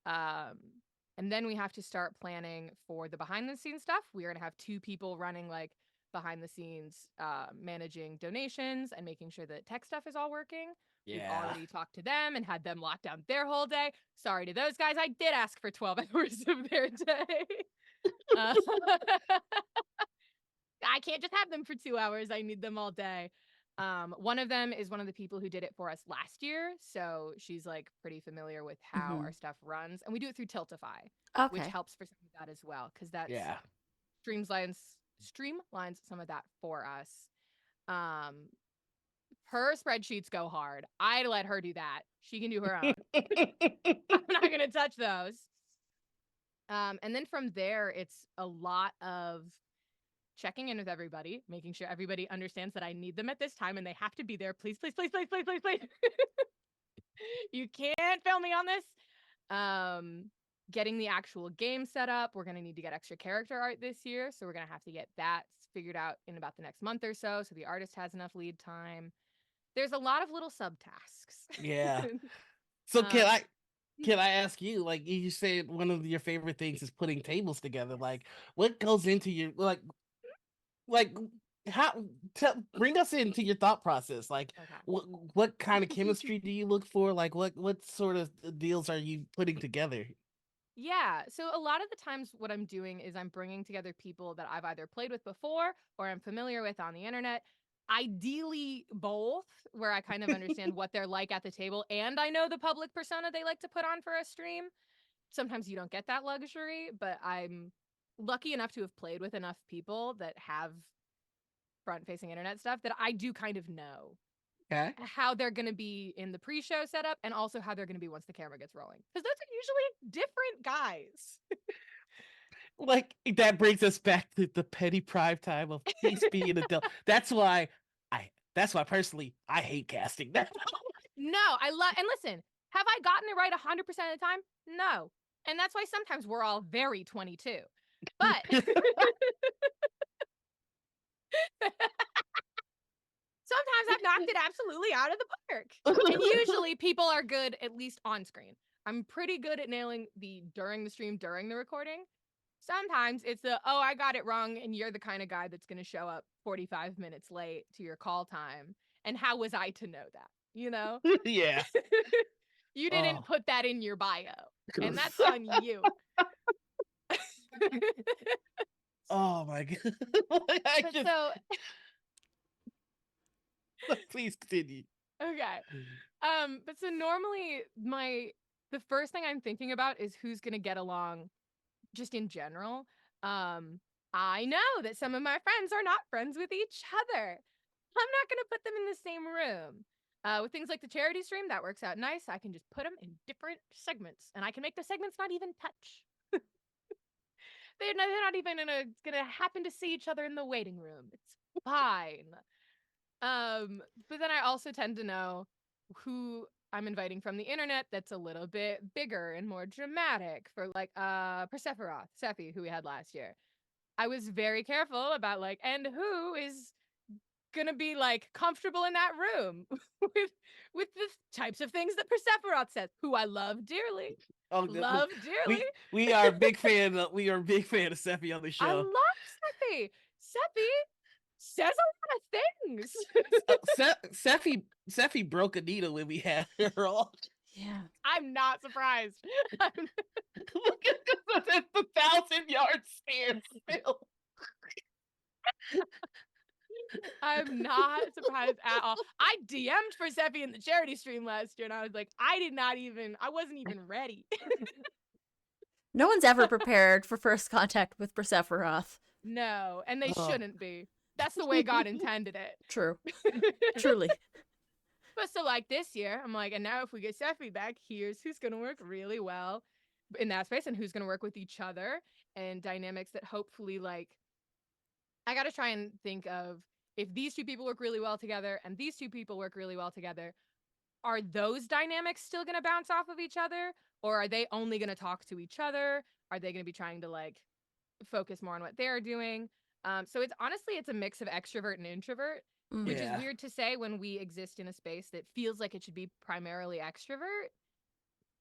And then we have to start planning for the behind the scenes stuff. We are going to have 2 people running like behind the scenes, managing donations and making sure that tech stuff is all working. Yeah. We've already talked to them and had them lock down their whole day. Sorry to those guys. I did ask for 12 hours of their day. I can't just have them for 2 hours. I need them all day. One of them is one of the people who did it for us last year, so she's like pretty familiar with how our stuff runs, and we do it through Tiltify, which helps for some of that as well, because that streamlines some of that for us. Her spreadsheets go hard. I let her do that. She can do her own. I'm not gonna touch those. And then from there, it's a lot of checking in with everybody, making sure everybody understands that I need them at this time and they have to be there. Please, please, please, please, please, please, please. You can't fail me on this. Getting the actual game set up. We're going to need to get extra character art this year. So we're going to have to get that figured out in about the next month or so. So the artist has enough lead time. There's a lot of little subtasks. Yeah. So can can I ask you, like you said one of your favorite things is putting tables together. Like what goes into your like how bring us into your thought process. Like Okay. what kind of chemistry do you look for? Like what sort of deals are you putting together? Yeah. So a lot of the times what I'm doing is I'm bringing together people that I've either played with before or I'm familiar with on the internet. Ideally both, where I kind of understand what they're like at the table and I know the public persona they like to put on for a stream. Sometimes you don't get that luxury, but I'm lucky enough to have played with enough people that have front-facing internet stuff that I do kind of know Okay. how they're going to be in the pre-show setup and also how they're going to be once the camera gets rolling. Because those are usually different guys. Like that brings us back to the petty prime time of peace being adult. That's why personally I hate casting. No, I love, and listen, have I gotten it right 100% of the time? No. And that's why sometimes we're all very 22. But sometimes I've knocked it absolutely out of the park. And usually people are good, at least on screen. I'm pretty good at nailing the during the stream, during the recording. Sometimes it's the, oh, I got it wrong, and you're the kind of guy that's going to show up 45 minutes late to your call time. And how was I to know that? You know? Yeah. You didn't Oh. put that in your bio, and that's on you. Oh my god. But so, Please continue. okay. But so normally the first thing I'm thinking about is who's gonna get along just in general. I know that some of my friends are not friends with each other. I'm not gonna put them in the same room. With things like the charity stream, that works out nice. I can just put them in different segments, and I can make the segments not even touch. They're not even gonna happen to see each other in the waiting room. It's fine. But then I also tend to know who I'm inviting from the internet that's a little bit bigger and more dramatic for like Persephoroth, Sephi, who we had last year. I was very careful about like, and who is gonna be like comfortable in that room with the types of things that Persephoroth says, who I love dearly. Oh, Love dearly. we are a big fan. We are a big fan of Sephi on the I show. love Sephi. Sephi says a lot of things. Sephi broke Anita when we had her on. Yeah. I'm not surprised. Look at the 1,000-yard standstill. I'm not surprised at all. I DM'd for Sephi in the charity stream last year, and I was like, I wasn't even ready. No one's ever prepared for first contact with Persephoroth. No, and they Oh. shouldn't be. That's the way God intended it. True. Truly. But so like this year, I'm like, and now if we get Sephi back, here's who's gonna work really well in that space and who's gonna work with each other and dynamics that hopefully like I gotta try and think of if these two people work really well together and these two people work really well together, are those dynamics still gonna bounce off of each other? Or are they only gonna talk to each other? Are they gonna be trying to like focus more on what they're doing? So it's honestly it's a mix of extrovert and introvert, which is Yeah. weird to say when we exist in a space that feels like it should be primarily extrovert,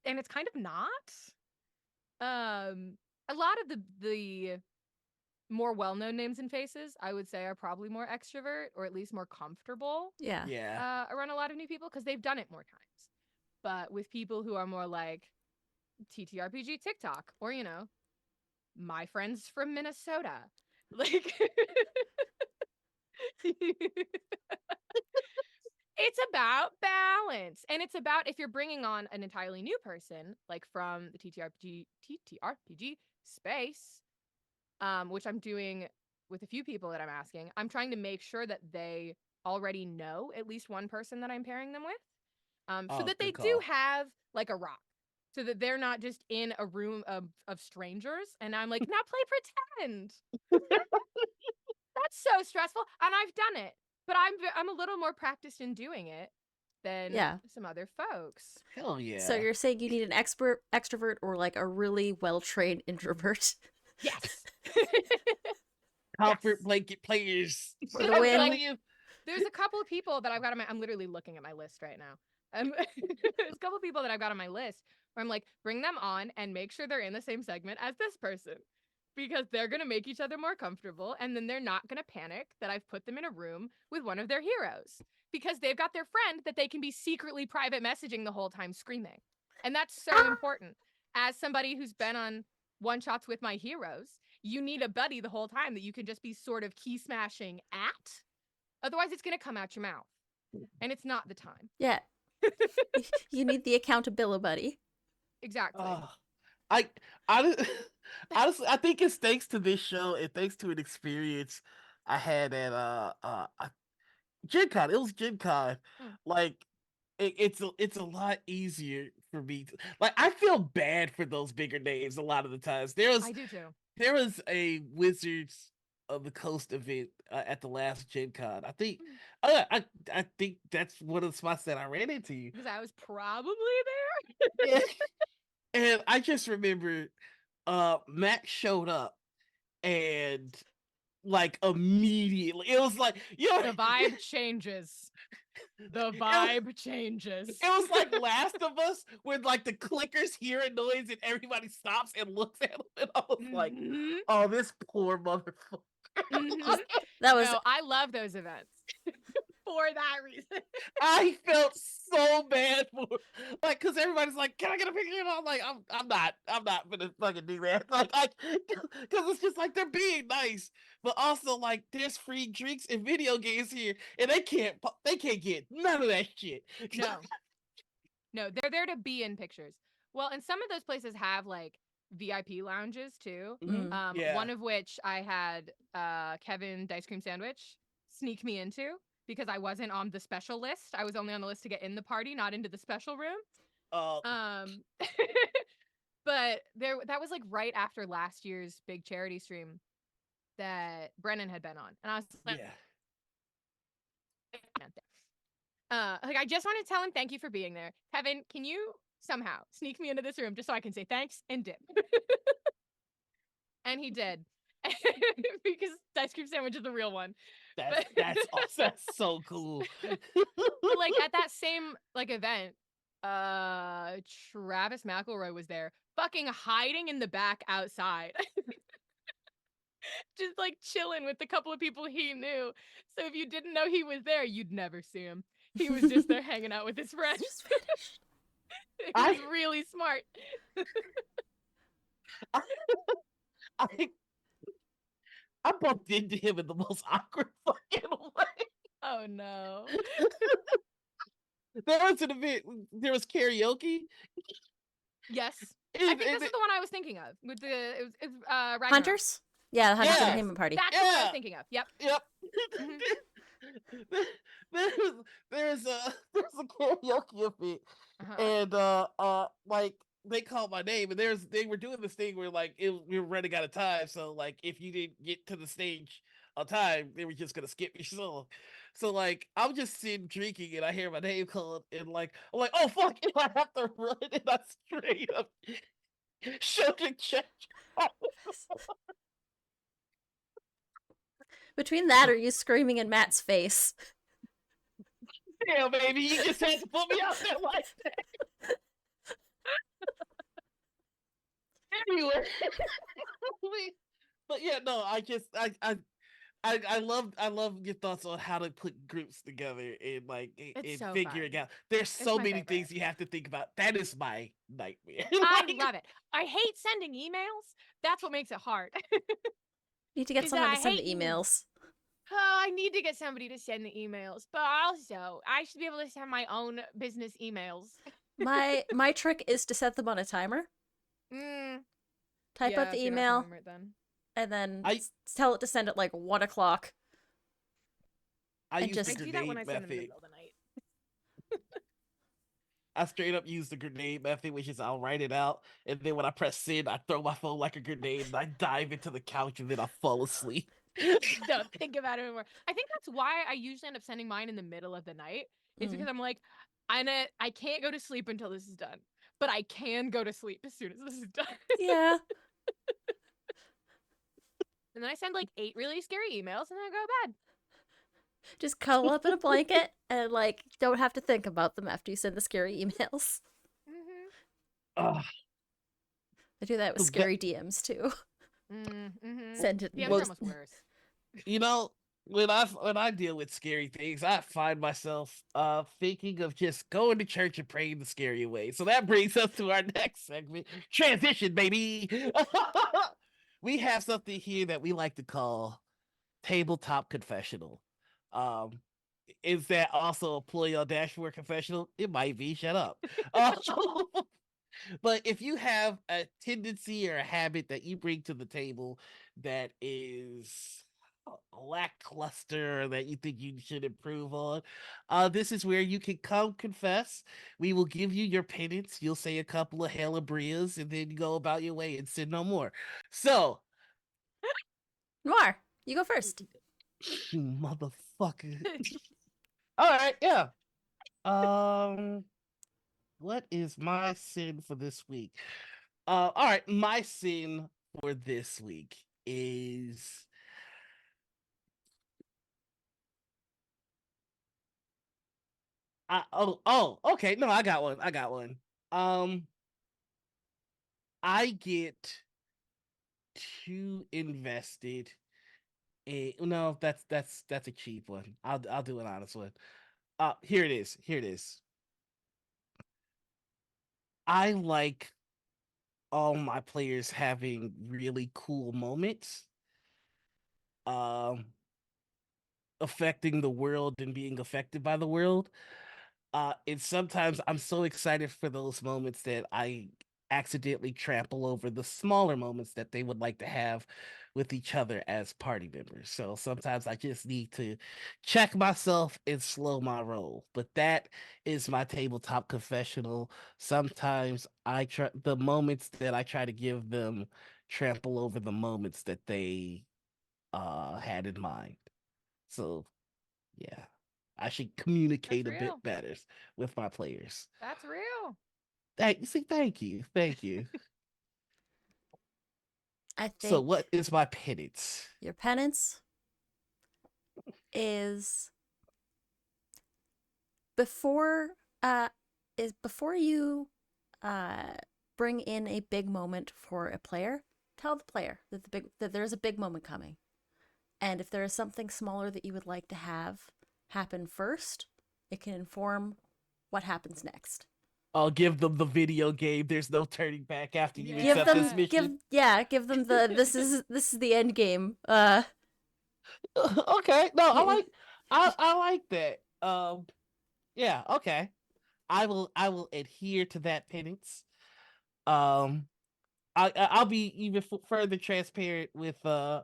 and it's kind of not. A lot of the more well-known names and faces, I would say, are probably more extrovert or at least more comfortable Yeah. Yeah. around a lot of new people because they've done it more times. But with people who are more like TTRPG TikTok or my friends from Minnesota, like it's about balance. And it's about if you're bringing on an entirely new person, like from the TTRPG space, which I'm doing with a few people that I'm asking, I'm trying to make sure that they already know at least one person that I'm pairing them with. So Oh, that they good do call. have like a rock. So that they're not just in a room of strangers and I'm like, now play pretend. That's so stressful. And I've done it. But I'm a little more practiced in doing it than Yeah. some other folks. Hell yeah. So you're saying you need an expert extrovert or like a really well-trained introvert Yes. comfort Yes. blanket players. for the I'm win? telling There's a couple of people that I've got I'm literally looking at my list right now. There's a couple people that I've got on my list where I'm like, bring them on and make sure they're in the same segment as this person because they're going to make each other more comfortable. And then they're not going to panic that I've put them in a room with one of their heroes because they've got their friend that they can be secretly private messaging the whole time screaming. And that's so important. As somebody who's been on one shots with my heroes, you need a buddy the whole time that you can just be sort of key smashing at. Otherwise, it's going to come out your mouth. And it's not the time. Yeah. You need the accountability buddy. Exactly. I honestly, I think it's thanks to this show and thanks to an experience I had at Gen Con. It was Gen Con. Like it's a lot easier for me to, like, I feel bad for those bigger names a lot of the times. I do too. There was a Wizards of the Coast event at the last Gen Con. I think I think that's one of the spots that I ran into you. Because I was probably there. And I just remember Matt showed up and like immediately it was like, you know, The vibe changes. The vibe changes. It was like Last of Us when like the clickers hear a noise and everybody stops and looks at them, and I was like, oh, this poor motherfucker. That was No, I love those events. For that reason. I felt so bad for, like, because everybody's like, can I get a picture? And I'm like, I'm not gonna fucking do that. Like, because it's just like they're being nice, but also like there's free drinks and video games here, and they can't get none of that shit. No, they're there to be in pictures. Well, and some of those places have like VIP lounges too. Mhm. One of which I had Kevin Dice Cream Sandwich sneak me into because I wasn't on the special list. I was only on the list to get in the party, not into the special room. But that was like right after last year's big charity stream that Brennan had been on, and I was like, like, I just want to tell him thank you for being there. Kevin, can you somehow sneak me into this room just so I can say thanks and dip? And he did. Because Dice Cream Sandwich is the real one. That's awesome. That's so cool. But like at that same like event, Travis McElroy was there, fucking hiding in the back outside. Just like chilling with the couple of people he knew. So if you didn't know he was there, you'd never see him. He was just there hanging out with his friends. He was really smart. I bumped into him in the most awkward fucking way. Oh no. There was an event. There was karaoke. Yes. I think this is the one I was thinking of. With the it was Ragnarok. Hunters? Yeah, the Hunters Entertainment Party. That's what I was thinking of. Yep. There's a karaoke event, and like they called my name, and they were doing this thing where like we were running out of time, so like if you didn't get to the stage on time, they were just gonna skip your song. So like I'm just sitting drinking, and I hear my name called, and like I'm like, oh fuck, and I have to run, and I straight up showed the check. Between that or you screaming in Matt's face. Damn, baby, you just had to put me out there like that. Anyway, but yeah, no, I love your thoughts on how to put groups together and like and so figuring fun. out. There's so many favorite. things you have to think about. That is my nightmare. I love it. I hate sending emails. That's what makes it hard. Need to get someone to send the emails. Oh, I need to get somebody to send the emails, but also I should be able to send my own business emails. My trick is to set them on a timer. Type out the email, and then tell it to send at like 1 o'clock. I do that when I send them in the middle of the night. I straight up use the grenade method, which is I'll write it out, and then when I press send, I throw my phone like a grenade, and I dive into the couch, and then I fall asleep. Don't think about it anymore. I think that's why I usually end up sending mine in the middle of the night. Is because I'm like, I can't go to sleep until this is done, but I can go to sleep as soon as this is done. Yeah. And then I send like 8 really scary emails, and then I go to bed. Just cuddle up in a blanket and like don't have to think about them after you send the scary emails. Mm-hmm. Uh, I do that with that, scary DMs too. Mm-hmm. Send it. DMs Well, are almost worse. you know, when I deal with scary things, I find myself thinking of just going to church and praying the scary way. So that brings us to our next segment, transition, baby. We have something here that we like to call tabletop confessional. Um, is that also a ploy on Dashboard confessional? It might be. Shut up. Uh, but if you have a tendency or a habit that you bring to the table that is lackluster that you think you should improve on, this is where you can come confess. We will give you your penance. You'll say a couple of Halabrias and then go about your way and sin no more. So, Noir, you go first. you motherfucker. All right, yeah. Um, what is my sin for this week? All right, my sin for this week is okay. No, I got one. I got one. Um, I get too invested in no, that's a cheap one. I'll do an honest one. Here it is. Here it is. I like all my players having really cool moments. Um, affecting the world and being affected by the world. And sometimes I'm so excited for those moments that I accidentally trample over the smaller moments that they would like to have with each other as party members. So sometimes I just need to check myself and slow my roll. But that is my tabletop confessional. Sometimes I try the moments that I try to give them trample over the moments that they had in mind. So yeah. I should communicate That's a bit real. better with my players. That's real. Thank you. Thank you. I So think what is my penance? your penance is before uh before you uh bring in a big moment for a player, tell the player that there's a big moment coming. And if there is something smaller that you would like to have happen first, it can inform what happens next. I'll give them the video game. There's no turning back after you Yeah. Give accept this them mission. give them the this is the end game. Okay. No, I like that. Yeah, okay. I will adhere to that penance. Um I'll be even further transparent with the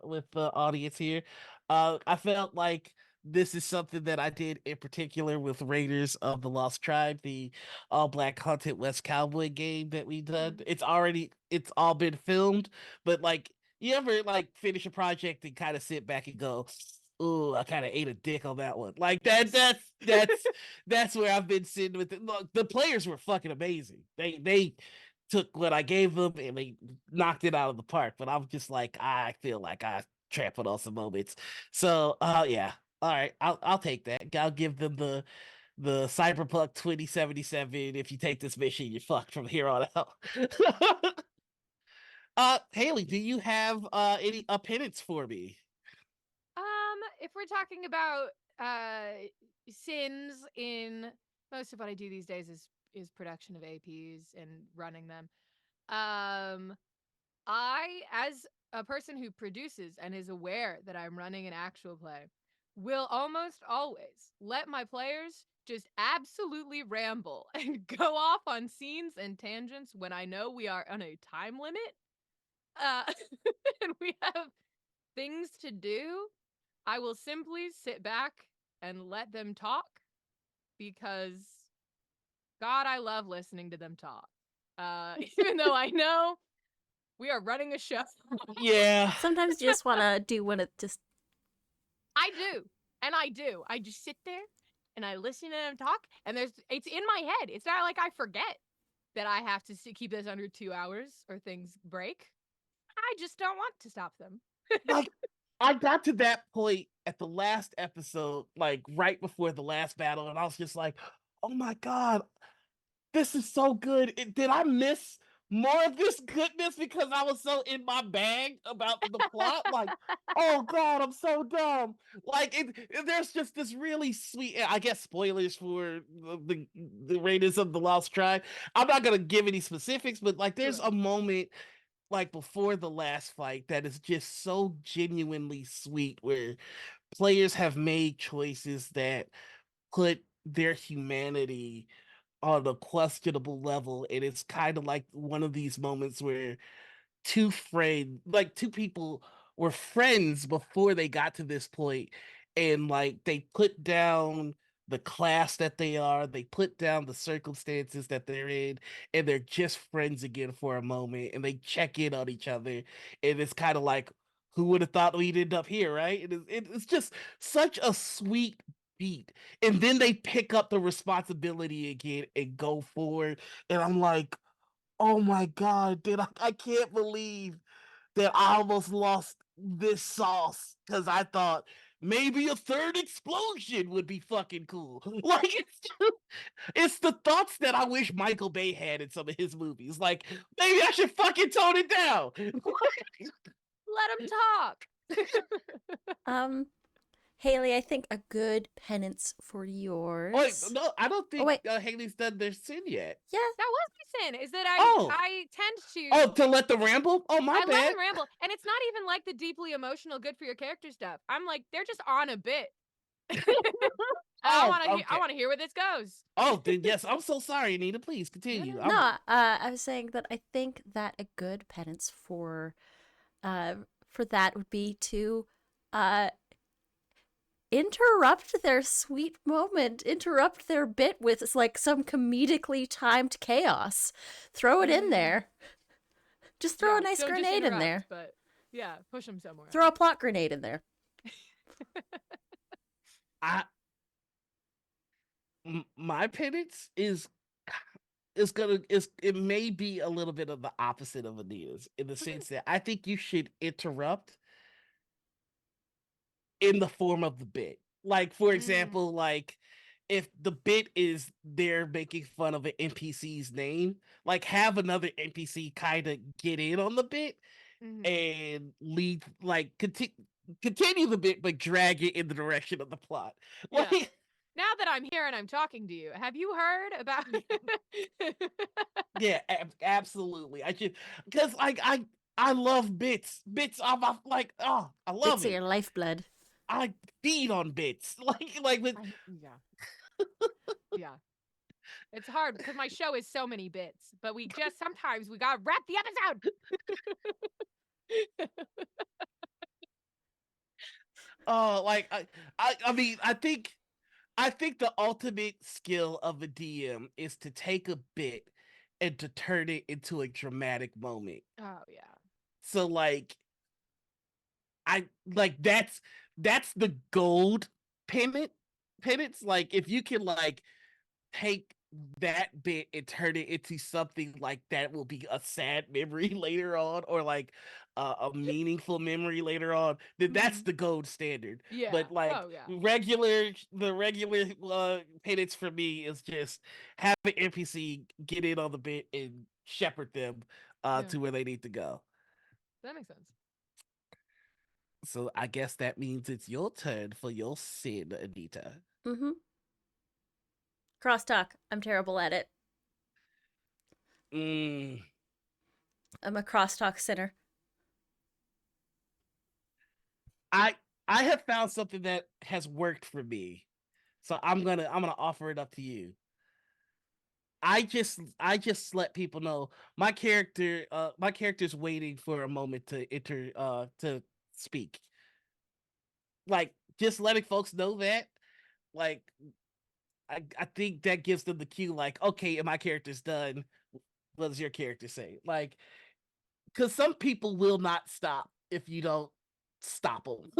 audience here. I felt like this is something that I did in particular with Raiders of the Lost Tribe, the all black hunted West Cowboy game that we done. It's all been filmed, but like you ever like finish a project and kind of sit back and go, "Ooh, I kind of ate a dick on that one." Like that's where I've been sitting with it. Look, the players were fucking amazing. They took what I gave them and they knocked it out of the park. But I'm just like, I feel like I trampled on some moments. So yeah. All right, I'll take that. I'll give them the Cyberpunk 2077. If you take this mission, you're fucked from here on out. Haley, do you have any penance for me? If we're talking about sins in most of what I do these days is production of APs and running them. I, as a person who produces and is aware that I'm running an actual play, will almost always let my players just absolutely ramble and go off on scenes and tangents when I know we are on a time limit uh, and we have things to do. I will simply sit back and let them talk because God, I love listening to them talk. Even though I know we are running a show. Yeah. Sometimes you just want to do when it just I do. And I do. I just sit there and I listen to them talk and it's in my head. It's not like I forget that I have to keep this under 2 hours or things break. I just don't want to stop them. Like I got to that point at the last episode, like right before the last battle, and I was just like, "Oh my god, this is so good. Did I miss more of this goodness because I was so in my bag about the plot? Like, oh god, I'm so dumb. Like, there's just this really sweet. I guess spoilers for the Raiders of the Lost Tribe. I'm not gonna give any specifics, but like, there's Sure. a moment like before the last fight that is just so genuinely sweet where players have made choices that put their humanity on a questionable level, and it's kind of like one of these moments where two people were friends before they got to this point, and like they put down the class that they are, they put down the circumstances that they're in, and they're just friends again for a moment, and they check in on each other, and it's kind of like, who would have thought we'd end up here, right? It's just such a sweet beat, and then they pick up the responsibility again and go forward, and I'm like, oh my god, dude, I can't believe that I almost lost this sauce because I thought maybe a third explosion would be fucking cool. Like, it's the thoughts that I wish Michael Bay had in some of his movies. Like, maybe I should fucking tone it down. Let him talk. Haley, I think a good penance for Wait, yours. no, I don't Oh think wait, Haley's done their sin yet. yeah. That was my sin. Is that Oh, I tend to to let them ramble? Oh, my I let bad. them ramble, and it's not even like the deeply emotional, good for your character stuff. I'm like, they're just on a bit. I Oh, want to hear. I okay. want to hear where this goes. Oh, then yes, I'm so sorry, Anita. Please continue. no. No, I was saying that I think that a good penance for that would be to uh interrupt their sweet moment, interrupt their bit with like some comedically timed chaos. Throw it in there. Just throw a nice don't just grenade in interrupt, there. But yeah, push them somewhere. Throw a plot grenade in there. I my penance is it may be a little bit of the opposite of Anita's in the sense that I think you should interrupt in the form of the bit. Like, for example, like if the bit is they're making fun of an NPC's name, like have another NPC kind of get in on the bit and lead, like continue the bit, but drag it in the direction of the plot. Yeah. Like, now that I'm here and I'm talking to you, have you heard about? yeah, absolutely. I just because like I love bits. Bits. I'm like, oh, I love Bits of it. your lifeblood. I feed on bits. Like with yeah. It's hard because my show is so many bits, but we just sometimes we gotta wrap the episode. oh, like I mean, I think the ultimate skill of a DM is to take a bit and to turn it into a dramatic moment. Oh yeah. So like I like that's the gold penance. Like if you can like take that bit and turn it into something like that will be a sad memory later on, or like a meaningful memory later on, then that's the gold standard. Yeah. But like the regular penance for me is just have an NPC get in on the bit and shepherd them to where they need to go. That makes sense. So I guess that means it's your turn for your sin, Anita. Mm-hmm. Crosstalk. I'm terrible at it. I'm a crosstalk sinner. I have found something that has worked for me, so I'm gonna offer it up to you. I just let people know my character's waiting for a moment to enter to speak. Like just letting folks know that, like I think that gives them the cue, like, okay, my character's done. What does your character say? Like, because some people will not stop if you don't stop them.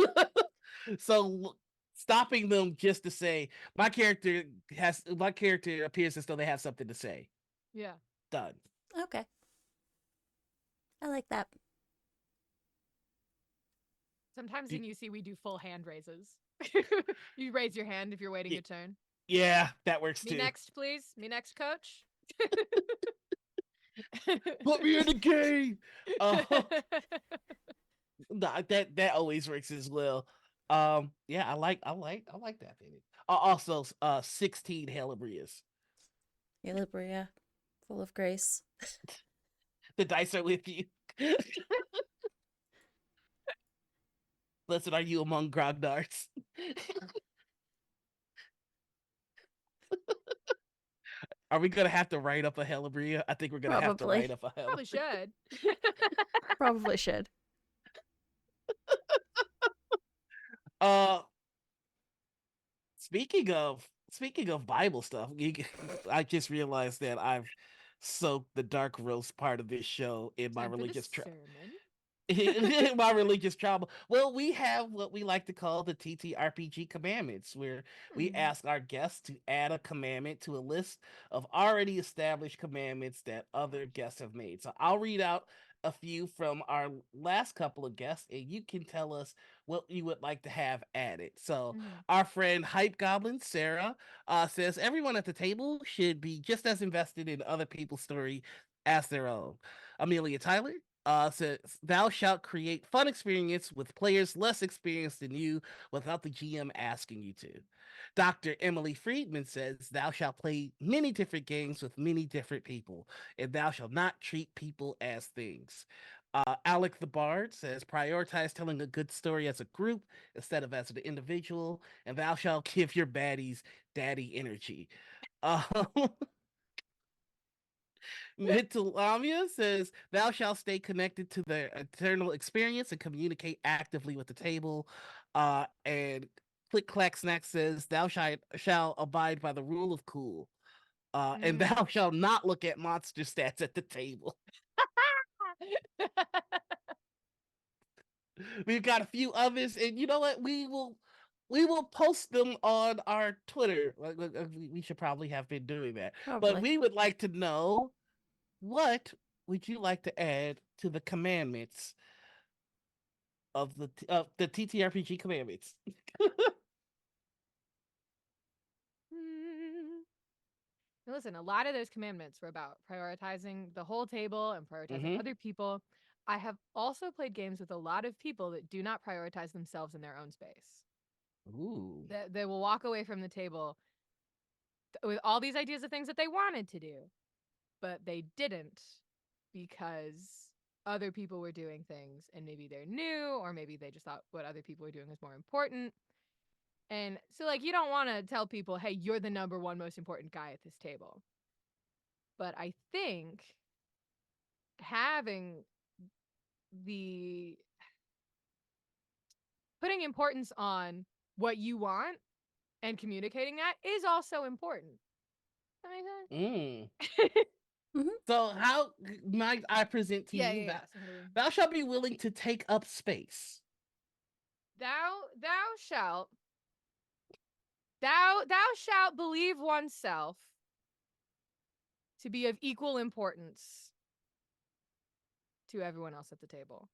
So stopping them just to say my character appears as though they have something to say. Yeah. Done. Okay. I like that. Sometimes Do- in UC we do full hand raises. You raise your hand if you're waiting Ye- your turn. Yeah, that works Me too. next, please. Me next, coach. Put me in the game. Uh, nah, that always works as well. Yeah, I like that thing. Also, 16 Helibrias. Alibria, full of grace. The dice are with you. Listen, are you among grognards? Are we gonna have to write up a Helibria? I think we're gonna have to Probably. write up a Probably Helibria. should. Probably should. Uh, speaking of Bible stuff, I just realized that I've soaked the dark roast part of this show in my Time for the religious sermon. my religious trauma. Well, we have what we like to call the TTRPG commandments, where we Hmm. ask our guests to add a commandment to a list of already established commandments that other guests have made. So I'll read out a few from our last couple of guests, and you can tell us what you would like to have added. So Mhm. our friend Hype Goblin Sarah says everyone at the table should be just as invested in other people's story as their own. Amelia Tyler says, thou shalt create fun experience with players less experienced than you without the GM asking you to. Dr. Emily Friedman says, thou shalt play many different games with many different people, and thou shalt not treat people as things. Alec the Bard says, prioritize telling a good story as a group instead of as an individual, and thou shalt give your baddies daddy energy. Uh, Mitalamia says, thou shalt stay connected to the eternal experience and communicate actively with the table. And Click Clack Snack says, thou shall abide by the rule of cool. And thou shalt not look at monster stats at the table. We've got a few others, and you know what? We will post them on our Twitter. We should probably have been doing that. Probably. But we would like to know, what would you like to add to the commandments of the TTRPG commandments? Listen, a lot of those commandments were about prioritizing the whole table and prioritizing Mhm. other people. I have also played games with a lot of people that do not prioritize themselves in their own space. Ooh. They will walk away from the table with all these ideas of things that they wanted to do, but they didn't because other people were doing things and maybe they're new or maybe they just thought what other people were doing was more important. And so, like, you don't want to tell people, hey, you're the number one most important guy at this table. But I think having the putting importance on what you want and communicating that is also important. That makes sense? So how might I present to Yeah, you yeah, that yeah. So thou shalt be willing to take up space? thou shalt believe oneself to be of equal importance to everyone else at the table.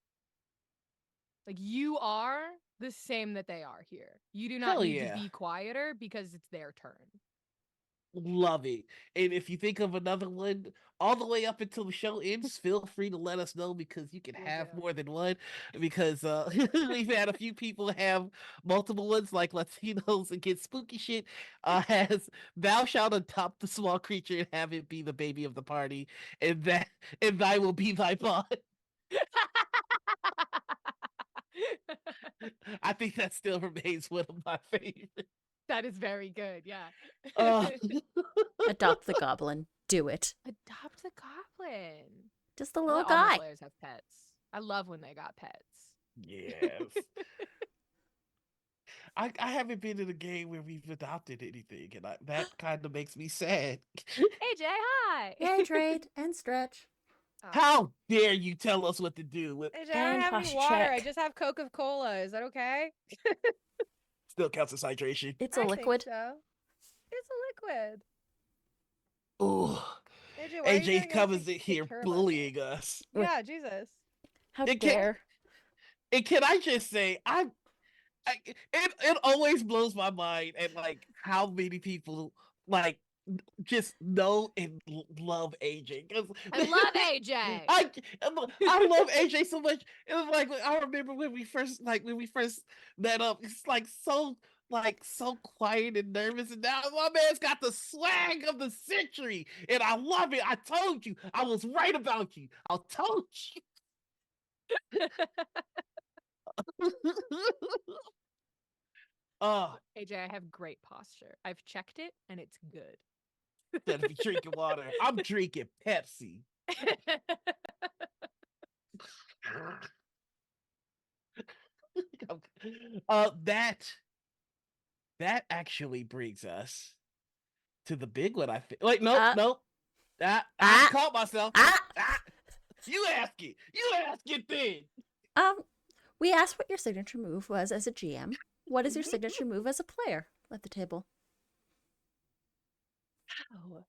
Like, you are the same that they are here. You do not Hell need yeah. to be quieter because it's their turn. Love it. And if you think of another one all the way up until the show ends, feel free to let us know, because you can Will have do. more than one. Because we've had a few people have multiple ones, like Latinos Against Spooky Shit has, thou shalt adopt the small creature and have it be the baby of the party, and thy will be thy bond. I think that still remains one of my favorites. That is very good. Yeah. Uh, Adopt the goblin. Do it. Adopt the goblin. Just the I little let all my guy. players have pets. I love when they got pets. yes. I haven't been in a game where we've adopted anything, and that kind of makes me sad. AJ, hi. Hydrate and stretch. How dare you tell us what to do? AJ, I And don't have any posture water. I check. just have Coca-Cola. Is that okay? Still counts as hydration. It's a I liquid. think so. It's a liquid. Ooh, AJ, why are you AJ gonna covers take it here care of us? bullying us. Yeah, Jesus. How It can't- dare. And can I just say, it always blows my mind at like how many people like just know and love AJ. I love AJ. I love AJ so much. It was like I remember when we first met up. It's like so quiet and nervous, and now my man's got the swag of the century, and I love it. I told you, I was right about you. I told you. AJ, I have great posture. I've checked it, and it's good. Instead of drinking water, I'm drinking Pepsi. That actually brings us to the big one. I think. Wait, nope. I caught myself. You ask it. Then. We asked what your signature move was as a GM. What is your signature move as a player at the table? Oh,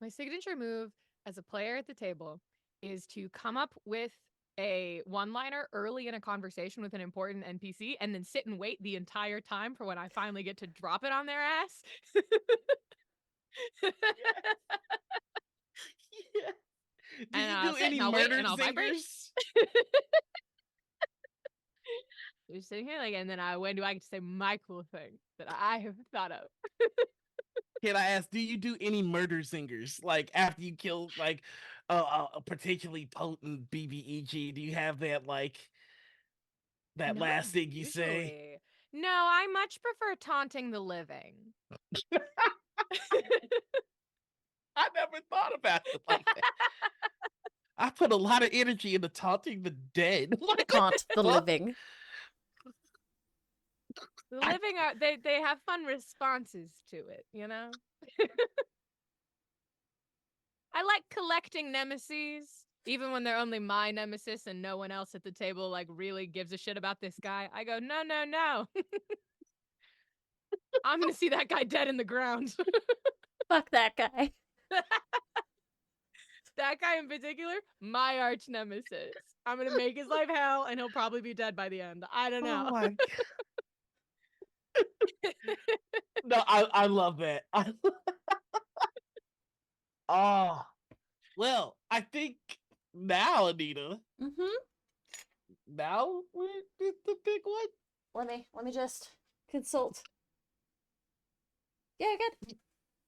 my signature move as a player at the table is to come up with a one-liner early in a conversation with an important NPC and then sit and wait the entire time for when I finally get to drop it on their ass. Yeah. Did And you do any murder singers? You're sitting here like, and then when do I get to say my cool thing that I have thought of? Can I ask, do you do any murder singers? Like after you kill like a particularly potent BBEG, do you have that that Not last thing you say? usually. No, I much prefer taunting the living. I never thought about it like that. I put a lot of energy into taunting the dead. Taunt the living. The living are they have fun responses to it, you know? I like collecting nemesis, even when they're only my nemesis and no one else at the table like really gives a shit about this guy. I go, no. I'm gonna see that guy dead in the ground. Fuck that guy. That guy in particular, my arch nemesis. I'm gonna make his life hell and he'll probably be dead by the end. I don't know. Oh my God. No, I love that. Oh, well, I think now, Anita. Now it's the big one. Let me just consult. Yeah, good.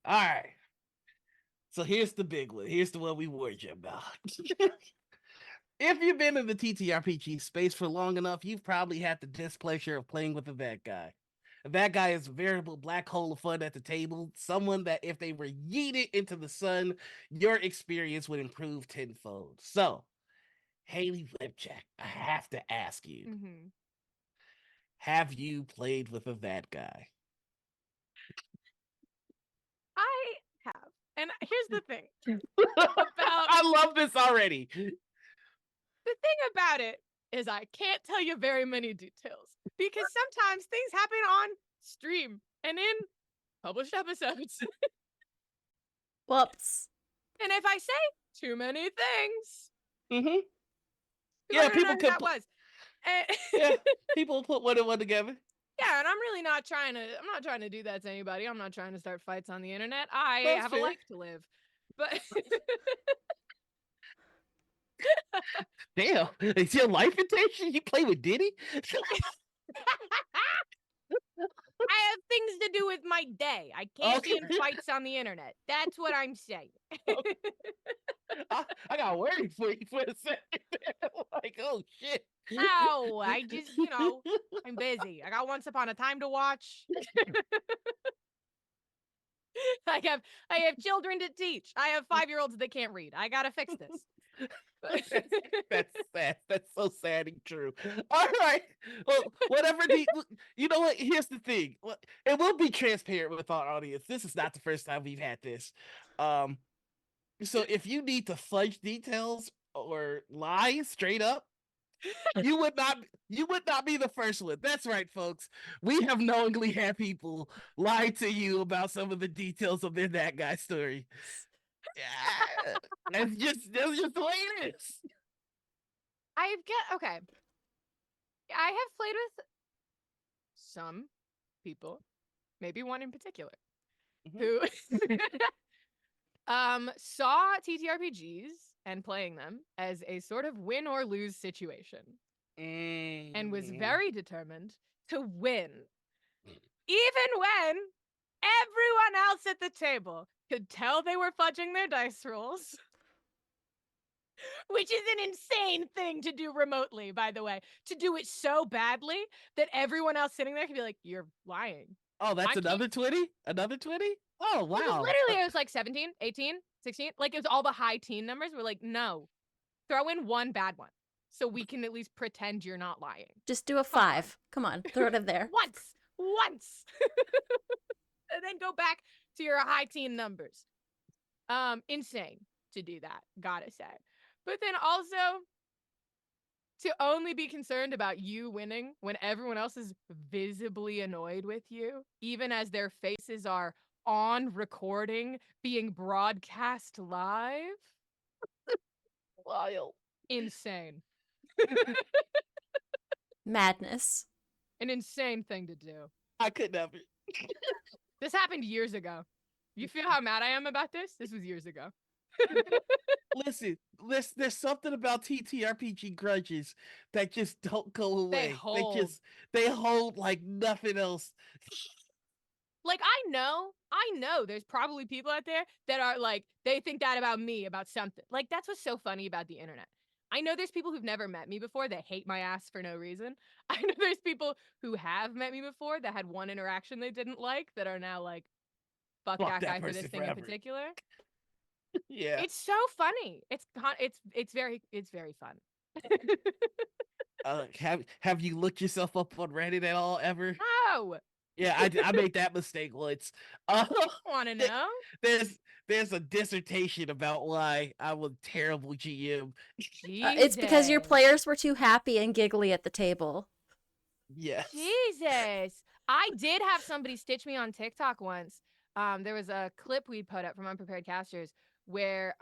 All right. So here's the big one. Here's the one we warned you about. If you've been in the TTRPG space for long enough, you've probably had the displeasure of playing with a bad guy. A bad guy is a veritable black hole of fun at the table. Someone that if they were yeeted into the sun, your experience would improve tenfold. So, Haley Flipjack, I have to ask you, have you played with a bad guy? I have. And here's the thing. I love this already. The thing about it is I can't tell you very many details because sometimes things happen on stream and in published episodes. Whoops. And if I say too many things, yeah, people could. That was. Yeah, people put one and one together. Yeah, and I'm really not trying to do that to anybody. I'm not trying to start fights on the internet. I have a life to live. But damn, is your life intention? You play with Diddy? I have things to do with my day. I can't be in fights on the internet. That's what I'm saying. I got worried for you for a second. Like, oh shit. No, I just, I'm busy. I got Once Upon a Time to watch. I have children to teach. I have 5-year-olds that can't read. I gotta fix this. That's sad. That's so sad and true. All right. Well, whatever. You know what? Here's the thing. And we'll be transparent with our audience. This is not the first time we've had this. So if you need to fudge details or lie straight up, you would not be the first one. That's right, folks. We have knowingly had people lie to you about some of the details of their that guy story. Yeah, that's just the way it is. Okay. I have played with some people, maybe one in particular, Mhm. who saw TTRPGs and playing them as a sort of win or lose situation and was Mm. very determined to win, even when everyone else at the table could tell they were fudging their dice rolls. Which is an insane thing to do remotely, by the way. To do it so badly that everyone else sitting there can be like, "You're lying." Oh, that's I can't- another 20? Another 20? Oh, wow. It was literally, it was like 17, 18, 16. Like, it was all the high teen numbers. We're like, no, throw in one bad one so we can at least pretend you're not lying. Just do a 5. Come on, throw it in there. Once. And then go back to your high teen numbers. Insane to do that, gotta say. But then also to only be concerned about you winning when everyone else is visibly annoyed with you, even as their faces are on recording, being broadcast live. Wild. Insane. Madness. An insane thing to do. I could never. This happened years ago. You feel how mad I am about this? This was years ago. Listen, there's something about TTRPG grudges that just don't go away. hold. They hold like nothing else. Like, I know there's probably people out there that are like, they think that about me, about something. Like, that's what's so funny about the internet. I know there's people who've never met me before that hate my ass for no reason. I know there's people who have met me before that had one interaction they didn't like that are now like, fuck that guy for this person thing in forever. particular. Yeah. It's so funny. It's very fun. Have you looked yourself up on Reddit at all ever? No. Yeah, I made that mistake once. Want to know? There's a dissertation about why I'm a terrible GM. It's because your Jesus. players were too happy and giggly at the table. Yes. Jesus. I did have somebody stitch me on TikTok once. There was a clip we put up from Unprepared Casters where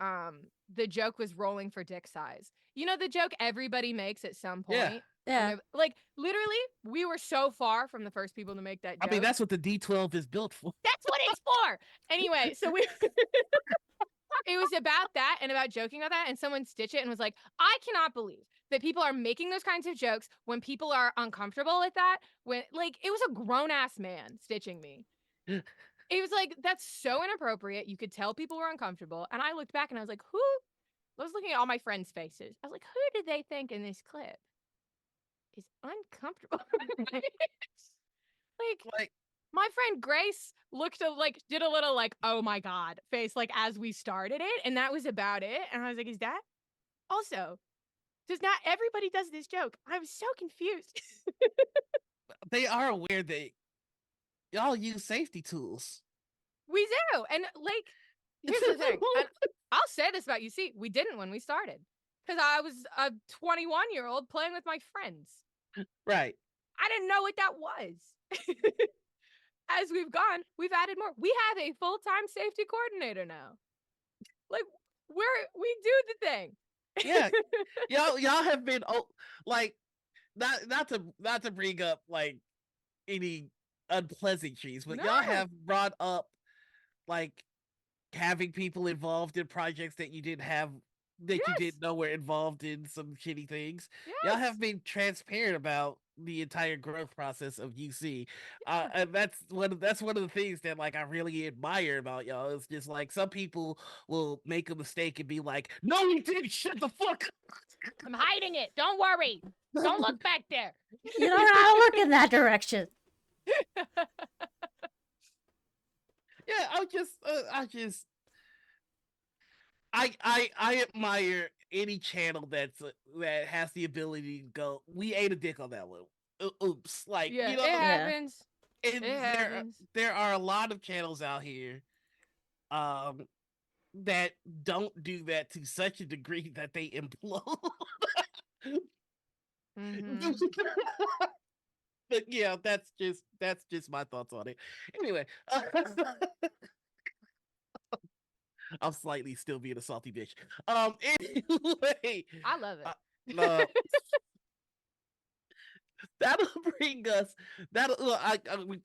the joke was rolling for dick size. You know the joke everybody makes at some point? Yeah. Yeah. Like, literally, we were so far from the first people to make that joke. I mean, that's what the D12 is built for. That's what it's for. Anyway, so we it was about that and about joking about that, and someone stitched it and was like, I cannot believe that people are making those kinds of jokes when people are uncomfortable with that. When, like, it was a grown-ass man stitching me. It was like, that's so inappropriate. You could tell people were uncomfortable. And I looked back and I was like, who? I was looking at all my friends' faces. I was like, who did they think in this clip is uncomfortable? Like, my friend Grace looked did a little like, oh my God face, like, as we started it. And that was about it. And I was like, is that? Also, does not everybody does this joke? I was so confused. They are aware that y'all use safety tools. We do. And like, here's the thing. And I'll say this about UC. We didn't when we started. Because I was a 21-year-old playing with my friends. Right. I didn't know what that was. As we've gone, we've added more. We have a full-time safety coordinator now. Like, we do the thing. Yeah. y'all have been like not to bring up like any unpleasantries, but y'all No. have brought up like having people involved in projects that you didn't have that you Yes. didn't know were involved in some shitty things. Y'all Yes. have been transparent about the entire growth process of UC. And that's one of the things that like I really admire about y'all. It's just like some people will make a mistake and be like, no, we didn't, shut the fuck up. I'm hiding it. Don't worry. Don't look back there. You don't know how to look in that direction. Yeah, I admire any channel that has the ability to go, we ate a dick on that one. Oops. Like, Yeah, you know, it happens. and It happens. there are a lot of channels out here that don't do that to such a degree that they implode. Mhm. But yeah, that's just my thoughts on it. Anyway, I'm slightly still being a salty bitch. Anyway, I love it. uh, that'll bring us.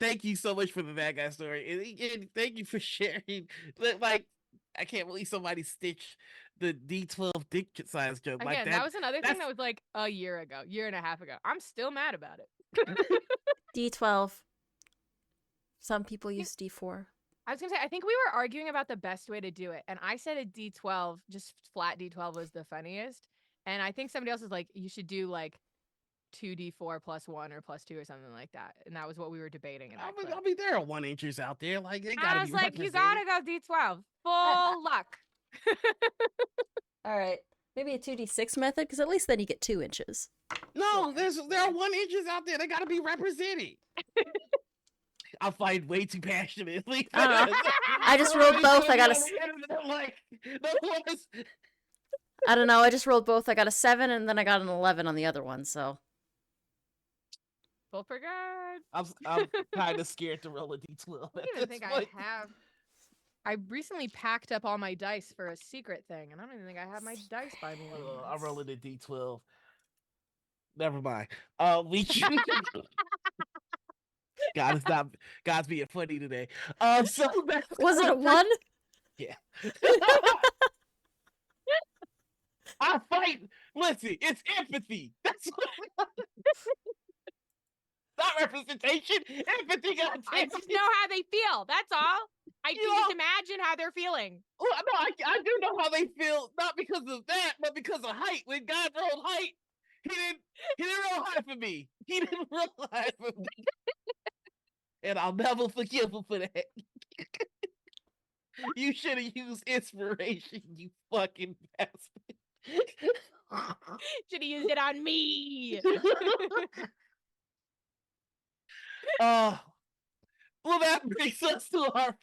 Thank you so much for the bad guy story, and thank you for sharing. Like, I can't believe somebody stitched the D12 dick size joke like Again, that. that was another thing That's that was like a year and a half ago. I'm still mad about it. D12. Some people Yeah. use D4. I was gonna say, I think we were arguing about the best way to do it, and I said a D12, just flat D12 was the funniest, and I think somebody else was like, you should do like 2D4 plus 1 or plus 2 or something like that, and that was what we were debating in that clip. I mean, there are 1-inchers out there. Like, they gotta I be was like, you represented. gotta go D12, full luck. All right. Maybe a 2D6 method, because at least then you get 2 inches. No, there are 1-inchers out there. They gotta be represented. I fight way too passionately. I don't know. I just rolled both. I got a. like, no one is. I don't know. I just rolled both. I got a 7, and then I got an 11 on the other one. So Both for good. I'm kind of scared to roll a D12. I don't even think I have. I recently packed up all my dice for a secret thing, and I don't even think I have my dice by me. I'm rolling a D12. Never mind. We can. God's being funny today. So was it a 1? Yeah. I fight. Listen, it's empathy. That's what. Not representation. Empathy. God I damn just it. know how they feel. That's all. I can You just know- imagine how they're feeling. Well, no, I do know how they feel, not because of that, but because of height. When God rolled height, he didn't roll high for me. He didn't roll high for me. And I'll never forgive him for that. You should have used inspiration, you fucking bastard. Should have used it on me. Well, that brings us to our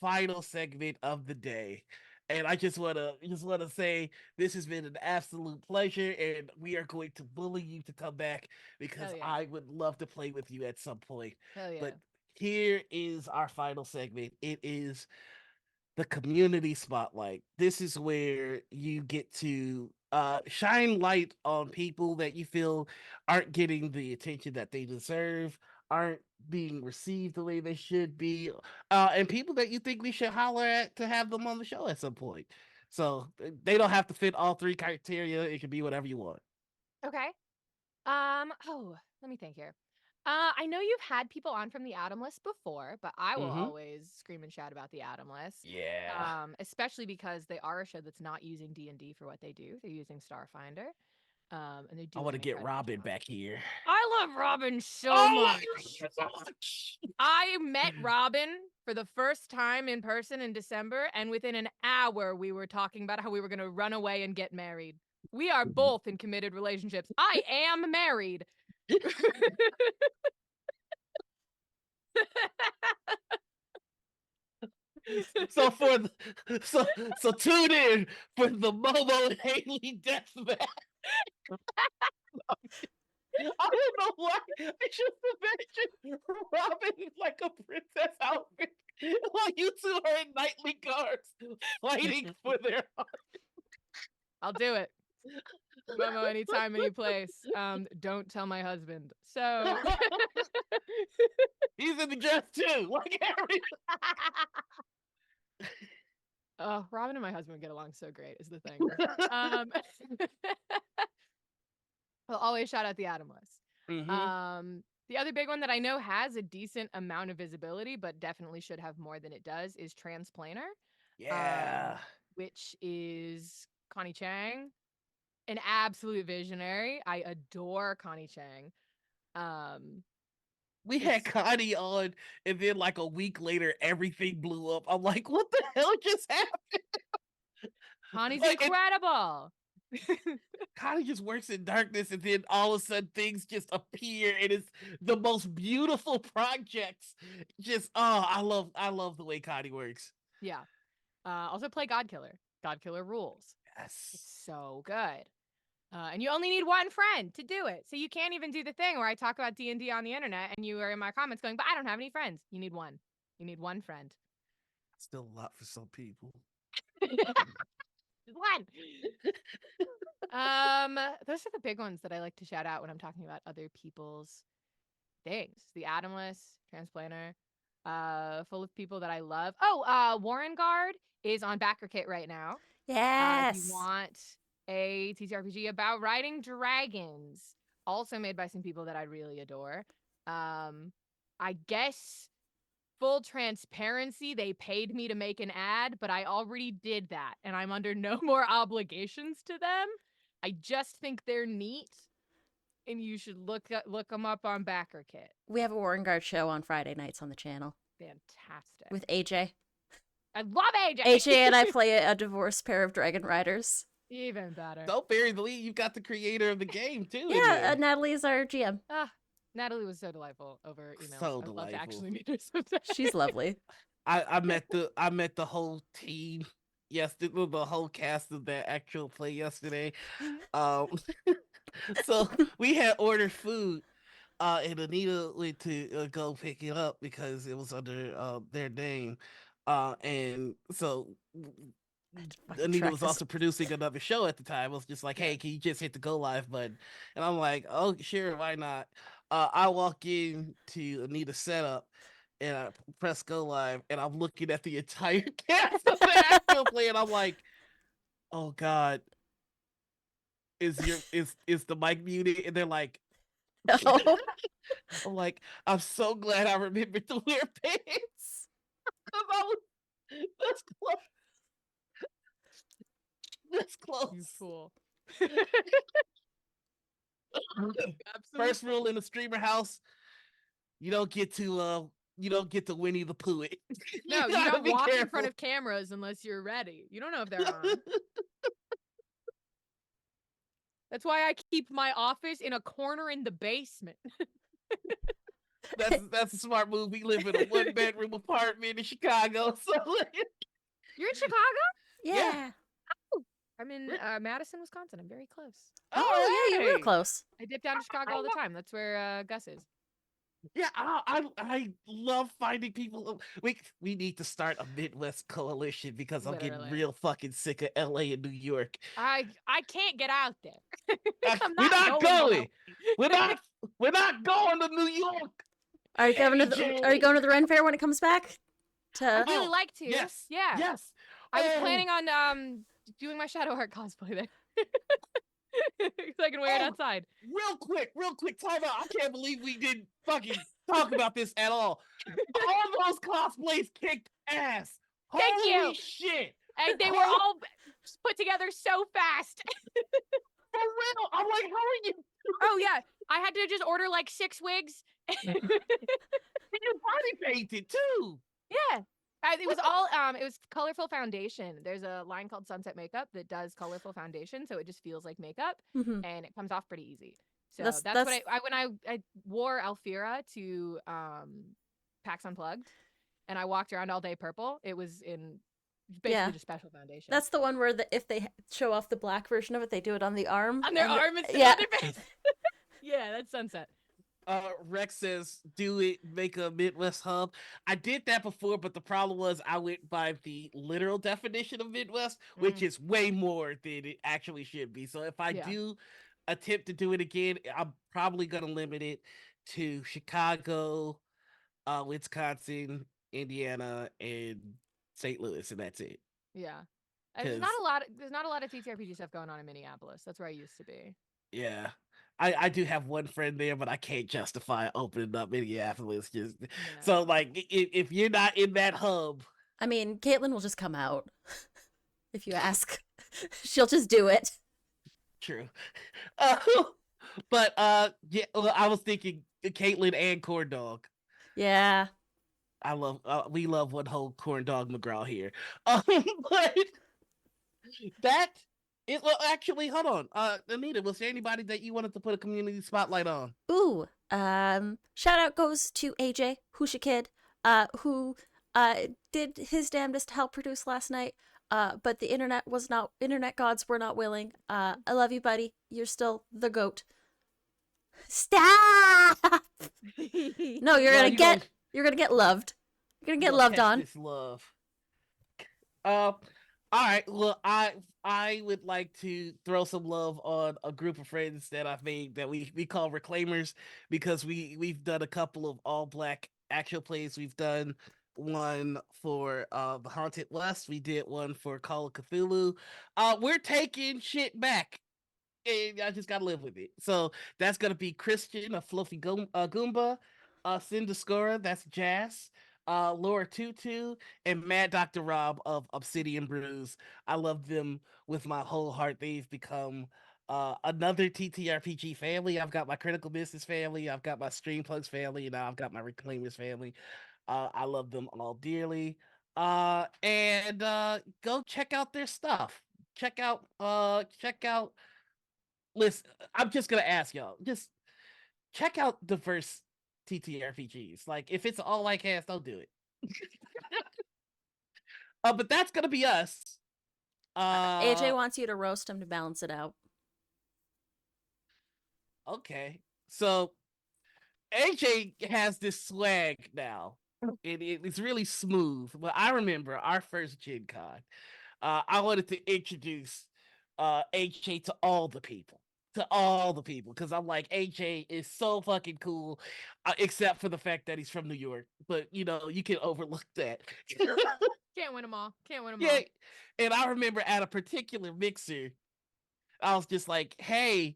final segment of the day. And I just wanna say this has been an absolute pleasure, and we are going to bully you to come back because Hell yeah. I would love to play with you at some point. Hell yeah. But here is our final segment. It is the community spotlight. This is where you get to shine light on people that you feel aren't getting the attention that they deserve, aren't being received the way they should be, and people that you think we should holler at to have them on the show at some point. So they don't have to fit all 3 criteria. It can be whatever you want. Okay. Oh, let me think here. I know you've had people on from the Adam List before, but I will Mhm. always scream and shout about the Adam List. Yeah. Especially because they are a show that's not using D&D for what they do. They're using Starfinder. And they do. I want to get Robin back here. I love Robin so Oh, much. I met Robin for the first time in person in December, and within an hour, we were talking about how we were going to run away and get married. We are both in committed relationships. I am married. So so tune in for the Momo and Haley deathmatch. I don't know why. I just imagine Robin in like a princess outfit while you two are in knightly guards fighting for their heart. I'll do it. Momo, anytime, any place. Don't tell my husband. So He's in the dress too, like Harry. oh, Robin and my husband get along so great is the thing. I'll always shout out the Adam List. Mhm. The other big one that I know has a decent amount of visibility, but definitely should have more than it does, is Transplaner. Yeah. Which is Connie Chang, an absolute visionary. I adore Connie Chang. We had Connie on, and then like a week later, everything blew up. I'm like, what the hell just happened? Connie's Like, incredible. Connie just works in darkness, and then all of a sudden things just appear, and it's the most beautiful projects. Just I love the way Connie works. Yeah. Also play Godkiller. Godkiller rules. Yes. It's so good. And you only need one friend to do it. So you can't even do the thing where I talk about D&D on the internet and you are in my comments going, but I don't have any friends. You need one. You need one friend. Still a lot for some people. One. Those are the big ones that I like to shout out when I'm talking about other people's things. The Atomless, Transplanter, full of people that I love. Oh, Warren Guard is on BackerKit right now. If Yes. you want a TTRPG about riding dragons, also made by some people that I really adore. I guess full transparency, they paid me to make an ad, but I already did that, and I'm under no more obligations to them. I just think they're neat, and you should look them up on BackerKit. We have a Warren Guard show on Friday nights on the channel Fantastic. with AJ. I love AJ. AJ and I play a divorced pair of dragon riders. Even better. Don't bury the lead. You've got the creator of the game too. in Yeah, there. Natalie is our GM. Natalie was so delightful over email. So I'd love to delightful. actually meet her sometime. She's lovely. I met the whole team. Yes, the whole cast of that actual play yesterday. So we had ordered food, and Anita went to go pick it up because it was under their name, and so Fucking Anita track was this. also producing another show at the time. I was just like, hey, can you just hit the go live button? And I'm like, oh, sure, why not? I walk in to Anita's setup and I press go live and I'm looking at the entire cast of the actual play and I'm like, oh God, is the mic muted? And they're like, No. I'm like, I'm so glad I remembered to wear pants. 'Cause I was that's close. That's close. You fool. First rule in the streamer house: you don't get to Winnie the Pooh it. No, you gotta don't be walk in careful. front of cameras unless you're ready. You don't know if they're on. That's why I keep my office in a corner in the basement. That's a smart move. We live in a 1-bedroom apartment in Chicago, so You're in Chicago? Yeah. I'm in Madison, Wisconsin. I'm very close. Oh, yeah, you're real hey. close. I dip down to Chicago all the time. That's where Gus is. Yeah, I love finding people. We need to start a Midwest coalition because I'm getting Literally. real fucking sick of LA and New York. I can't get out there. I'm We're not going. going. We're not going to New York. Are you going to AJ. Are you going to the Ren Fair when it comes back? I'd To really like to. Yes. Yeah. Yes. I was Oh. planning on doing my Shadow Heart cosplay there. So I can wear it Oh. outside. Real quick, time out. I can't believe we didn't fucking talk about this at all. All those cosplays kicked ass. Thank Holy you. shit. And they were all put together so fast. For real. I'm like, how are you? Oh yeah, I had to just order like 6 wigs. And you body painted too. Yeah. It was all it was colorful foundation. There's a line called Sunset Makeup that does colorful foundation, so it just feels like makeup Mhm. and it comes off pretty easy. So That's- that's what I when I wore Alfira to PAX Unplugged and I walked around all day purple, it was in basically Yeah. just special foundation. That's the one where if they show off the black version of it, they do it on the arm. on their and the- arm instead yeah. of their face. Yeah, that's Sunset. Rex says, do it, make a Midwest hub. I did that before, but the problem was I went by the literal definition of Midwest, which is way more than it actually should be. So if I Yeah. do attempt to do it again, I'm probably going to limit it to Chicago, Wisconsin, Indiana, and St. Louis, and that's it. Yeah. There's not a lot of TTRPG stuff going on in Minneapolis. That's where I used to be. Yeah. I do have one friend there, but I can't justify opening up Minneapolis. Just so like if you're not in that hub, I mean, Caitlin will just come out if you ask. She'll just do it. true. But yeah, well, I was thinking Caitlin and Corn Dog. Yeah. I love we love one whole Corn Dog McGraw here. But that is well actually hold on. Anita, was there anybody that you wanted to put a community spotlight on? Ooh. Shout out goes to AJ Husha Kid, who did his damnedest to help produce last night. But the internet gods were not willing. I love you, buddy. You're still the goat. Stop! No, you're Well, gonna get loved. You're gonna get loved on. This love. All right. Well, I would like to throw some love on a group of friends that I've made that we call Reclaimers because we've done a couple of all black actual plays. We've done one for the Haunted West. We did one for Call of Cthulhu. We're taking shit back. And I just gotta live with it. So that's gonna be Christian, a fluffy Goomba, Cinda Scora, that's Jazz, Laura Tutu, and Mad Dr. Rob of Obsidian Brews. I love them with my whole heart. They've become another TTRPG family. I've got my Critical Business family, I've got my Stream Plugs family, and now I've got my Reclaimers family. I love them all dearly. And go check out their stuff. Check out listen, I'm just gonna ask y'all, just check out diverse TTRPGs. Like if it's all like cast, don't do it. But that's gonna be us. AJ wants you to roast him to balance it out. Okay. So AJ has this swag now. It's really smooth. Well, I remember our first Gen Con. I wanted to introduce AJ to all the people. To all the people, because I'm like, AJ is so fucking cool, except for the fact that he's from New York. But you know, you can overlook that. Can't win them all. Can't win them Yeah, all. and I remember at a particular mixer, I was just like, "Hey,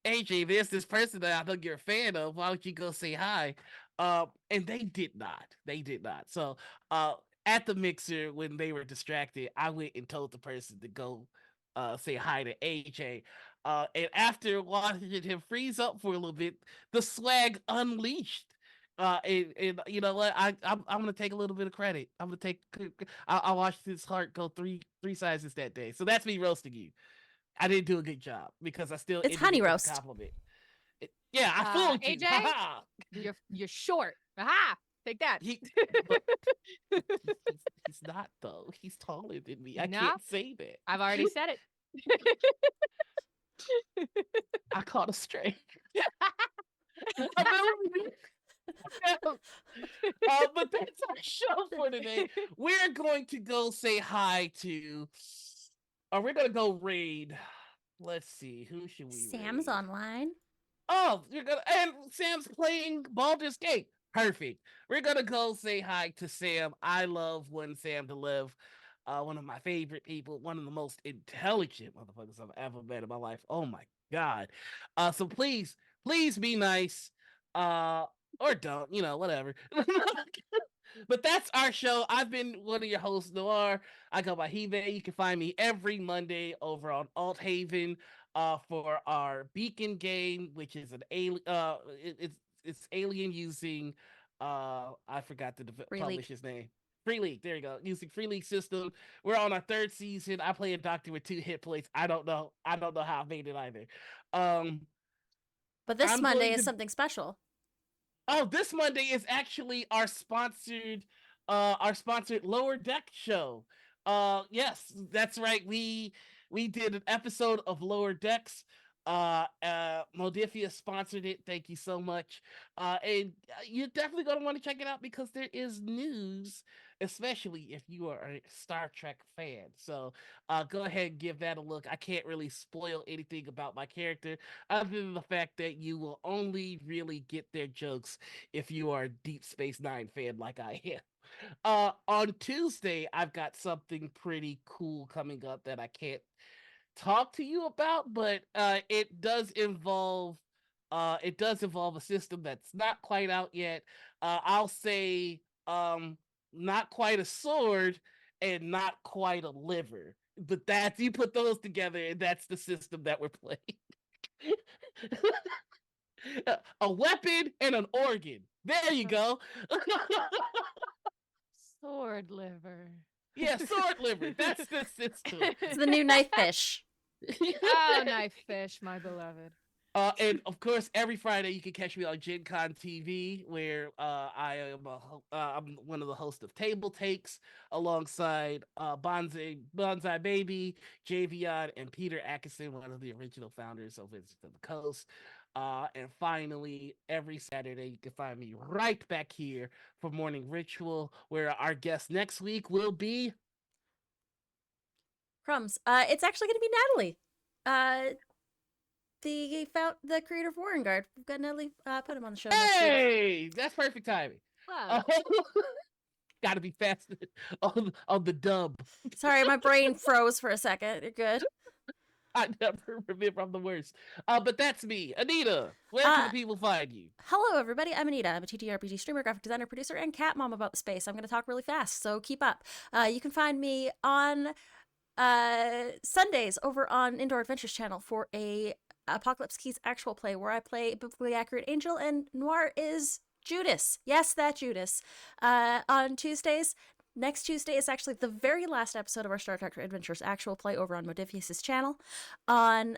AJ, there's this person that I know you're a fan of. Why don't you go say hi?" And they did not. They did not. So, at the mixer when they were distracted, I went and told the person to go say hi to AJ. And after watching him freeze up for a little bit, the swag unleashed. And you know what? I'm gonna take a little bit of credit. I'm gonna take. I watched his heart go three sizes that day. So that's me roasting you. I didn't do a good job because I still It's ended honey it with a roast. compliment. Yeah, I fooled you. AJ? Ha You're short. Aha! Take that. He, but he's not though. He's taller than me. I No. can't say that. I've already said it. I caught a stray. But that's our show for today. We're going to go say hi to. We're gonna go raid. Let's see. Who should we? Sam's raid? online. Oh, you're gonna and Sam's playing Baldur's Gate. Perfect. We're gonna go say hi to Sam. I love when Sam to live. One of my favorite people, one of the most intelligent motherfuckers I've ever met in my life. Oh my god. So please be nice. Or don't, you know, whatever. But that's our show. I've been one of your hosts, Noir. I go by Hive. You can find me every Monday over on Alt Haven for our Beacon game, which is an alien. It's alien using I forgot the publisher's name. Free League. There you go. Using Free League system. We're on our third season. I play a doctor with 2 hit points. I don't know. I don't know how I made it either. But this I'm Monday going is to- something special. Oh, this Monday is actually our sponsored Lower Deck show. Yes, that's right. We did an episode of Lower Decks. Modifia sponsored it. Thank you so much. And you're definitely going to want to check it out because there is news, especially if you are a Star Trek fan. So go ahead and give that a look. I can't really spoil anything about my character other than the fact that you will only really get their jokes if you are a Deep Space Nine fan like I am. On Tuesday, I've got something pretty cool coming up that I can't talk to you about, but it does involve a system that's not quite out yet. I'll say not quite a sword and not quite a liver. But that's you put those together, and that's the system that we're playing. A weapon and an organ. There you go. Sword liver. Yeah, sword liver. That's the system. It's the new knife fish. Oh, knife fish, my beloved. And of course, every Friday you can catch me on Gen Con TV, where I'm one of the hosts of Table Takes alongside Bonsai Baby, Javion, and Peter Atkinson, one of the original founders of Wizards of the Coast. And finally, every Saturday you can find me right back here for Morning Ritual, where our guest next week will be Crumbs. It's actually going to be Natalie. The creator of Warren Guard. We've got Natalie put him on the show next week. Hey, that's perfect timing. Wow. Gotta be faster on the dub. Sorry, my brain froze for a second. You're good. I never remember. I'm the worst. But that's me, Anita. Where can the people find you? Hello, everybody. I'm Anita. I'm a TTRPG streamer, graphic designer, producer, and cat mom about the space. I'm going to talk really fast, so keep up. You can find me on Sundays over on Indoor Adventures channel for a Apocalypse Keys actual play where I play Biblically Accurate Angel and Noir is Judas. Yes, that Judas. On Tuesdays. Next Tuesday is actually the very last episode of our Star Trek Adventures actual play over on Modifius' channel. On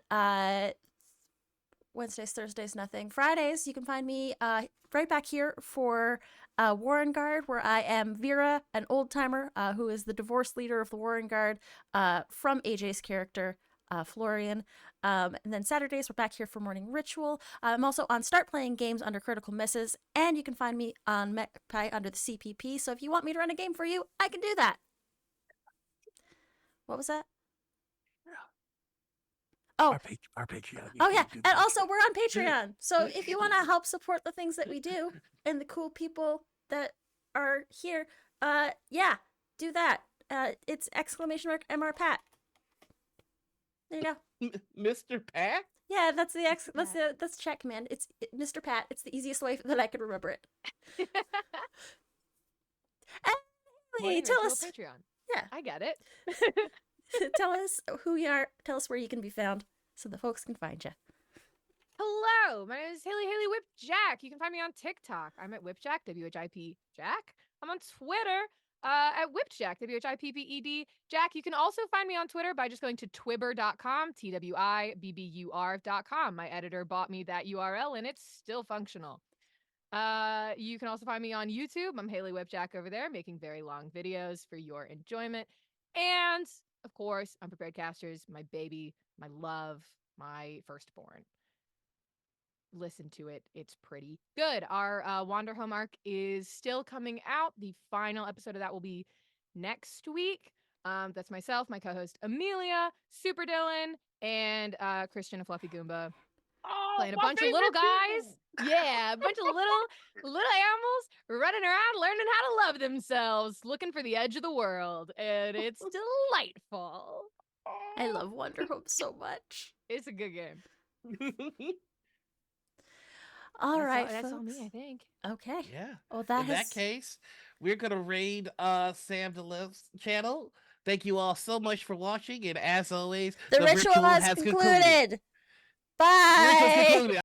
Wednesdays, Thursdays, nothing. Fridays, you can find me right back here for Warren Guard, where I am Vera, an old-timer who is the divorce leader of the Warren Guard from AJ's character, Florian. And then Saturdays, we're back here for Morning Ritual. I'm also on Start Playing Games under Critical Misses, and you can find me on MechPie under the CPP. So if you want me to run a game for you, I can do that. What was that? Oh, Our Patreon. Oh yeah, and also we're on Patreon. So if you want to help support the things that we do and the cool people that are here, yeah, do that. It's !MR Pat. There you go. Mr. Pat? Yeah, that's the chat command. It's Mr. Pat. It's the easiest way that I could remember it. And Morning tell Ritual us, Patreon. yeah, I get it. tell us who you are. Tell us where you can be found so the folks can find you. Hello, my name is Haley Whipjack. You can find me on TikTok. I'm at Whipjack, WHIP Jack. I'm on Twitter at Whipjack, WHIPPED Jack. You can also find me on Twitter by just going to twibber.com, TWIBBUR.com. My editor bought me that URL and it's still functional. You can also find me on YouTube. I'm Haley Whipjack over there, making very long videos for your enjoyment. And of course, Unprepared Casters, my baby, my love, my firstborn. Listen to it. It's pretty good. Our Wanderhome arc is still coming out. The final episode of that will be next week. That's myself, my co-host Amelia, Super Dylan, and Christian and Fluffy Goomba. Playing a bunch of little guys. Yeah, a bunch of little animals running around learning how to love themselves, looking for the edge of the world. And it's delightful. I love Wanderhome so much. It's a good game. All right, that's all folks. me, I think. Okay. Yeah. Well, In that that case, we're gonna raid Sam DeLeve's channel. Thank you all so much for watching, and as always, the ritual has concluded. Bye. Ritual's concluded.